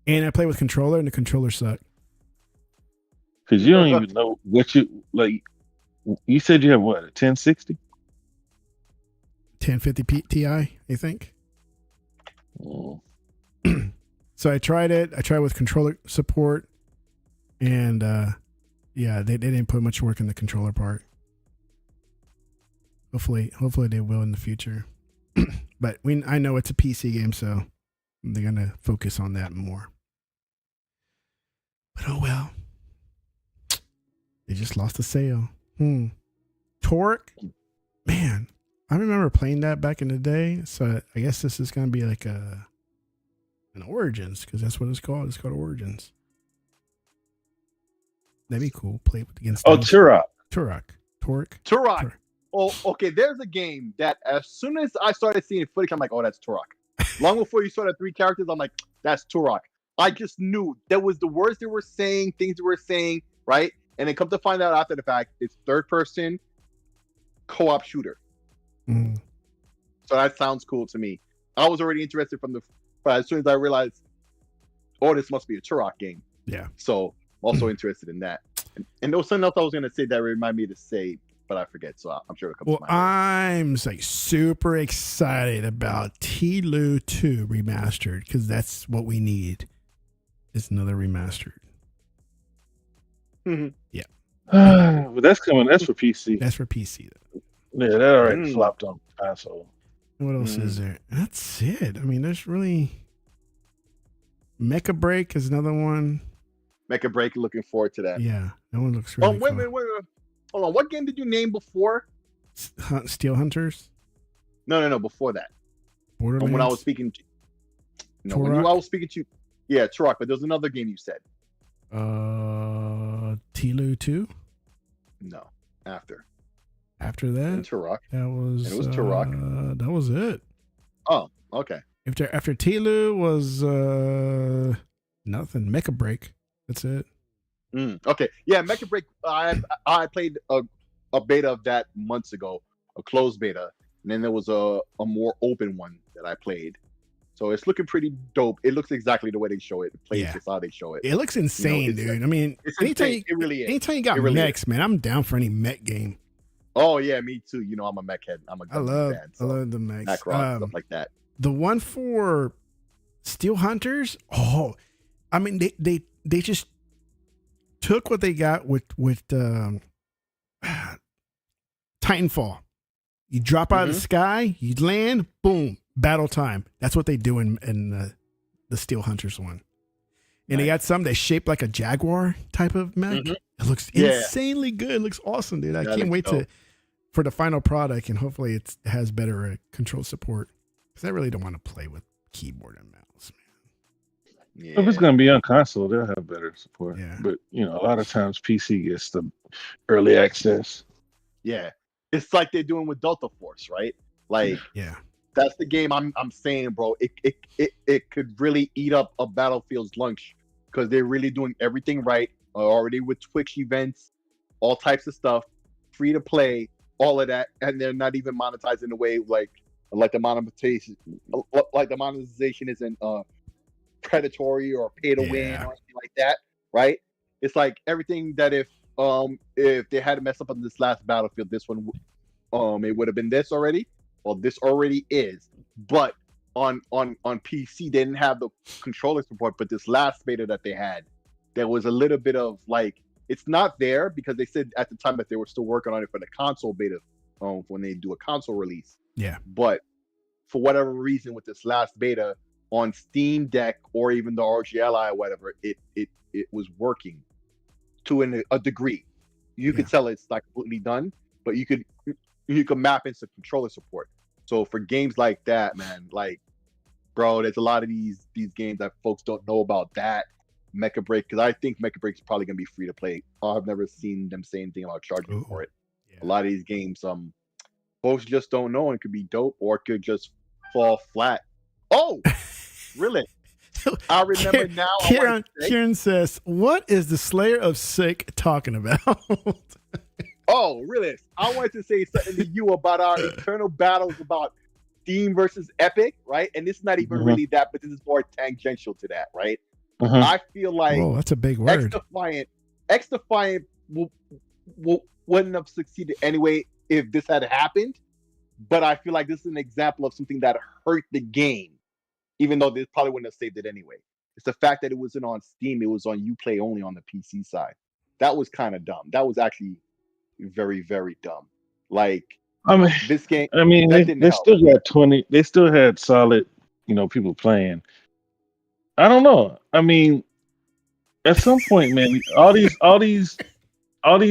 And I play with controller, and the controller sucked. Because you don't even know what you like. You said you have what, a 1060? 1050 Ti, I think. Oh. So I tried it. I tried with controller support, and they didn't put much work in the controller part. Hopefully they will in the future. But I know it's a PC game, so they're gonna focus on that more. But oh well, they just lost a sale. Torque, man, I remember playing that back in the day. So I guess this is gonna be like an Origins, because that's what it's called. It's called Origins. That'd be cool. Play against. Oh, Turok. Torque. Oh, okay. There's a game that as soon as I started seeing footage, I'm like, oh, that's Turok. Long before you saw the 3 characters, I'm like, that's Turok. I just knew that was the words they were saying, things they were saying, right? And then come to find out after the fact, it's third-person co-op shooter. So that sounds cool to me. I was already interested but as soon as I realized, oh, this must be a Turok game. Yeah. So also interested in that. And there was something else I was going to say that reminded me to say, but I forget, so I'm sure it'll come to mind. I'm like super excited about T-Lu 2 remastered, because that's what we need. It's another remastered. Yeah. But that's coming. That's for PC. That's for PC. Yeah, that already flopped on console. What else is there? That's it. I mean, there's really... Mecha Break is another one. Mecha Break, looking forward to that. Yeah, that one looks really cool. Wait. Hold on, what game did you name before? Steel Hunters? No, before that. Borderlands? When I was speaking to you. No, I was speaking to you. Yeah, Turok, but there's another game you said. T-Lu 2? No, after. After that? And Turok. That was... And it was Turok. That was it. Oh, okay. After T-Lu was nothing. Mecha Break. That's it. Okay, yeah, Mecha Break. I played a beta of that months ago, a closed beta, and then there was a more open one that I played. So it's looking pretty dope. It looks exactly the way they show it. It plays Yeah. just how they show it. It looks insane, it's dude. I mean, it's anytime insane. It really is. anytime you got It really mechs, man, I'm down for any mech game. Oh yeah, me too. You know, I'm a mech head. I'm a I Gundam fan. I love the mechs. Macross, stuff like that. The one for Steel Hunters. Oh, I mean, they just took what they got with Titanfall. You drop out of the sky, you land, boom, battle time. That's what they do in the Steel Hunters one. And they got some that shaped like a Jaguar type of mech. It looks insanely good. It looks awesome, dude. I can't wait for the final product, and hopefully it has better control support. Because I really don't want to play with keyboard and mouse, man. Yeah. If it's going to be on console, they'll have better support. Yeah. But, a lot of times PC gets the early access. Yeah. It's like they're doing with Delta Force, right? Like, that's the game I'm saying, bro. It could really eat up a Battlefield's lunch because they're really doing everything right already with Twitch events, all types of stuff, free to play, all of that, and they're not even monetizing the way like the monetization isn't predatory or pay to win or anything like that, right? It's like everything that if they had to mess up on this last Battlefield, this one it would have been this already. Well, this already is, but on PC they didn't have the controller support. But this last beta that they had, there was a little bit of like, it's not there because they said at the time that they were still working on it for the console beta when they do a console release. Yeah. But for whatever reason, with this last beta on Steam Deck or even the RGLI or whatever, it was working to a degree. You could tell it's not completely done, but you could map in some controller support. So for games like that, man, like, bro, there's a lot of these games that folks don't know about that Mecha Break, because I think Mecha Break is probably gonna be free to play. I've never seen them say anything about charging for it. Yeah. A lot of these games, folks just don't know, and it could be dope or it could just fall flat. Oh, really? I remember now. Kieran says, "What is the Slayer of Sick talking about?" Oh, really? I wanted to say something to you about our eternal battles about Steam versus Epic, right? And this is not even really that, but this is more tangential to that, right? I feel like that's a big word. X Defiant wouldn't have succeeded anyway if this had happened. But I feel like this is an example of something that hurt the game, even though they probably wouldn't have saved it anyway. It's the fact that it wasn't on Steam; it was on Uplay only on the PC side. That was kind of dumb. That was actually very, very dumb. Like, this game. I mean, they still got 20. They still had solid, people playing. I don't know. I mean, at some point, man, all these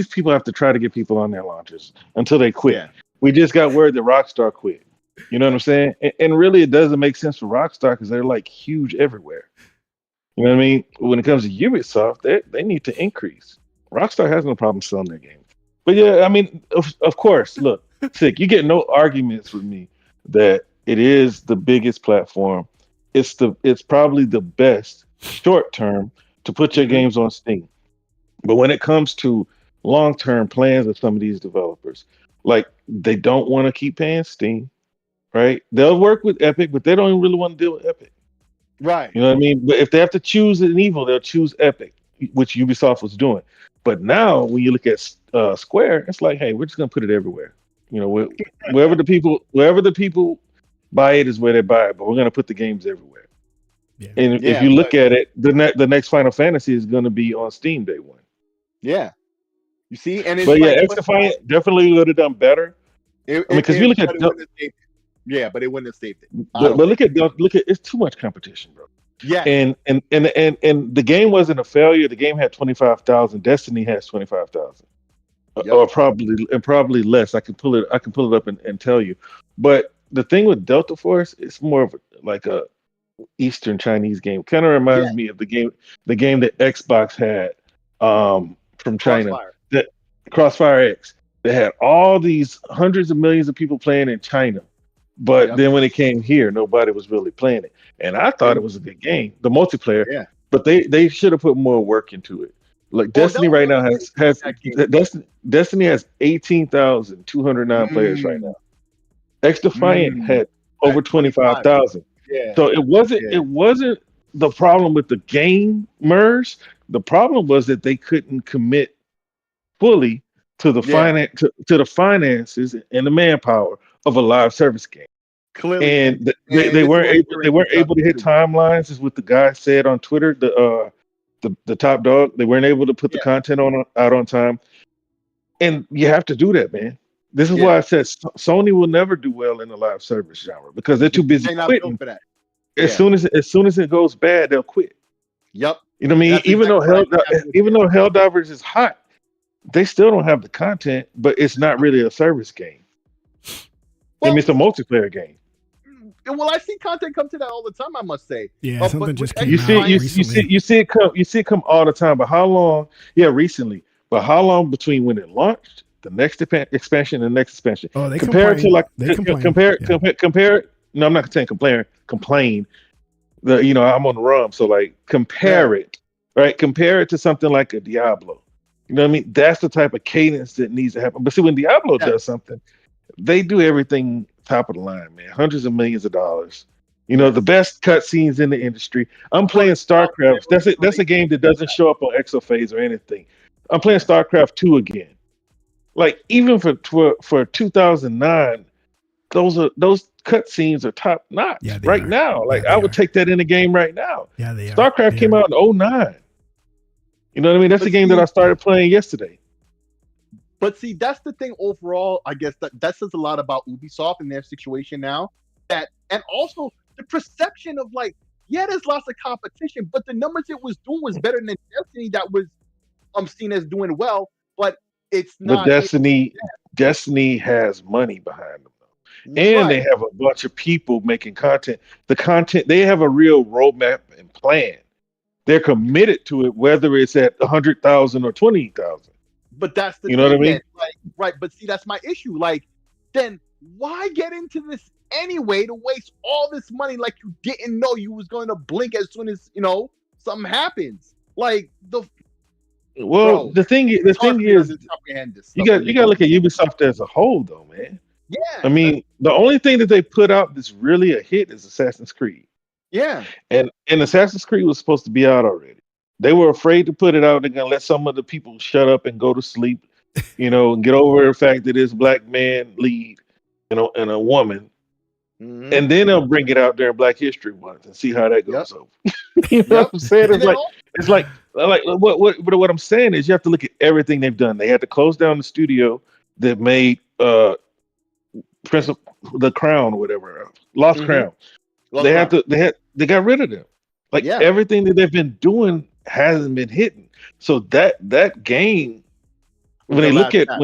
people have to try to get people on their launches until they quit. Yeah. We just got word that Rockstar quit. You know what I'm saying? And really, it doesn't make sense for Rockstar because they're like huge everywhere. You know what I mean? When it comes to Ubisoft, they need to increase. Rockstar has no problem selling their games. But yeah, I mean, of course, look, Sick, you get no arguments with me that it is the biggest platform. It's probably the best short term to put your games on Steam. But when it comes to long-term plans of some of these developers, like they don't want to keep paying Steam, right? They'll work with Epic, but they don't even really want to deal with Epic. Right. You know what I mean? But if they have to choose an evil, they'll choose Epic, which Ubisoft was doing. But now when you look at Square, it's like, hey, we're just gonna put it everywhere. Wherever the people buy it is where they buy it, but we're gonna put the games everywhere. Yeah. And if you look at it, the next Final Fantasy is gonna be on Steam day one. Yeah. You see, and it's X Defiant definitely would have done better. Because you look at but it wouldn't have saved it. But look at it's too much competition, bro. Yeah. And the game wasn't a failure. The game had 25,000. Destiny has 25,000. Or probably less. I can pull it up and tell you. But the thing with Delta Force, it's more of like a Eastern Chinese game. Kind of reminds me of the game that Xbox had from China. That Crossfire X. They had all these hundreds of millions of people playing in China. But then when it came here, nobody was really playing it. And I thought it was a good game, the multiplayer. Yeah. But they should have put more work into it. Like Oh, that Destiny was right now another has issue with that game. Destiny has 18,209 players right Mm, now. X Defiant mm, had at over 25. 25,000. Yeah, So yeah, it wasn't the problem with the gamers. The problem was that they couldn't commit fully to the yeah. to the finances and the manpower of a live service game. Clearly, And and this is what we're they hearing weren't able to hit too. timelines, is what the guy said on Twitter. The top dog, they weren't able to put the Yeah, content on out on time, and you have to do that, man. This is yeah. why I said Sony will never do well in the live service genre because they're too busy They're not built quitting. for that. Yeah. As soon as it goes bad, they'll quit. Yep. You know what I And mean? that's exactly what I think happened with Even them. though Helldivers is hot, they still don't have the content, but it's not really a service game. I mean, Well, it's a multiplayer game. well, I see content come to that all the time. I must say. Yeah, But something with just X came out recently. You see it come all the time. But how long? Yeah, recently. But how long between when it launched, the next expansion, and the next expansion? Oh, they Compare it to complain. like They complain. compare. No, I'm not saying complain. I'm on the rum, so like Yeah. compare it, right? Compare it to something like a Diablo. You know what I mean? That's the type of cadence that needs to happen. But see, when Diablo Yeah. does something, they do everything top of the line, man. Hundreds of millions of dollars. Yes. The best cutscenes in the industry. I'm Well, playing it's StarCraft. also That's a game that doesn't show up on Exophase or anything. I'm playing StarCraft 2 again. Like even for 2009, those cutscenes are top notch Yeah, they right are. now. Yeah, Like they I would are. take that in a game right now. Yeah, they are. StarCraft They came are. out in '09. You know what I mean? That's But the game that see- I started playing yesterday. But see, that's the thing overall. I guess that says a lot about Ubisoft and their situation now. And also the perception of like, yeah, there's lots of competition, but the numbers it was doing was better than Destiny that was seen as doing well, but it's But not Destiny has money behind them, though. And they right. have a bunch of people making content. The content, they have a real roadmap and plan. They're committed to it, whether it's at 100,000 or 20,000. But that's the You know what I thing mean? then. Like, right, but see, that's my issue. Like, then why get into this anyway to waste all this money like you didn't know you was going to blink as soon as, something happens? Like Well, bro, the thing it's hard for me to is, comprehend this you stuff got when you they got to go look at through. Ubisoft as a whole, though, man. Yeah. I mean, the only thing that they put out that's really a hit is Assassin's Creed, Yeah. and Assassin's Creed was supposed to be out already. They were afraid to put it out. They're gonna let some of the people shut up and go to sleep, and get over the fact that it's black man lead, and a woman, Mhm. and then they'll bring it out during Black History Month and see how that Yep. goes over. You know what I'm saying? And then also, It's like what I'm saying is you have to look at everything they've done. They had to close down the studio that made Prince of the Crown or whatever, Lost Mhm. Crown. Lost They Crown. had they got rid of them. Like Yeah. everything that they've been doing hasn't been hitting. So that game, when The they look last at step.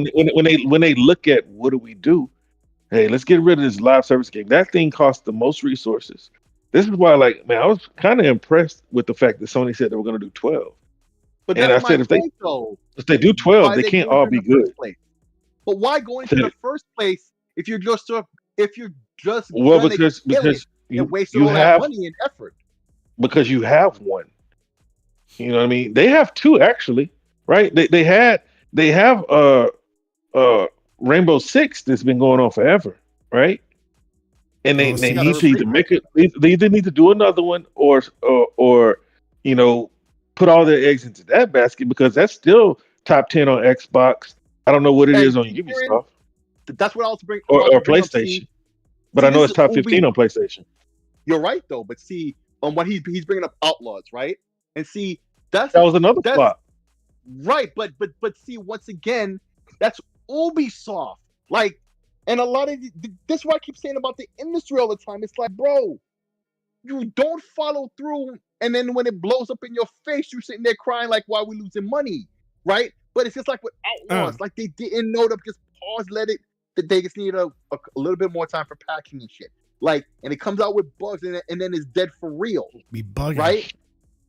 when they look at what do we do? Hey, let's get rid of this live service game. That thing costs the most resources. This is why, like, man, I was kind of impressed with the fact that Sony said they were going to do 12. But And I that's my said point, though. if they do 12, Why they they can't go all into be the first good. place? But why go into the first place if you're just Well, gonna because kill it you and waste you all that have money and effort? because you have one. You know what I mean? They have two actually, right? They have Rainbow Six that's been going on forever, right? And Oh, they see, need to either make it. They either need to do another one or put all their eggs into that basket because that's still top 10 on Xbox. I don't know what it And is on see, Ubisoft that's what I was bring or about to bring up. PlayStation, but I know this it's is top 15 on PlayStation. You're right though, but see, what he's bringing up Outlaws, right? And see, That was another flop. right, but see, once again, that's Ubisoft. Like, and a lot of this is what I keep saying about the industry all the time. It's like, bro, you don't follow through, and then when it blows up in your face, you're sitting there crying like, why are we losing money, right? But it's just like with Outlaws, like they didn't know to just pause, let it. That they just need a little bit more time for patching and shit. Like, and it comes out with bugs, and then it's dead for real, be bugging. right?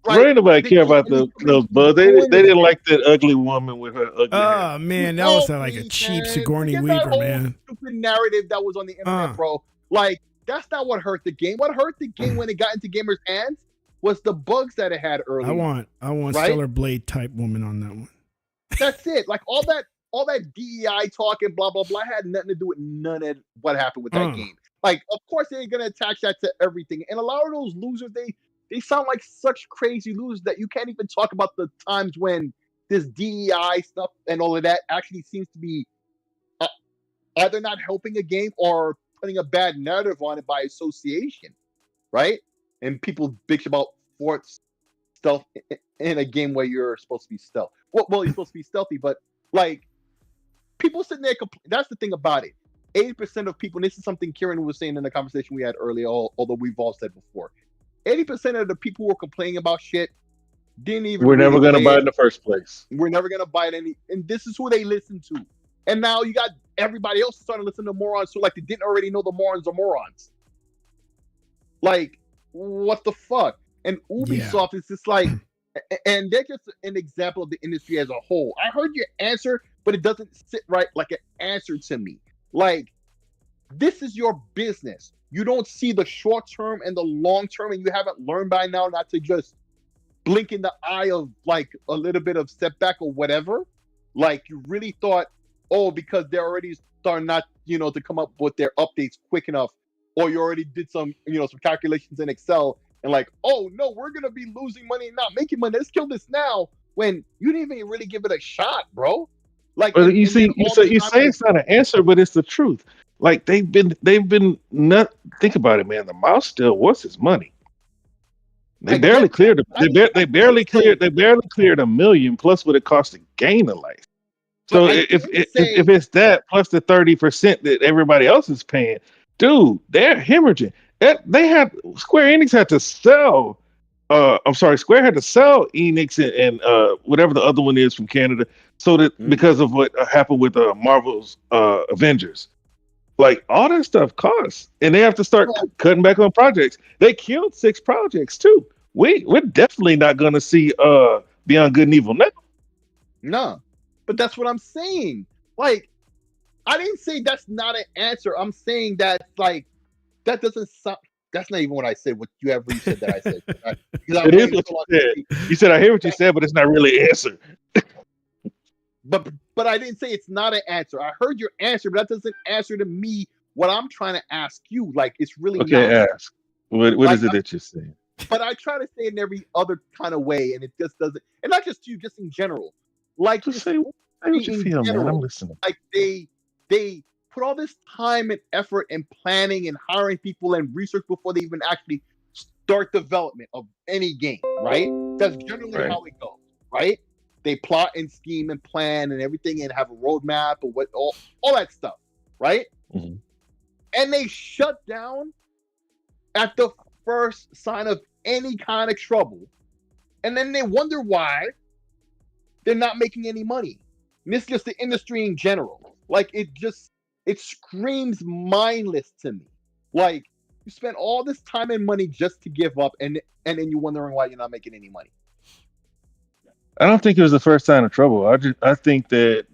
Right, nobody care about those bugs. They didn't like that ugly woman with her ugly hair. Oh man, that was like a cheap Sigourney Weaver, man. Stupid narrative that was on the internet, bro. Like, that's not what hurt the game. What hurt the game when it got into gamers' hands was the bugs that it had early. I want right? Stellar Blade type woman on that one. That's it. Like all that DEI talk and blah blah blah had nothing to do with none of what happened with that game. Like, of course they're gonna attach that to everything. And a lot of those losers, they sound like such crazy losers that you can't even talk about the times when this DEI stuff and all of that actually seems to be either not helping a game or putting a bad narrative on it by association, right? And people bitch about force stealth in a game where you're supposed to be stealth. Well, you're supposed to be stealthy, but like people sitting there. That's the thing about it. 80% of people, and this is something Kieran was saying in the conversation we had earlier, although we've all said before, 80% of the people who were complaining about shit didn't even. We're never going to buy it in the first place. We're never going to buy it and this is who they listen to. And now you got everybody else starting to listen to morons who like they didn't already know the morons are morons. Like, what the fuck? And Ubisoft is just like, and they're just an example of the industry as a whole. I heard your answer, but it doesn't sit right like an answer to me. Like, this is your business. You don't see the short term and the long term, and you haven't learned by now not to just blink in the eye of like a little bit of setback or whatever. Like, you really thought, oh, because they're already starting not, to come up with their updates quick enough, or you already did some calculations in Excel and like, oh no, we're gonna be losing money and not making money. Let's kill this now. When you didn't even really give it a shot, bro. Like, well, you say it's not an answer, but it's the truth. Like they've been not. Think about it, man. The mouse still wants his money. They barely cleared. They barely cleared $1 million plus what it cost to gain a life. So if it's that plus the 30% that everybody else is paying, dude, they're hemorrhaging. Square Enix had to sell. Square had to sell Enix and whatever the other one is from Canada, so that because of what happened with Marvel's Avengers, like all that stuff costs, and they have to start cutting back on projects. They killed 6 projects too. We're definitely not going to see Beyond Good and Evil now. No, but that's what I'm saying. Like, I didn't say that's not an answer. I'm saying that like that doesn't sound. That's not even what I said. Whatever you said that I said. It is what you said. You said I hear what you said, but it's not really an answer. But I didn't say it's not an answer. I heard your answer, but that doesn't answer to me what I'm trying to ask you. Like, it's really okay. Not. Ask. What like, is it that you're saying? But I try to say it in every other kind of way, and it just doesn't. And not just you, just in general. Like, just say what you feel, man. I'm listening. Like they put all this time and effort and planning and hiring people and research before they even actually start development of any game, right? That's generally how it goes, right? They plot and scheme and plan and everything and have a roadmap or what all that stuff, right? Mm-hmm. And they shut down at the first sign of any kind of trouble. And then they wonder why they're not making any money. And it's just the industry in general. Like, it screams mindless to me. Like, you spend all this time and money just to give up, and then you're wondering why you're not making any money. I don't think it was the first sign of trouble. I think that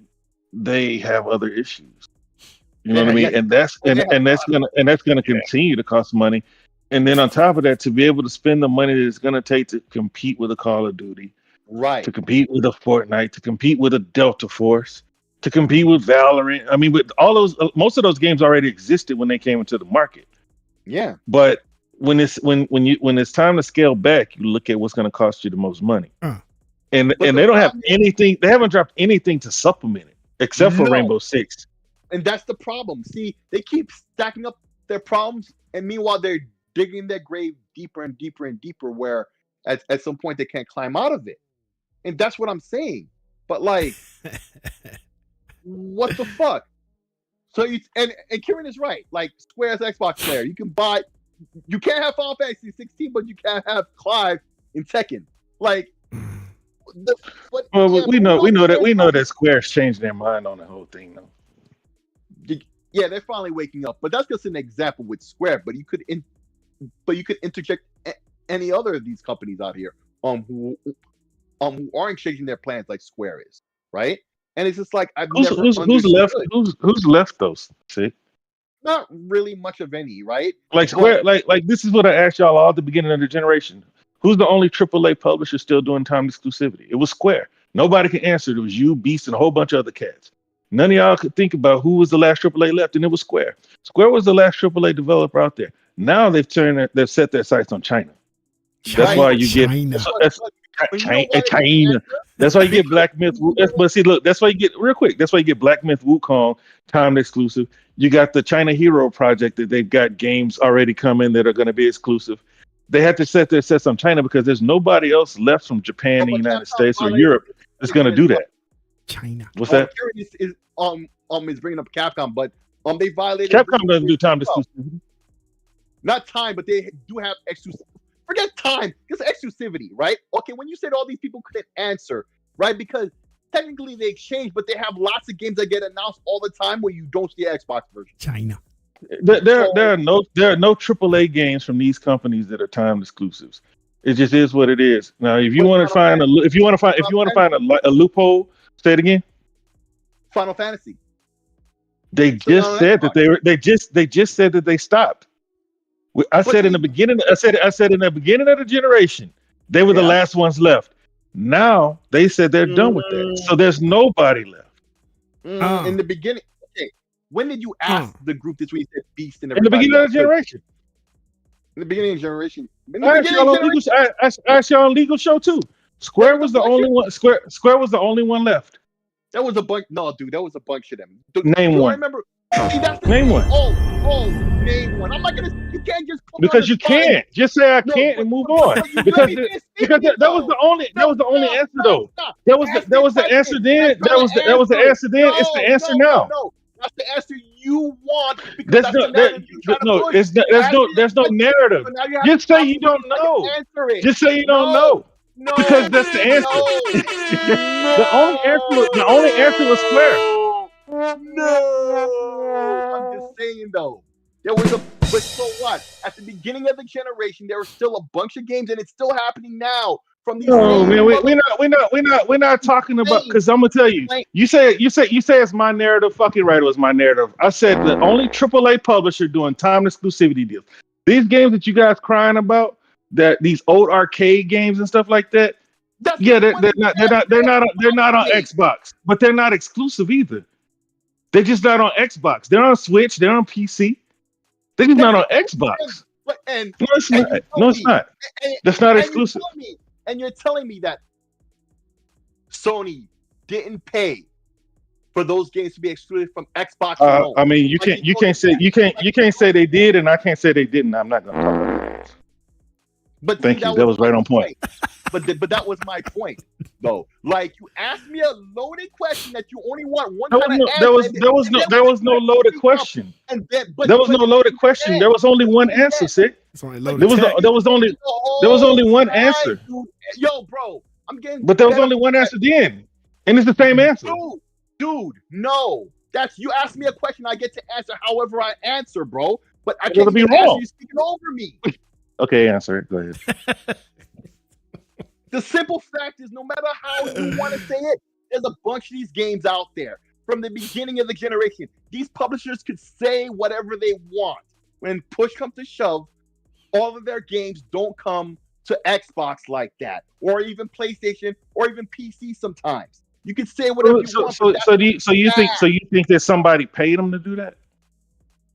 they have other issues. You know what I mean? And that's gonna continue to cost money. And then on top of that, to be able to spend the money that it's gonna take to compete with a Call of Duty, right? To compete with a Fortnite, to compete with a Delta Force, to compete with Valorant. I mean, with all those, most of those games already existed when they came into the market. Yeah. But when it's time to scale back, you look at what's going to cost you the most money. And they don't have anything. They haven't dropped anything to supplement it except for Rainbow Six. And that's the problem. See, they keep stacking up their problems, and meanwhile they're digging their grave deeper and deeper and deeper. Where at some point they can't climb out of it. And that's what I'm saying. But like. What the fuck? So and Kieran is right. Like, Square's Xbox player, you can't have Final Fantasy 16, but you can't have Clive in Tekken. Like, we know that Square's changed their mind on the whole thing, though. Yeah, they're finally waking up. But that's just an example with Square. But you could interject any other of these companies out here who aren't changing their plans like Square is, right? And it's just like who's left those? See, not really much of any, right? Like Square, like this is what I asked y'all all at the beginning of the generation. Who's the only AAA publisher still doing time exclusivity? It was Square. Nobody can answer. It was you, Beast, and a whole bunch of other cats. None of y'all could think about who was the last AAA left, and it was Square. Square was the last AAA developer out there. Now they've set their sights on China. That's why you get China. That's why you get Black Myth. But see, look, that's why you get real quick. That's why you get Black Myth Wukong timed exclusive. You got the China Hero project that they've got games already coming that are going to be exclusive. They had to set their sets on China because there's nobody else left from Japan, the United States, or Europe that's going to do that. China. What's that? Is bringing up Capcom, but they violated. Capcom doesn't do time exclusivity. Not time, but they do have exclusivity. Forget time, it's exclusivity, right? Okay, when you said all these people couldn't answer, right? Because technically they exchange, but they have lots of games that get announced all the time where you don't see the Xbox version. China. There are no AAA games from these companies that are timed exclusives. It just is what it is. Now, if you want to find a loophole, say it again. Final Fantasy. They just said that they just said that they stopped. I said in the beginning of the generation, they were the last ones left. Now they said they're done with that. So there's nobody left. In the beginning, okay. When did you ask the group this week that Beast and in the beginning of the generation? In the beginning of the generation. I asked y'all on Legal Show too. Square was the only one. Square was the only one left. That was a bunch. No, dude, that was a bunch of them. Name one. I remember. Name one. Name one. I'm not gonna. You can't just because you can't just say I can't and move on because that was the only answer though. That was the answer then. That was the answer then. It's the answer now. No, that's the answer you want. There's no narrative. Just say you don't know. Just say you don't know. No, because that's the answer. The only answer was Square. No, I'm just saying though. But so what? At the beginning of the generation, there was still a bunch of games, and it's still happening now. From these. No, man, we're not talking about because I'm gonna tell you. You say it's my narrative. Fucking right, it was my narrative. I said the only AAA publisher doing time exclusivity deals. These games that you guys crying about, that these old arcade games and stuff like that. They're not on Xbox, but they're not exclusive either. They're just not on Xbox. They're on Switch. They're on PC. They're just not on Xbox. No, it's not. No, it's not. That's not exclusive. And you're telling me that Sony didn't pay for those games to be excluded from Xbox. I mean, you can't say they did, and I can't say they didn't. I'm not gonna talk about it. But thank you. That was right on point. But that was my point, though. Like you asked me a loaded question that you only want one kind of answer. There was no loaded question. There was no loaded question. There was only one answer, Sid. There was only one answer. Yo, bro, I'm getting. But there was only one answer then, and it's the same answer. Dude, no. That's you asked me a question. I get to answer however I answer, bro. But I can't be wrong. You speaking over me. Okay, answer it. Go ahead. The simple fact is, no matter how you want to say it, there's a bunch of these games out there from the beginning of the generation. These publishers could say whatever they want. When push comes to shove, all of their games don't come to Xbox like that, or even PlayStation, or even PC. Sometimes you can say whatever you want. So you think that somebody paid them to do that?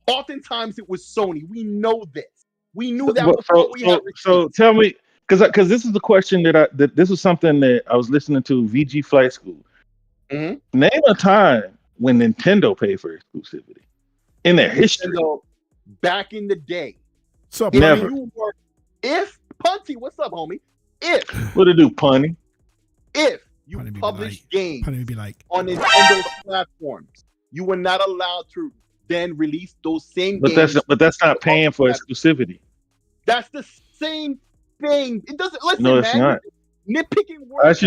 Oftentimes it was Sony. We know this. We knew that before we had. So tell me, because this is the question that this was something that I was listening to VG Flight School. Mm-hmm. Name a time when Nintendo paid for exclusivity in their history. Back in the day. So never. If Punty, what's up, homie? What to do, Punty? If you publish games on Nintendo platforms, you were not allowed to then release those same games. But that's not paying for exclusivity. That's the same thing. It doesn't. Listen, no, it's not. Nitpicking words.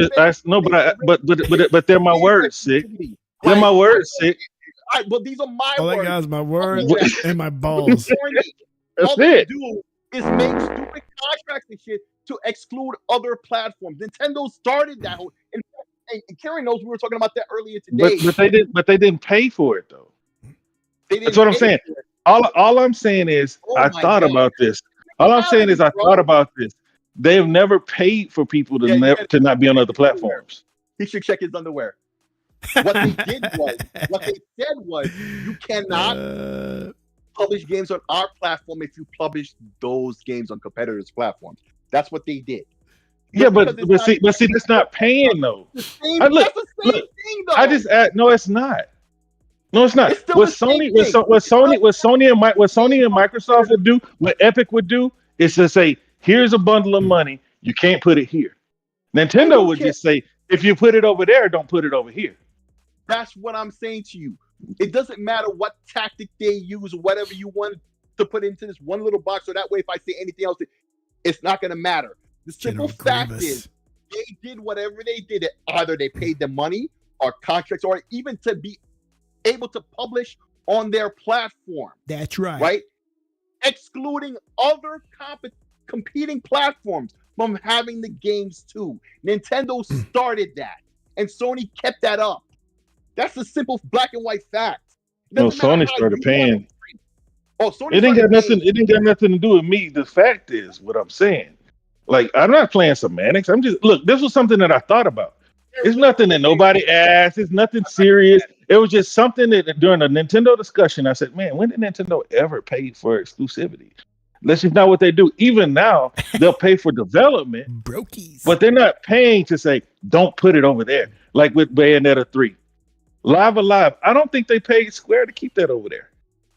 But they're my words, Sick. They're my words, Sick. But these are my words. All that guy's my words and my balls. That's all they do is make stupid contracts and shit to exclude other platforms. Nintendo started that whole. And Karen knows we were talking about that earlier today. But they didn't pay for it though. That's what I'm saying. All I'm saying is I thought about this. All I'm saying is I thought about this. They've never paid for people to not be on other platforms. He should check his underwear. What they said was, you cannot publish games on our platform if you publish those games on competitors' platforms. That's what they did. Yeah, but see, that's not paying though. That's the same thing though. I just no, it's not. No, it's not. What Sony and Microsoft would do, what Epic would do, is to say, here's a bundle of money. You can't put it here. Nintendo would just say, if you put it over there, don't put it over here. That's what I'm saying to you. It doesn't matter what tactic they use, whatever you want to put into this one little box, so that way if I say anything else, it's not going to matter. The simple fact is, they did whatever they did. Either they paid them money or contracts, or even to be able to publish on their platform. That's right. Right? Excluding other competing platforms from having the games too. Nintendo started that, and Sony kept that up. That's a simple black and white fact. No, Sony started paying. Oh, Sony. It didn't got nothing. It didn't got nothing to do with me. The fact is, what I'm saying. Like, I'm not playing semantics. I'm just look. This was something that I thought about. It's nothing that nobody asked. It's nothing serious. It was just something that during a Nintendo discussion, I said, man, when did Nintendo ever pay for exclusivity? That's just not what they do. Even now, they'll pay for development, brokies, but they're not paying to say, don't put it over there. Like with Bayonetta 3. Live Alive, I don't think they paid Square to keep that over there.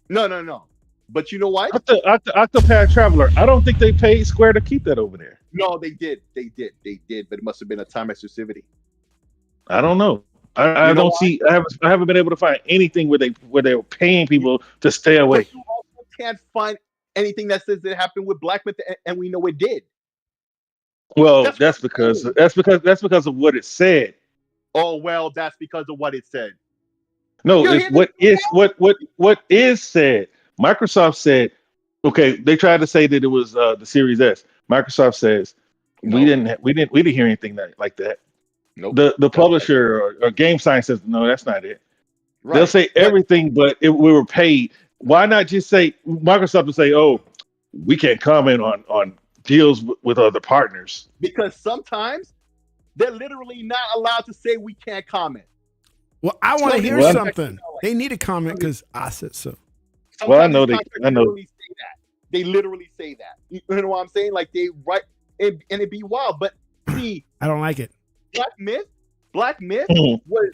No. But you know what? Octopath Traveler, I don't think they paid Square to keep that over there. No, they did. But it must have been a time exclusivity. I don't know. I don't see. I haven't been able to find anything where they were paying people to stay away. But you also can't find anything that says it happened with Black Myth, and we know it did. Well, that's because of what it said. Oh well, that's because of what it said. No, it's what is said. Microsoft said, okay, they tried to say that it was the Series S. Microsoft says we didn't hear anything like that. Nope. The publisher or Game Science says no, that's not it. Right. They'll say everything, but we were paid. Why not just say Microsoft will say, oh, we can't comment on deals with other partners? Because sometimes they're literally not allowed to say we can't comment. Well, I want to hear something. They need to comment because I said so. Sometimes well, I know they literally say that. You know what I'm saying? Like they write and it'd be wild. But see, I don't like it. Black Myth was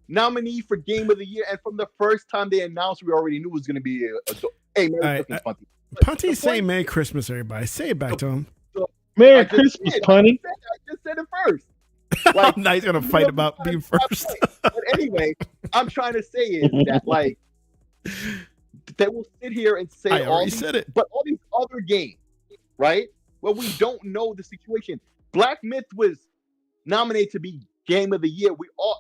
nominee for Game of the Year, and from the first time they announced, we already knew it was going to be hey, Merry Christmas, Punty. Punty, say Merry Christmas, everybody. Say it back to him. Merry Christmas, Punty. I just said it first. Like, now he's going to fight about being first. But anyway, I'm trying to say is that like they will sit here and say all these other games, right? Well, we don't know the situation. Black Myth was nominated to be Game of the Year.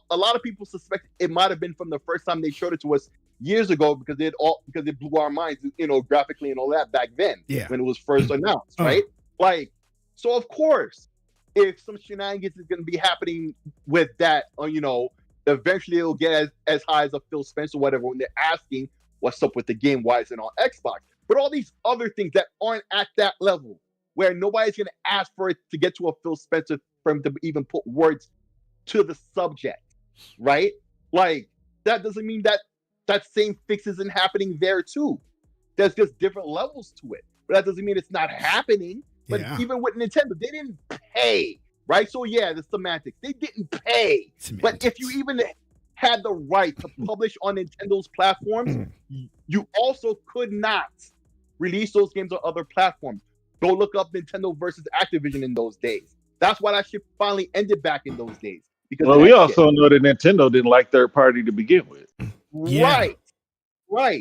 A lot of people suspect it might have been from the first time they showed it to us years ago because it blew our minds, graphically and all that back then when it was first announced, right? Like, so of course, if some shenanigans is going to be happening with that, eventually it'll get as high as a Phil Spencer or whatever when they're asking what's up with the game, why is it on Xbox? But all these other things that aren't at that level where nobody's going to ask for it to get to a Phil Spencer for him to even put words to the subject, right? Like, that doesn't mean that same fix isn't happening there too. There's just different levels to it. But that doesn't mean it's not happening. But even with Nintendo, they didn't pay, right? So yeah, the semantics. They didn't pay. But if you even had the right to publish on Nintendo's platforms, you also could not release those games on other platforms. Go look up Nintendo versus Activision in those days. That's why that shit finally ended back in those days. Because we also know that Nintendo didn't like third party to begin with. Right.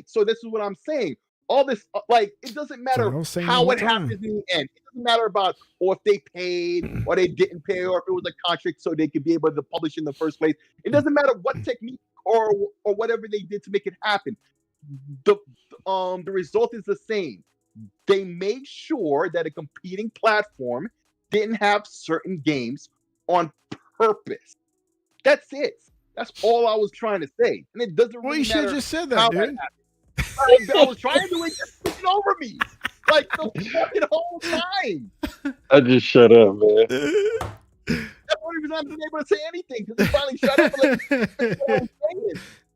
So this is what I'm saying. All this, it doesn't matter how it happens in the end. It doesn't matter about if they paid or they didn't pay or if it was a contract so they could be able to publish in the first place. It doesn't matter what technique or whatever they did to make it happen. The result is the same. They made sure that a competing platform didn't have certain games on purpose. That's it. That's all I was trying to say. And it doesn't really matter. You should have just said that, dude. I was trying to just push it over me. Like the fucking whole time. I just shut up, man. That's the only reason I've been able to say anything because he finally shut up. And like, what I'm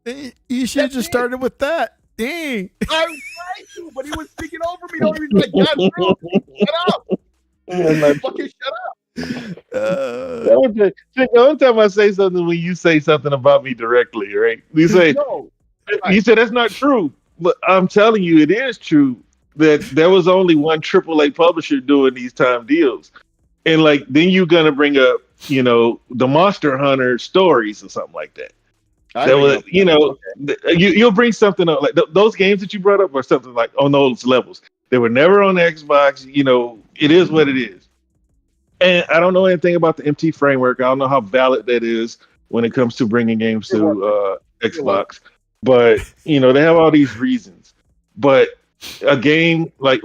saying. You should have That's just it. started with that. Dang. I tried to, but he was speaking over me. The only reason, like, God, bro, shut up. Fucking shut up. The only time I say something when you say something about me directly, right? You say No. you said that's not true, but I'm telling you, it is true that there was only one AAA publisher doing these time deals, and like then you're gonna bring up, the Monster Hunter stories or something like that. That was, you'll bring something up like those games that you brought up or something like on those levels. They were never on the Xbox. It is what it is. And I don't know anything about the MT framework. I don't know how valid that is when it comes to bringing games to Xbox. But they have all these reasons. But a game like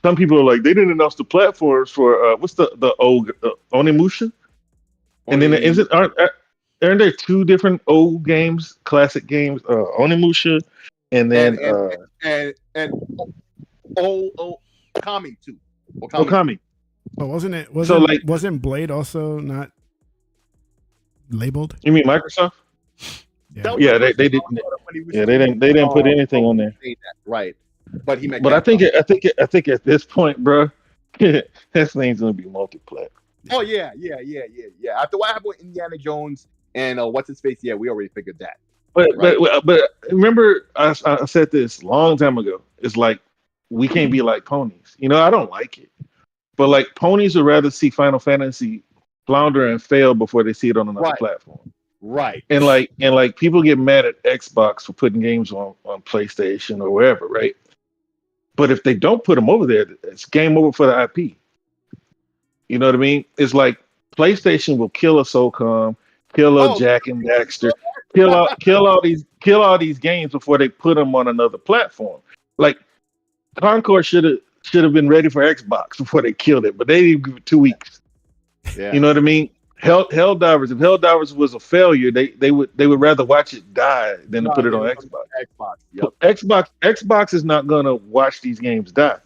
some people are like they didn't announce the platforms for what's the old Onimusha, and then aren't there two different old games, classic games, Onimusha, and then and Okami too. Okami. But wasn't Blade also not labeled? You mean Microsoft? Yeah, they didn't. Yeah, they didn't put anything on there. Right, but he meant. But I think at this point, bro, that thing's gonna be multi-plat. Oh yeah. After what happened with Indiana Jones and what's his face, we already figured that. But remember, I said this a long time ago. It's like we can't be like ponies. I don't like it. But like ponies would rather see Final Fantasy flounder and fail before they see it on another platform. Right. And like people get mad at Xbox for putting games on PlayStation or wherever, right? But if they don't put them over there, it's game over for the IP. You know what I mean? It's like PlayStation will kill a SOCOM, kill a Jack and Daxter, kill all these games before they put them on another platform. Like Concord should have been ready for Xbox before they killed it, but they didn't give it 2 weeks. Yeah. You know what I mean? Helldivers. If Helldivers was a failure, they would rather watch it die than to put it on Xbox. Yep. Xbox is not gonna watch these games die.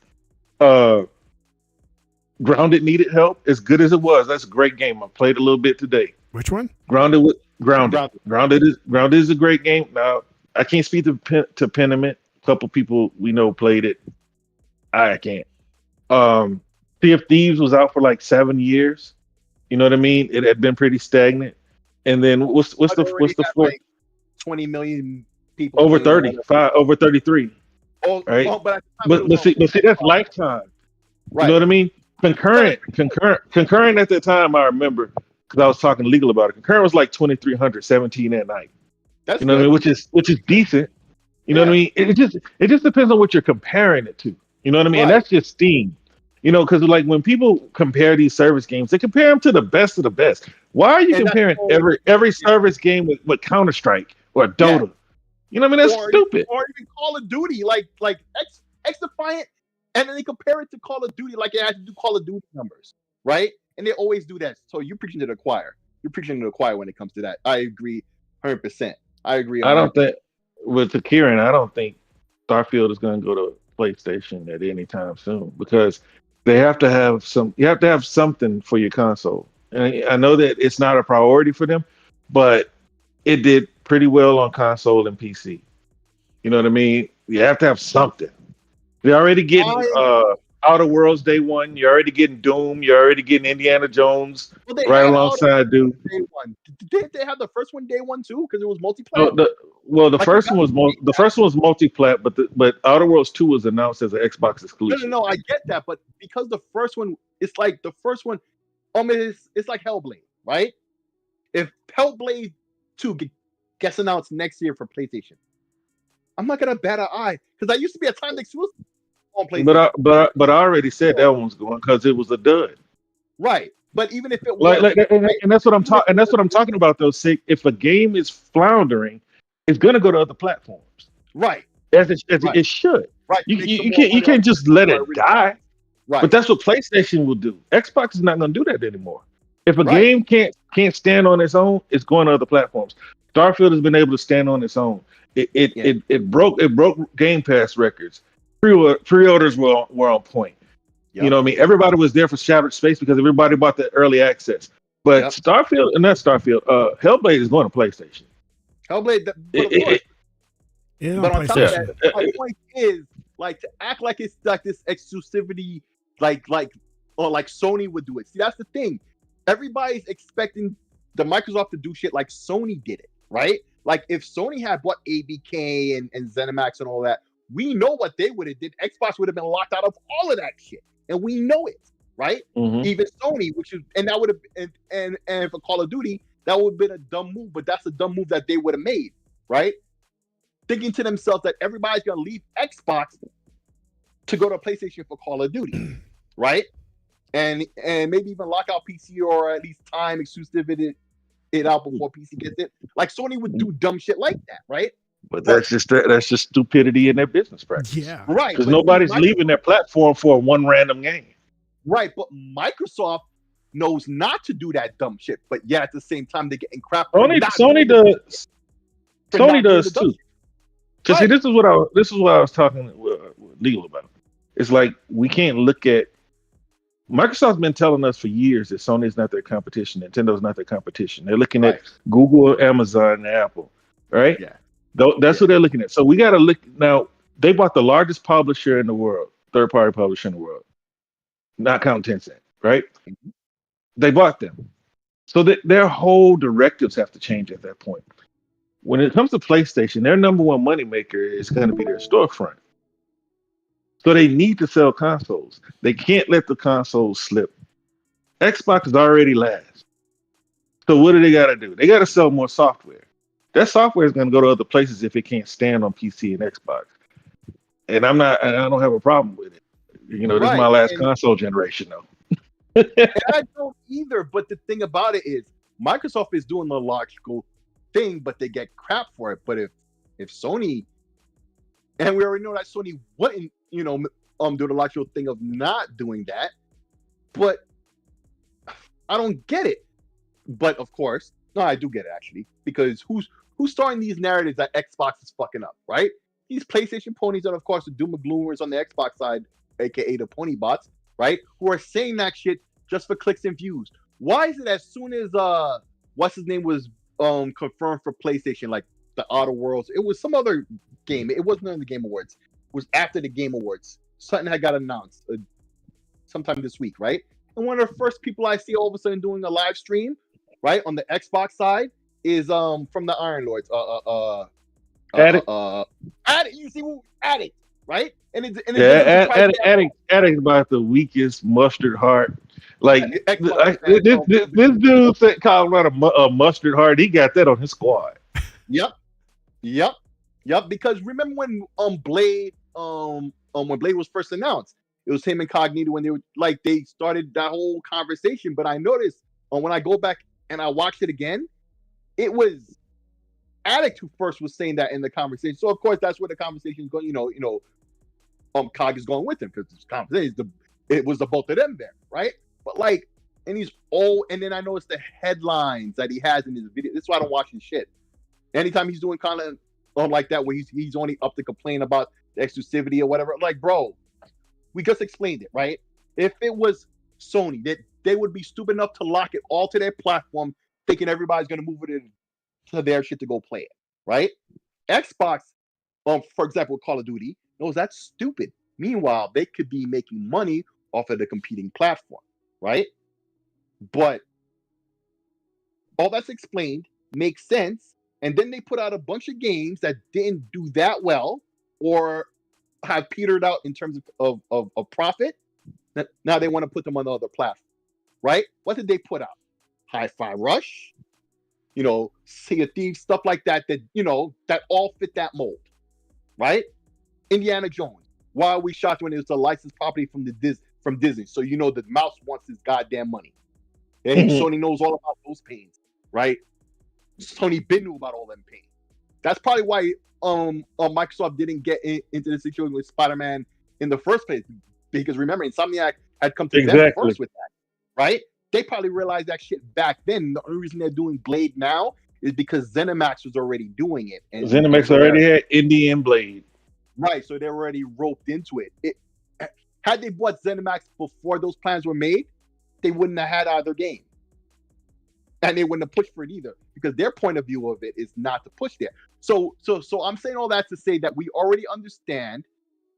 Grounded needed help as good as it was. That's a great game. I played a little bit today. Which one? Grounded is a great game. Now I can't speak to Pentiment. A couple people we know played it. I can't. Sea of Thieves was out for like 7 years. You know what I mean? It had been pretty stagnant. And then what's the like 20 million people over 35 over 33. Oh, right. But see that's lifetime. Right. You know what I mean? Concurrent at that time, I remember because I was talking legal about it. Concurrent was like 2,300, 17 at night. That's what I mean, which is decent. You know what I mean? It just depends on what you're comparing it to. You know what I mean? Right. And that's just Steam. Because like when people compare these service games, they compare them to the best of the best. Why are you comparing every service game with Counter-Strike or Dota? Yeah. You know what I mean? That's stupid. Or even Call of Duty, like X Defiant, and then they compare it to Call of Duty like it has to do Call of Duty numbers, right? And they always do that. So you're preaching to the choir. You're preaching to the choir when it comes to that. I agree 100%. I agree. 100%. I don't think with Kieran, I don't think Starfield is going to go to PlayStation at any time soon because you have to have something for your console. And I know that it's not a priority for them, but it did pretty well on console and PC. You know what I mean? You have to have something. They're already getting Outer Worlds day one. You're already getting Doom. You're already getting Indiana Jones right alongside Doom. Didn't they have the first one day one too? Because it was multiplayer. The first one was multi-plat, but Outer Worlds 2 was announced as an Xbox exclusive. No, I get that, but because the first one, it's like the first one, it's like Hellblade, right? If Hellblade 2 gets announced next year for PlayStation, I'm not gonna bat an eye because that used to be a timed exclusive on PlayStation. But I already said that one's going because it was a dud. Right. But even if it was, and that's what I'm talking. And that's what I'm talking about. Though, if a game is floundering, it's gonna go to other platforms. Right. As it should. Right. You can't just let it die. Right. But that's what PlayStation will do. Xbox is not gonna do that anymore. If a game can't stand on its own, it's going to other platforms. Starfield has been able to stand on its own. It broke Game Pass records. Pre-orders were on point. You know what I mean? Everybody was there for Shattered Space because everybody bought the early access. But Starfield, not Starfield, Hellblade is going to PlayStation. Hellblade, but of course. But on top of that, my point is like to act like it's like this exclusivity, like Sony would do it. See, that's the thing. Everybody's expecting the Microsoft to do shit like Sony did it, right? Like if Sony had bought ABK and ZeniMax and all that, we know what they would have did. Xbox would have been locked out of all of that shit, and we know it, right? Even Sony, and that would have and for Call of Duty, that would have been a dumb move, but that's a dumb move that they would have made, right? Thinking to themselves that everybody's gonna leave Xbox to go to PlayStation for Call of Duty, right? And maybe even lock out PC or at least time exclusivity it out before PC gets it. Like Sony would do dumb shit like that, right? But that's just stupidity in their business practice. Yeah, right. Because nobody's leaving their platform for one random game. Right, but Microsoft knows not to do that dumb shit. But yeah, at the same time, they're getting crap. Sony does too. So see, this is what I was talking with Legal about. It's like we can't look at. Microsoft's been telling us for years that Sony's not their competition, Nintendo's not their competition. They're looking at Google, Amazon, and Apple, right? Yeah. That's what they're looking at. So we got to look now. They bought the largest publisher in the world, third-party publisher in the world, not counting Tencent, right? They bought them, so that their whole directives have to change at that point. When it comes to PlayStation, their number one moneymaker is going to be their storefront. So they need to sell consoles. They can't let the consoles slip. Xbox is already last. So what do they got to do? They got to sell more software. That software is going to go to other places if it can't stand on PC and Xbox. And I don't have a problem with it. You know, this is my last console generation, though. And I don't either. But the thing about it is, Microsoft is doing the logical thing, but they get crap for it. But if Sony, and we already know that Sony wouldn't, do the logical thing of not doing that. But I don't get it. But of course, no, I do get it actually, because who's starting these narratives that Xbox is fucking up, right? These PlayStation ponies, and of course the doom and gloomers on the Xbox side, aka the pony bots, right? Who are saying that shit just for clicks and views. Why is it as soon as what's his name was confirmed for PlayStation, like the Outer Worlds, it was some other game. It wasn't on the Game Awards. It was after the Game Awards. Something had got announced sometime this week, right? And one of the first people I see all of a sudden doing a live stream, right, on the Xbox side is from the Iron Lords. Addict. You see who Addict, right? And it's Addict about the weakest mustard heart. Like this dude said, called out a mustard heart. He got that on his squad. Yep. Because remember when Blade when Blade was first announced, it was him Incognito when they started that whole conversation. But I noticed when I go back and I watched it again, it was Addict who first was saying that in the conversation. So of course that's where the conversation is going. Cog is going with him because this conversation, it was the both of them there, right? But and then I noticed the headlines that he has in his video. This is why I don't watch his shit. Anytime he's doing content like that, where he's only up to complain about the exclusivity or whatever, like, bro, we just explained it, right? If it was Sony, they would be stupid enough to lock it all to their platform, thinking everybody's going to move it to their shit to go play it, right? Xbox, for example, Call of Duty, knows that's stupid. Meanwhile, they could be making money off of the competing platform, right? But all that's explained makes sense. And then they put out a bunch of games that didn't do that well or have petered out in terms of profit. Now they want to put them on the other platform, right? What did they put out? Hi-Fi Rush, Sea of Thieves, stuff like that, that all fit that mold, right? Indiana Jones. Why are we shocked when it was a licensed property from Disney? So the mouse wants his goddamn money. And Sony knows all about those pains, right? Sony been knew about all them pains. That's probably why Microsoft didn't get into the situation with Spider-Man in the first place. Because remember, Insomniac had come to them first with that, right? They probably realized that shit back then. The only reason they're doing Blade now is because ZeniMax was already doing it. And ZeniMax already had Indie and Blade. Right, so they're already roped into it. Had they bought ZeniMax before those plans were made, they wouldn't have had either game. And they wouldn't have pushed for it either, because their point of view of it is not to push there. So I'm saying all that to say that we already understand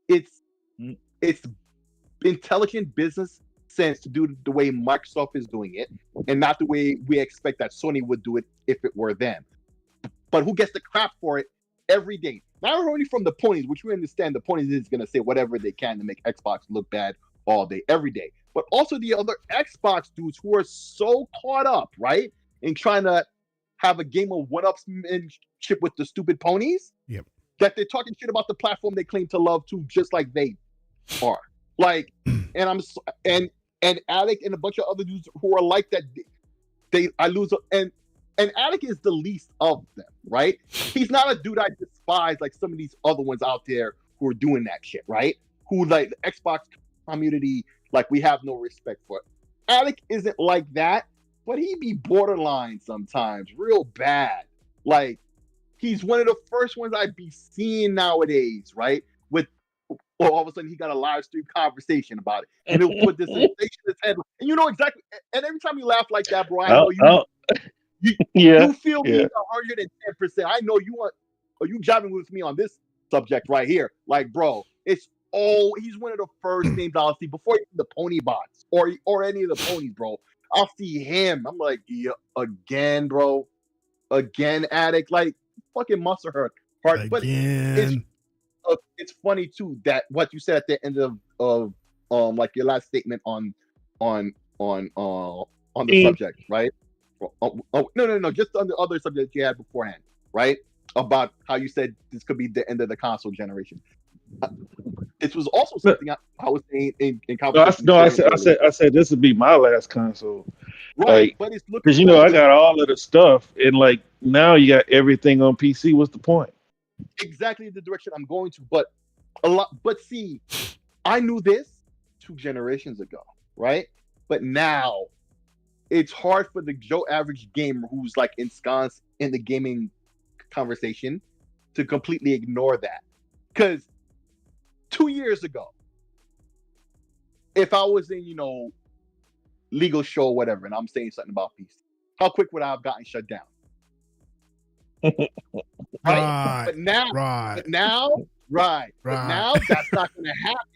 it's intelligent business sense to do the way Microsoft is doing it, and not the way we expect that Sony would do it if it were them. But who gets the crap for it every day? Not only from the ponies, which we understand the ponies is going to say whatever they can to make Xbox look bad all day, every day, but also the other Xbox dudes who are so caught up, right, in trying to have a game of one-upsmanship with the stupid ponies, yep, that they're talking shit about the platform they claim to love too, just like they are. Like, and Alec and a bunch of other dudes who are like that, I lose. And Alec is the least of them, right? He's not a dude I despise like some of these other ones out there who are doing that shit, right? Who like the Xbox community, like we have no respect for it. Alec isn't like that, but he be borderline sometimes, real bad. Like, he's one of the first ones I'd be seeing nowadays, right? With all of a sudden he got a live stream conversation about it, and he'll put this in his head, and you know exactly. And every time you laugh like that, bro, I know you feel me 110%. I know you want, or you jiving with me on this subject right here. Like, bro, he's one of the first names I'll see before even the pony bots or any of the ponies, bro. I'll see him. I'm like, yeah, again, bro, again, addict, like fucking monster heart. But it's funny too that what you said at the end of like your last statement on the subject, right? No, just on the other subject you had beforehand, right? About how you said this could be the end of the console generation. This was also something I was saying in conversation. I said this would be my last console, right? Like, but it's looking because I got all of the stuff, and like now you got everything on PC. What's the point? Exactly the direction I'm going to, but see, I knew this 2 generations ago, right? But now it's hard for the Joe average gamer who's like ensconced in the gaming conversation to completely ignore that. Because 2 years ago, if I was in, legal show or whatever, and I'm saying something about PC, how quick would I have gotten shut down? Right. But now that's not going to happen.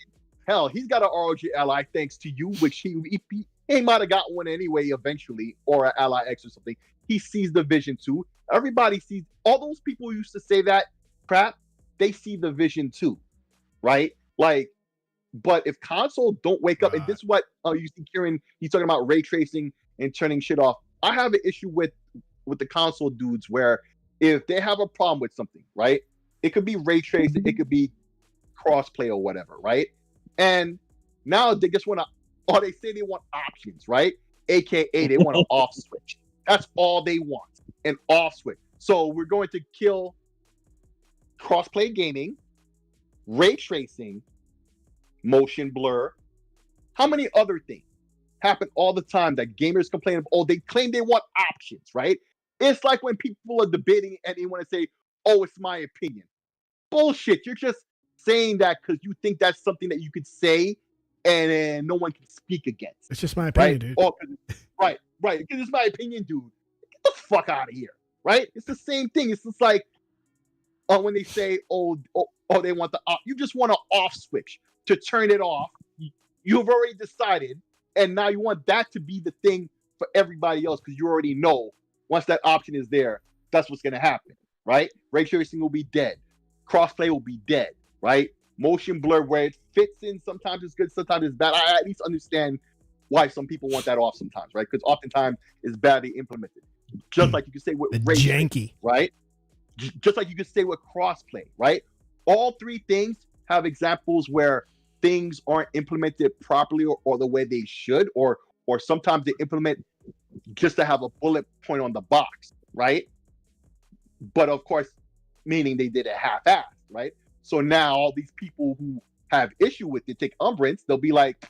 Hell, he's got an ROG Ally thanks to you, which he might have got one anyway eventually, or an Ally X or something. He sees the vision too. Everybody sees, all those people who used to say that crap, they see the vision too, right? Like, but if console don't wake up, and this is what you see Kieran, he's talking about ray tracing and turning shit off. I have an issue with the console dudes where if they have a problem with something, right? It could be ray tracing, it could be crossplay or whatever, right? And now they just want to, or they say they want options, right? AKA they want an off switch. That's all they want, an off switch. So we're going to kill crossplay gaming, ray tracing, motion blur. How many other things happen all the time that gamers complain of? Oh, they claim they want options, right? It's like when people are debating and they want to say, oh, it's my opinion. Bullshit. You're just saying that because you think that's something that you could say and no one can speak against. It's just my opinion, right? dude. Right. Because it's my opinion, dude. Get the fuck out of here, right? It's the same thing. It's just like when they say, oh, they want the off. You just want an off switch to turn it off. You've already decided, and now you want that to be the thing for everybody else because you already know once that option is there, that's what's going to happen, right? Ray tracing will be dead. Crossplay will be dead, right? Motion blur where it fits in, sometimes it's good, sometimes it's bad. I at least understand why some people want that off sometimes, right? Because oftentimes it's badly implemented. Just like you can say with ray tracing, right? Just like you could say with crossplay, right? All three things have examples where things aren't implemented properly or the way they should, or sometimes they implement just to have a bullet point on the box, right? But of course, meaning they did it half-assed, right? So now all these people who have issue with it take umbrance. They'll be like,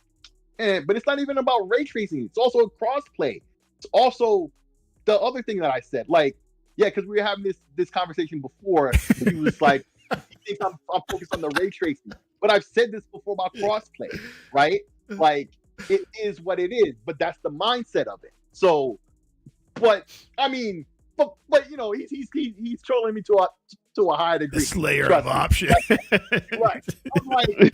but it's not even about ray tracing. It's also a crossplay. It's also the other thing that I said, like, yeah, because we were having this conversation before. He was like, he thinks I'm focused on the ray tracing. but I've said this before about crossplay, right? Like it is what it is, but that's the mindset of it. So, but I mean, but you know, he's trolling me to a high degree. The Slayer of option. Right. I'm like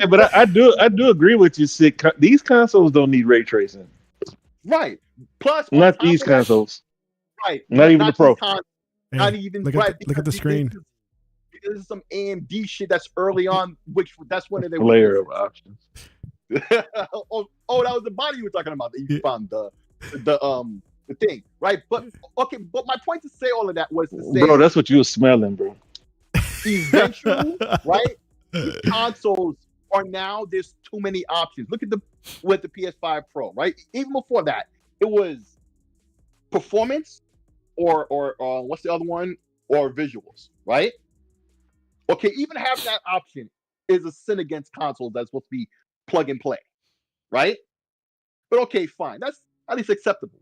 but I do agree with you, Sick. These consoles don't need ray tracing. Right. Plus, not these consoles. Right. Not even the Pro. Not even look at the screen. This is some AMD shit that's early on, which that's one of their layer of options. oh, that was the body you were talking about that you found the thing, right? But okay, but my point to say all of that was to say, bro, that's what you were smelling, bro. Eventually, right? The consoles are now there's too many options. Look at the PS5 Pro, right? Even before that, it was performance or what's the other one? Or visuals, right? Okay, even having that option is a sin against consoles that's supposed to be plug and play, right? But okay, fine. That's at least acceptable.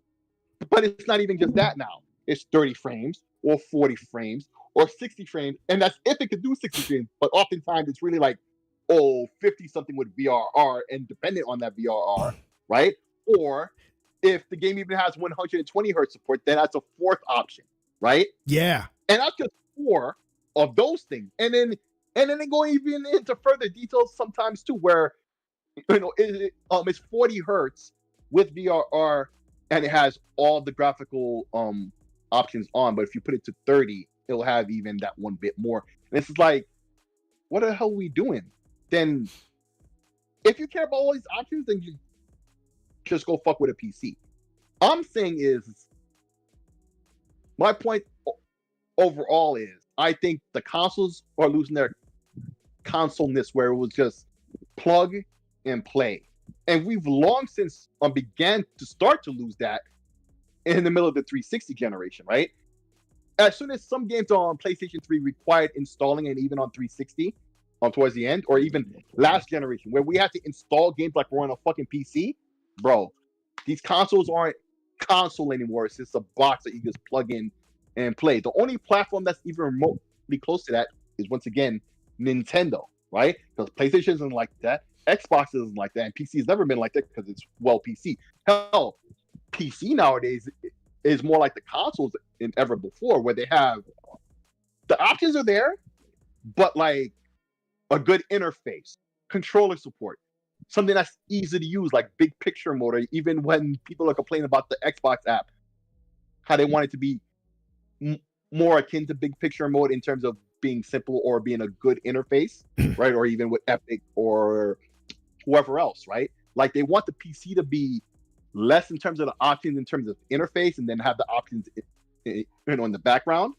But it's not even just that now. It's 30 frames or 40 frames or 60 frames. And that's if it could do 60 frames. But oftentimes it's really like, 50 something with VRR and dependent on that VRR, right? Or if the game even has 120 hertz support, then that's a fourth option, right? Yeah. And that's just 4 of those things. And then they go even into further details sometimes too, where it's 40 hertz with VRR and it has all the graphical options on, but if you put it to 30, it'll have even that one bit more. And it's like, what the hell are we doing? Then if you care about all these options, then you just go fuck with a PC. I'm saying is my point overall is I think the consoles are losing their console-ness where it was just plug and play. And we've long since began to start to lose that in the middle of the 360 generation, right? As soon as some games on PlayStation 3 required installing, and even on 360 towards the end, or even last generation, where we had to install games like we're on a fucking PC, bro, these consoles aren't console anymore. It's just a box that you just plug in and play. The only platform that's even remotely close to that is, once again, Nintendo, right? Because PlayStation isn't like that. Xbox isn't like that, and PC has never been like that because it's PC. Hell, PC nowadays is more like the consoles than ever before, where they have the options are there, but like a good interface, controller support, something that's easy to use, like big picture mode. Or even when people are complaining about the Xbox app, how they want it to be more akin to big picture mode in terms of being simple or being a good interface, right? Or even with Epic or whoever else, right? Like they want the PC to be less in terms of the options, in terms of interface, and then have the options in the background.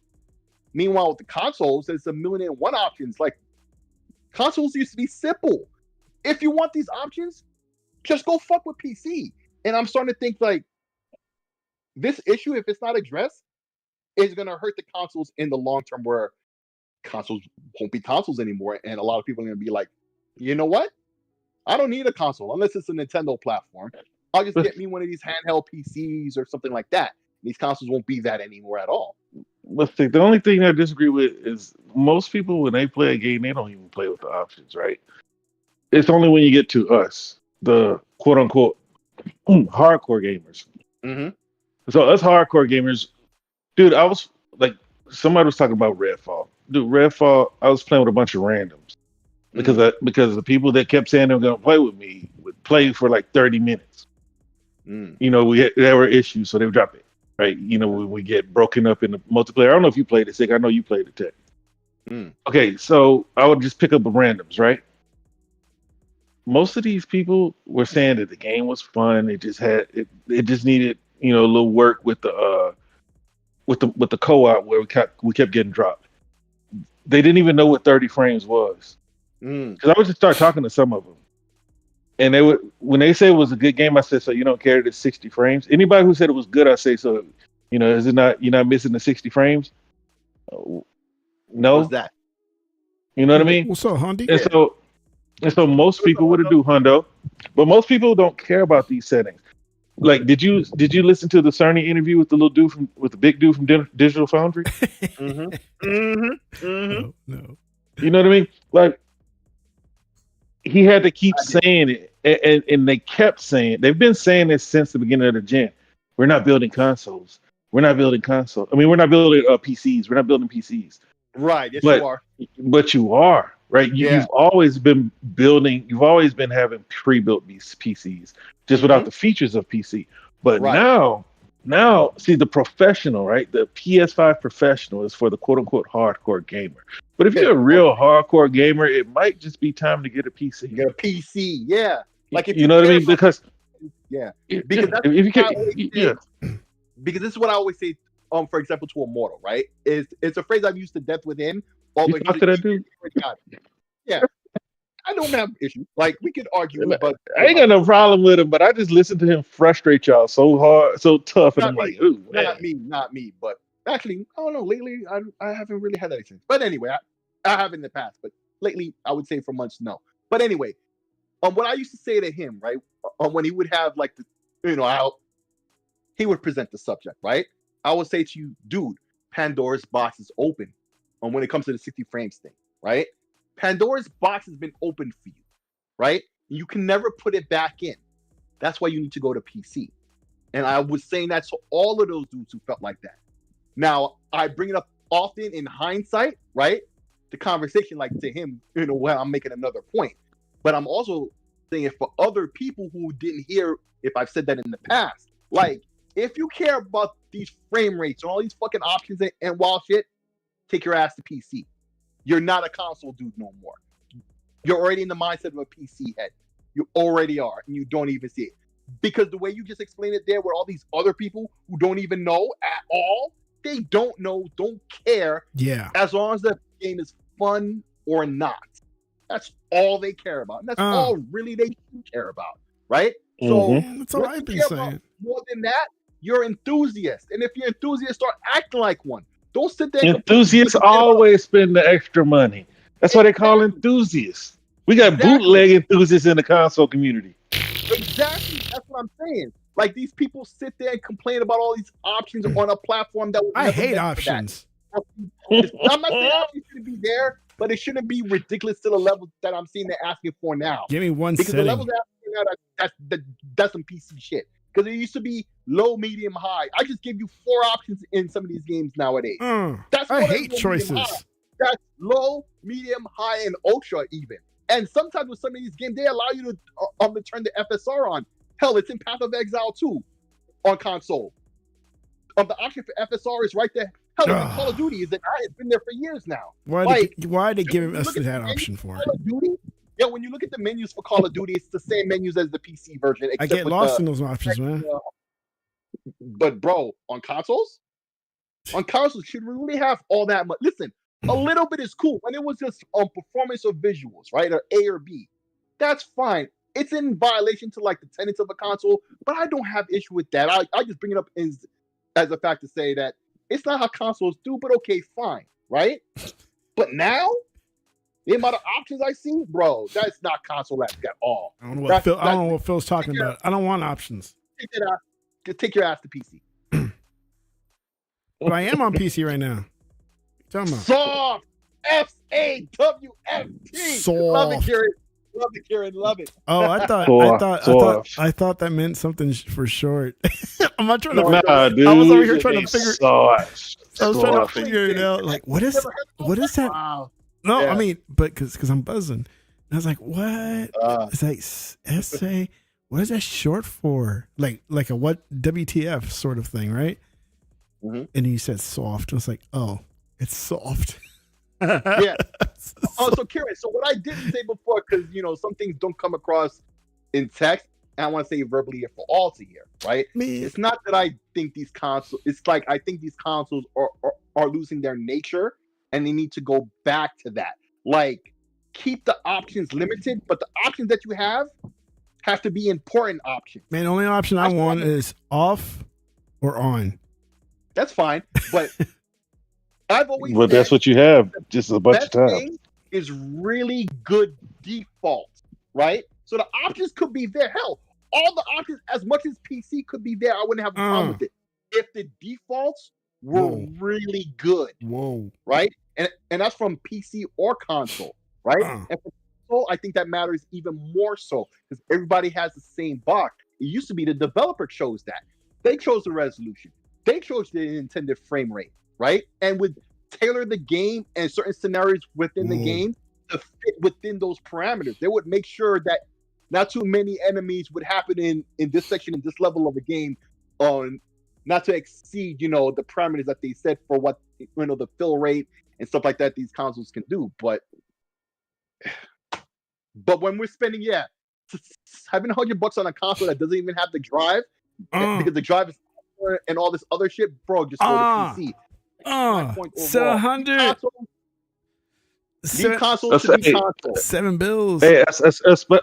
Meanwhile, with the consoles, there's a million and one options. Like consoles used to be simple. If you want these options, just go fuck with PC. And I'm starting to think like this issue, if it's not addressed, is going to hurt the consoles in the long term, where consoles won't be consoles anymore. And a lot of people are going to be like, you know what? I don't need a console unless it's a Nintendo platform. I'll just get me one of these handheld PCs or something like that. These consoles won't be that anymore at all. But the only thing I disagree with is most people, when they play a game, they don't even play with the options, right? It's only when you get to us, the quote unquote hardcore gamers. Mm-hmm. So us hardcore gamers, dude, I was like, somebody was talking about Redfall. Dude, Redfall, I was playing with a bunch of randoms because because the people that kept saying they were gonna play with me would play for like 30 minutes. You know, there were issues, so they would drop it. Right, you know, when we get broken up in the multiplayer. I don't know if you played it, Sick. I know you played it, Tech. Okay, so I would just pick up the randoms, right? Most of these people were saying that the game was fun. It just had it just needed, you know, a little work with the co-op where we kept getting dropped. They didn't even know what 30 frames was. Because I would just start talking to some of them. And they would, when they say it was a good game, I said, so you don't care that it's 60 frames? Anybody who said it was good, I say, so, you know, is it not, you're not missing the 60 frames? No. What's that? You know what I mean? What's up, Hundi? And so most people would do Hundo, but most people don't care about these settings. Like, did you listen to the Cerny interview with the big dude from Digital Foundry? No. You know what I mean? Like he had to keep saying it, and they kept saying they've been saying this since the beginning of the gen. We're not building consoles. We're not building consoles. I mean, we're not building PCs. We're not building PCs. Right. Yes, But you are. but you are right. Yeah. You've always been building. You've always been having pre-built these PCs, just without the features of PC. But now, see the professional, right? The PS5 professional is for the quote unquote hardcore gamer. But if you're a real hardcore gamer, it might just be time to get a PC. Get a PC, yeah. Like if you know what I mean? Because because that's if you can, because this is what I always say. For example, to Immortal, right? It's a phrase I've used to death with him. You talk to that dude? Yeah, I don't have issues. Like we could argue, but I ain't got no problem with him. But I just listen to him frustrate y'all so hard, so tough, and I'm like, ooh, not me. But actually, I don't know. Lately, I haven't really had that experience. But anyway, I have in the past, but lately, I would say for months, no. But anyway, what I used to say to him, right, when he would have like how he would present the subject, right? I would say to you, dude, Pandora's box is open. When it comes to the 60 frames thing, right? Pandora's box has been opened for you, right? You can never put it back in. That's why you need to go to PC. And I was saying that to all of those dudes who felt like that. Now, I bring it up often in hindsight, right? The conversation, like to him, when I'm making another point. But I'm also saying it for other people who didn't hear if I've said that in the past. Like, if you care about these frame rates and all these fucking options and wild shit, take your ass to PC. You're not a console dude no more. You're already in the mindset of a PC head. You already are, and you don't even see it. Because the way you just explained it there, with all these other people who don't even know at all, they don't know, don't care. Yeah. As long as the game is fun or not. That's all they care about. And that's all really they care about. Right? So that's all I've been saying. More than that, you're an enthusiast. And if you're an enthusiast, start acting like one. Don't sit there. Enthusiasts always spend the extra money. That's why they call enthusiasts. We got bootleg enthusiasts in the console community. Exactly. That's what I'm saying. Like these people sit there and complain about all these options on a platform that I hate options. I'm not saying options shouldn't be there, but it shouldn't be ridiculous to the level that I'm seeing they're asking for now. Give me one because setting. The levels they're asking for now, that's some PC shit. Because it used to be low, medium, high. I just give you 4 options in some of these games nowadays. I hate choices. That's low, medium, high, and ultra even. And sometimes with some of these games, they allow you to turn the FSR on. Hell, it's in Path of Exile 2 on console. The option for FSR is right there. Hell, in Call of Duty it's been there for years now. Why are they giving us that option for Call of Duty? Yeah, when you look at the menus for Call of Duty, it's the same menus as the PC version. I get lost in those options, man. But bro, on consoles, should we really have all that much? Listen, a little bit is cool. When it was just on performance or visuals, right, or A or B, that's fine. It's in violation to like the tenets of a console, but I don't have issue with that. I just bring it up as a fact to say that it's not how consoles do, but okay, fine, right? But now, the amount of options I see, bro, that's not console-esque at all. I don't know what Phil's talking about. I don't want options. Take your ass to PC. But I am on PC right now. Soft. SAWFT. Soft. Love it, Kieran. Love it, Kieran. Love it. Oh, I thought that meant something for short. I'm not trying to. Dude, I was over here trying to figure. I was trying to figure it out. Like, what is that? Wow. No, yeah. I mean, but because I'm buzzing. And I was like, what? It's like SA. What is that short for? Like a what WTF sort of thing, right? Mm-hmm. And he said soft. I was like, oh, it's soft. Yeah. So curious. So what I didn't say before, because some things don't come across in text, and I want to say verbally for all to hear, right? It's not that I think these consoles. It's like I think these consoles are losing their nature, and they need to go back to that. Like, keep the options limited, but the options that you have to be important options. Man, the only option I want is off or on. That's fine, but I've always said that's what you have just a bunch of times. Is really good default, right? So the options could be there. Hell, all the options, as much as PC could be there, I wouldn't have a problem with it. If the defaults were really good, right? And that's from PC or console, right? And for console, I think that matters even more so because everybody has the same box. It used to be the developer chose that. They chose the resolution. They chose the intended frame rate, right? And would tailor the game and certain scenarios within the game to fit within those parameters. They would make sure that not too many enemies would happen in this section, in this level of the game, on not to exceed, the parameters that they set for what, the fill rate and stuff like that these consoles can do. But when we're spending, having $100 on a console that doesn't even have the drive, because the drive is and all this other shit, bro, just go to PC. So 100. Consoles should be consoles. $7. Hey,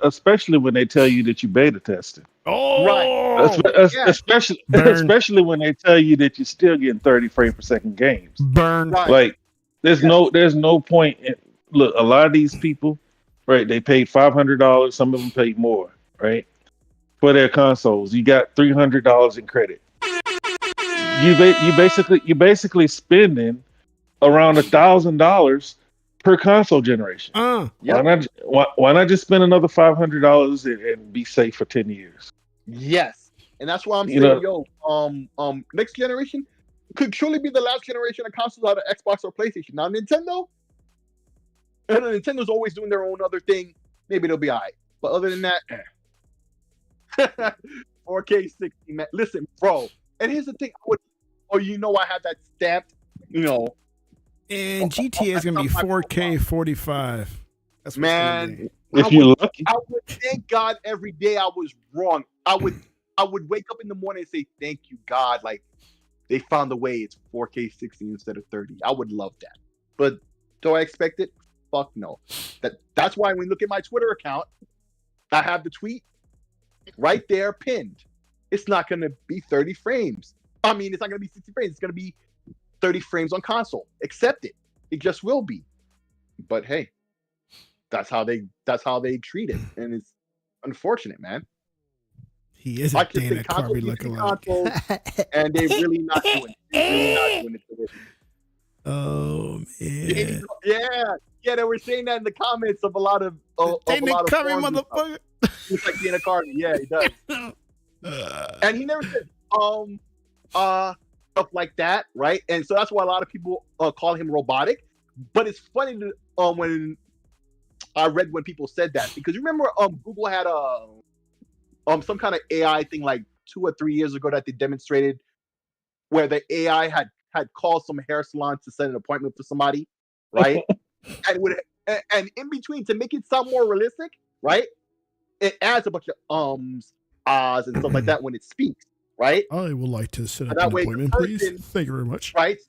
especially when they tell you that you beta tested. Right. Especially when they tell you that you're still getting 30 frames per second games. Burn. Right. Like there's no point in, look, a lot of these people, right, they paid $500, some of them paid more, right, for their consoles. You got $300 in credit. You basically spending around $1,000 per console generation. Why not just spend another $500 and be safe for 10 years? Yes, and that's why I'm saying, next generation could truly be the last generation of consoles out of Xbox or PlayStation. Now Nintendo's always doing their own other thing. Maybe they'll be alright, but other than that, 4K 60. Man, listen, bro. And here's the thing: I had that stamped, And GTA is gonna be 4K 45. That's man. If you're lucky, I would thank God every day I was wrong. I would wake up in the morning and say, "Thank you, God." Like they found a way. It's 4K 60 instead of 30. I would love that. But do I expect it? Fuck no. That's why when you look at my Twitter account, I have the tweet right there pinned. It's not gonna be 30 frames. I mean, it's not gonna be 60 frames. It's gonna be 30 frames on console. Accept it. It just will be. But hey, that's how they treat it, and it's unfortunate, man. He is a Dana Carvey lookalike, and they're really not doing it. They're really not doing it. Oh man. Yeah, they were saying that in the comments of a lot of Dana Carvey, motherfucker. Looks like Dana Carvey. Yeah, he does. And he never said stuff like that, right? And so that's why a lot of people call him robotic. But it's funny to, when I read when people said that, because remember Google had some kind of AI thing like 2 or 3 years ago that they demonstrated where the AI had called some hair salon to set an appointment for somebody, right? and in between, to make it sound more realistic, right? It adds a bunch of ahs and stuff like that when it speaks, right? I would like to set up an appointment, please. Thank you very much. Right?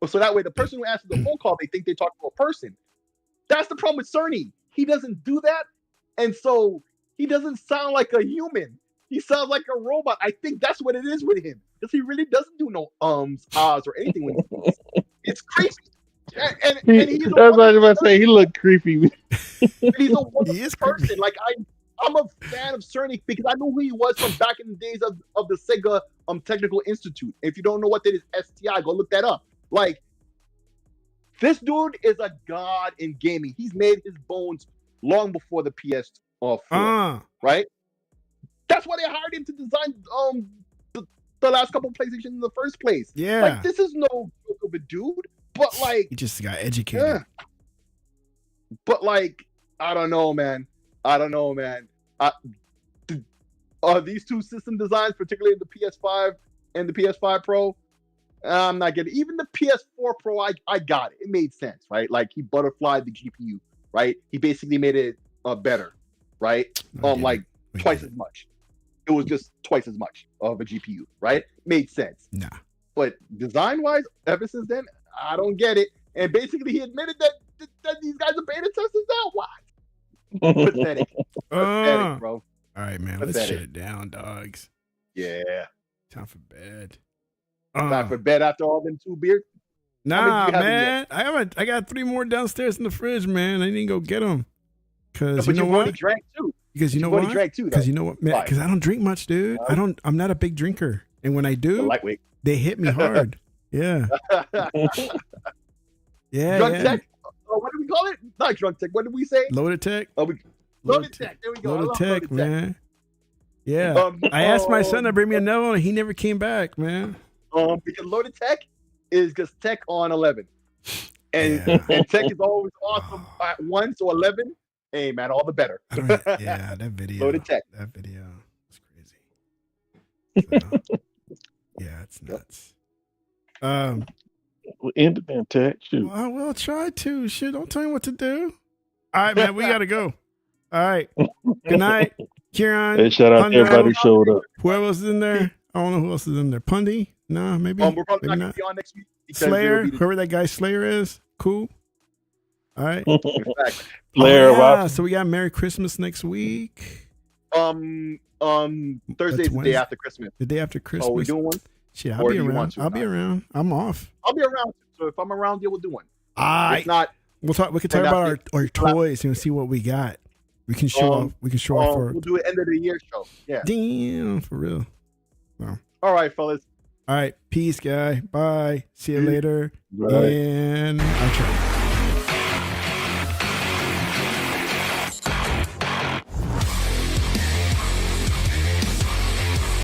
So that way, the person who answers the phone call, they think they talk to a person. That's the problem with Cerny. He doesn't do that, and so he doesn't sound like a human. He sounds like a robot. I think that's what it is with him, because he really doesn't do no ahs or anything when he speaks. It's creepy. And he's that's what I was about to say. He looked creepy. He's a wonderful person. Like I'm a fan of Cerny because I know who he was from back in the days of the Sega Technical Institute. If you don't know what that is, STI, go look that up. Like, this dude is a god in gaming. He's made his bones long before the PS4, right? That's why they hired him to design the last couple of PlayStations in the first place. Yeah, like this is no joke of a dude, but like he just got educated. Yeah. But like, I don't know, man. These two system designs, particularly the PS5 and the PS5 Pro, I'm not getting. Even the PS4 Pro, I got it. It made sense, right? Like he butterflied the GPU, right? He basically made it better, right? Twice as much. It was just twice as much of a GPU, right? Made sense. Nah. But design-wise, ever since then, I don't get it. And basically, he admitted that these guys are beta testers now. What? Pathetic. Pathetic, bro. All right, man. Let's shut it down, dogs. Yeah. Time for bed. Time for bed after all them 2 beers? Nah, man. I got 3 more downstairs in the fridge, man. I need to go get them. Because you know what? Already drank too. Because you know what? Because you know what, man? Because I don't drink much, dude. I'm not a big drinker, and when I do, they hit me hard. Yeah. Yeah. Drunk Tech, what do we call it? Not drunk tech. What did we say? Loaded Tech. Loaded tech. There we go. Loaded Tech, Loaded man. Yeah. I asked my son to bring me another one, and he never came back, man. Because Loaded Tech is just tech on 11. And tech is always awesome at 1, so 11, hey man, all the better. Yeah, that video. Loaded Tech. That video was crazy. So, yeah, it's nuts. We'll end it then, Tech. Shoot. I will try to. Shit, don't tell me what to do. All right, man, we gotta go. All right. Good night, Kieran. Hey, shout out to everybody who showed up. Whoever else is in there. I don't know who else is in there. Pundy? No, maybe. We're probably maybe not gonna be on next week. Slayer, whoever that guy Slayer is. Cool. All right. Slayer, yeah. So we got Merry Christmas next week. Thursday is the day after Christmas. The day after Christmas. Oh, we doing one? Shit, I'll be around. I'll be around. I'm off. I'll be around. So if I'm around, yeah, we'll do one. If not, we can talk about our toys and see what we got. We can show off. We can show off for. We'll do an end of the year show. Yeah. Damn, for real. Wow. All right, fellas. All right. Peace, guy. Bye. See you later. Right. And outro.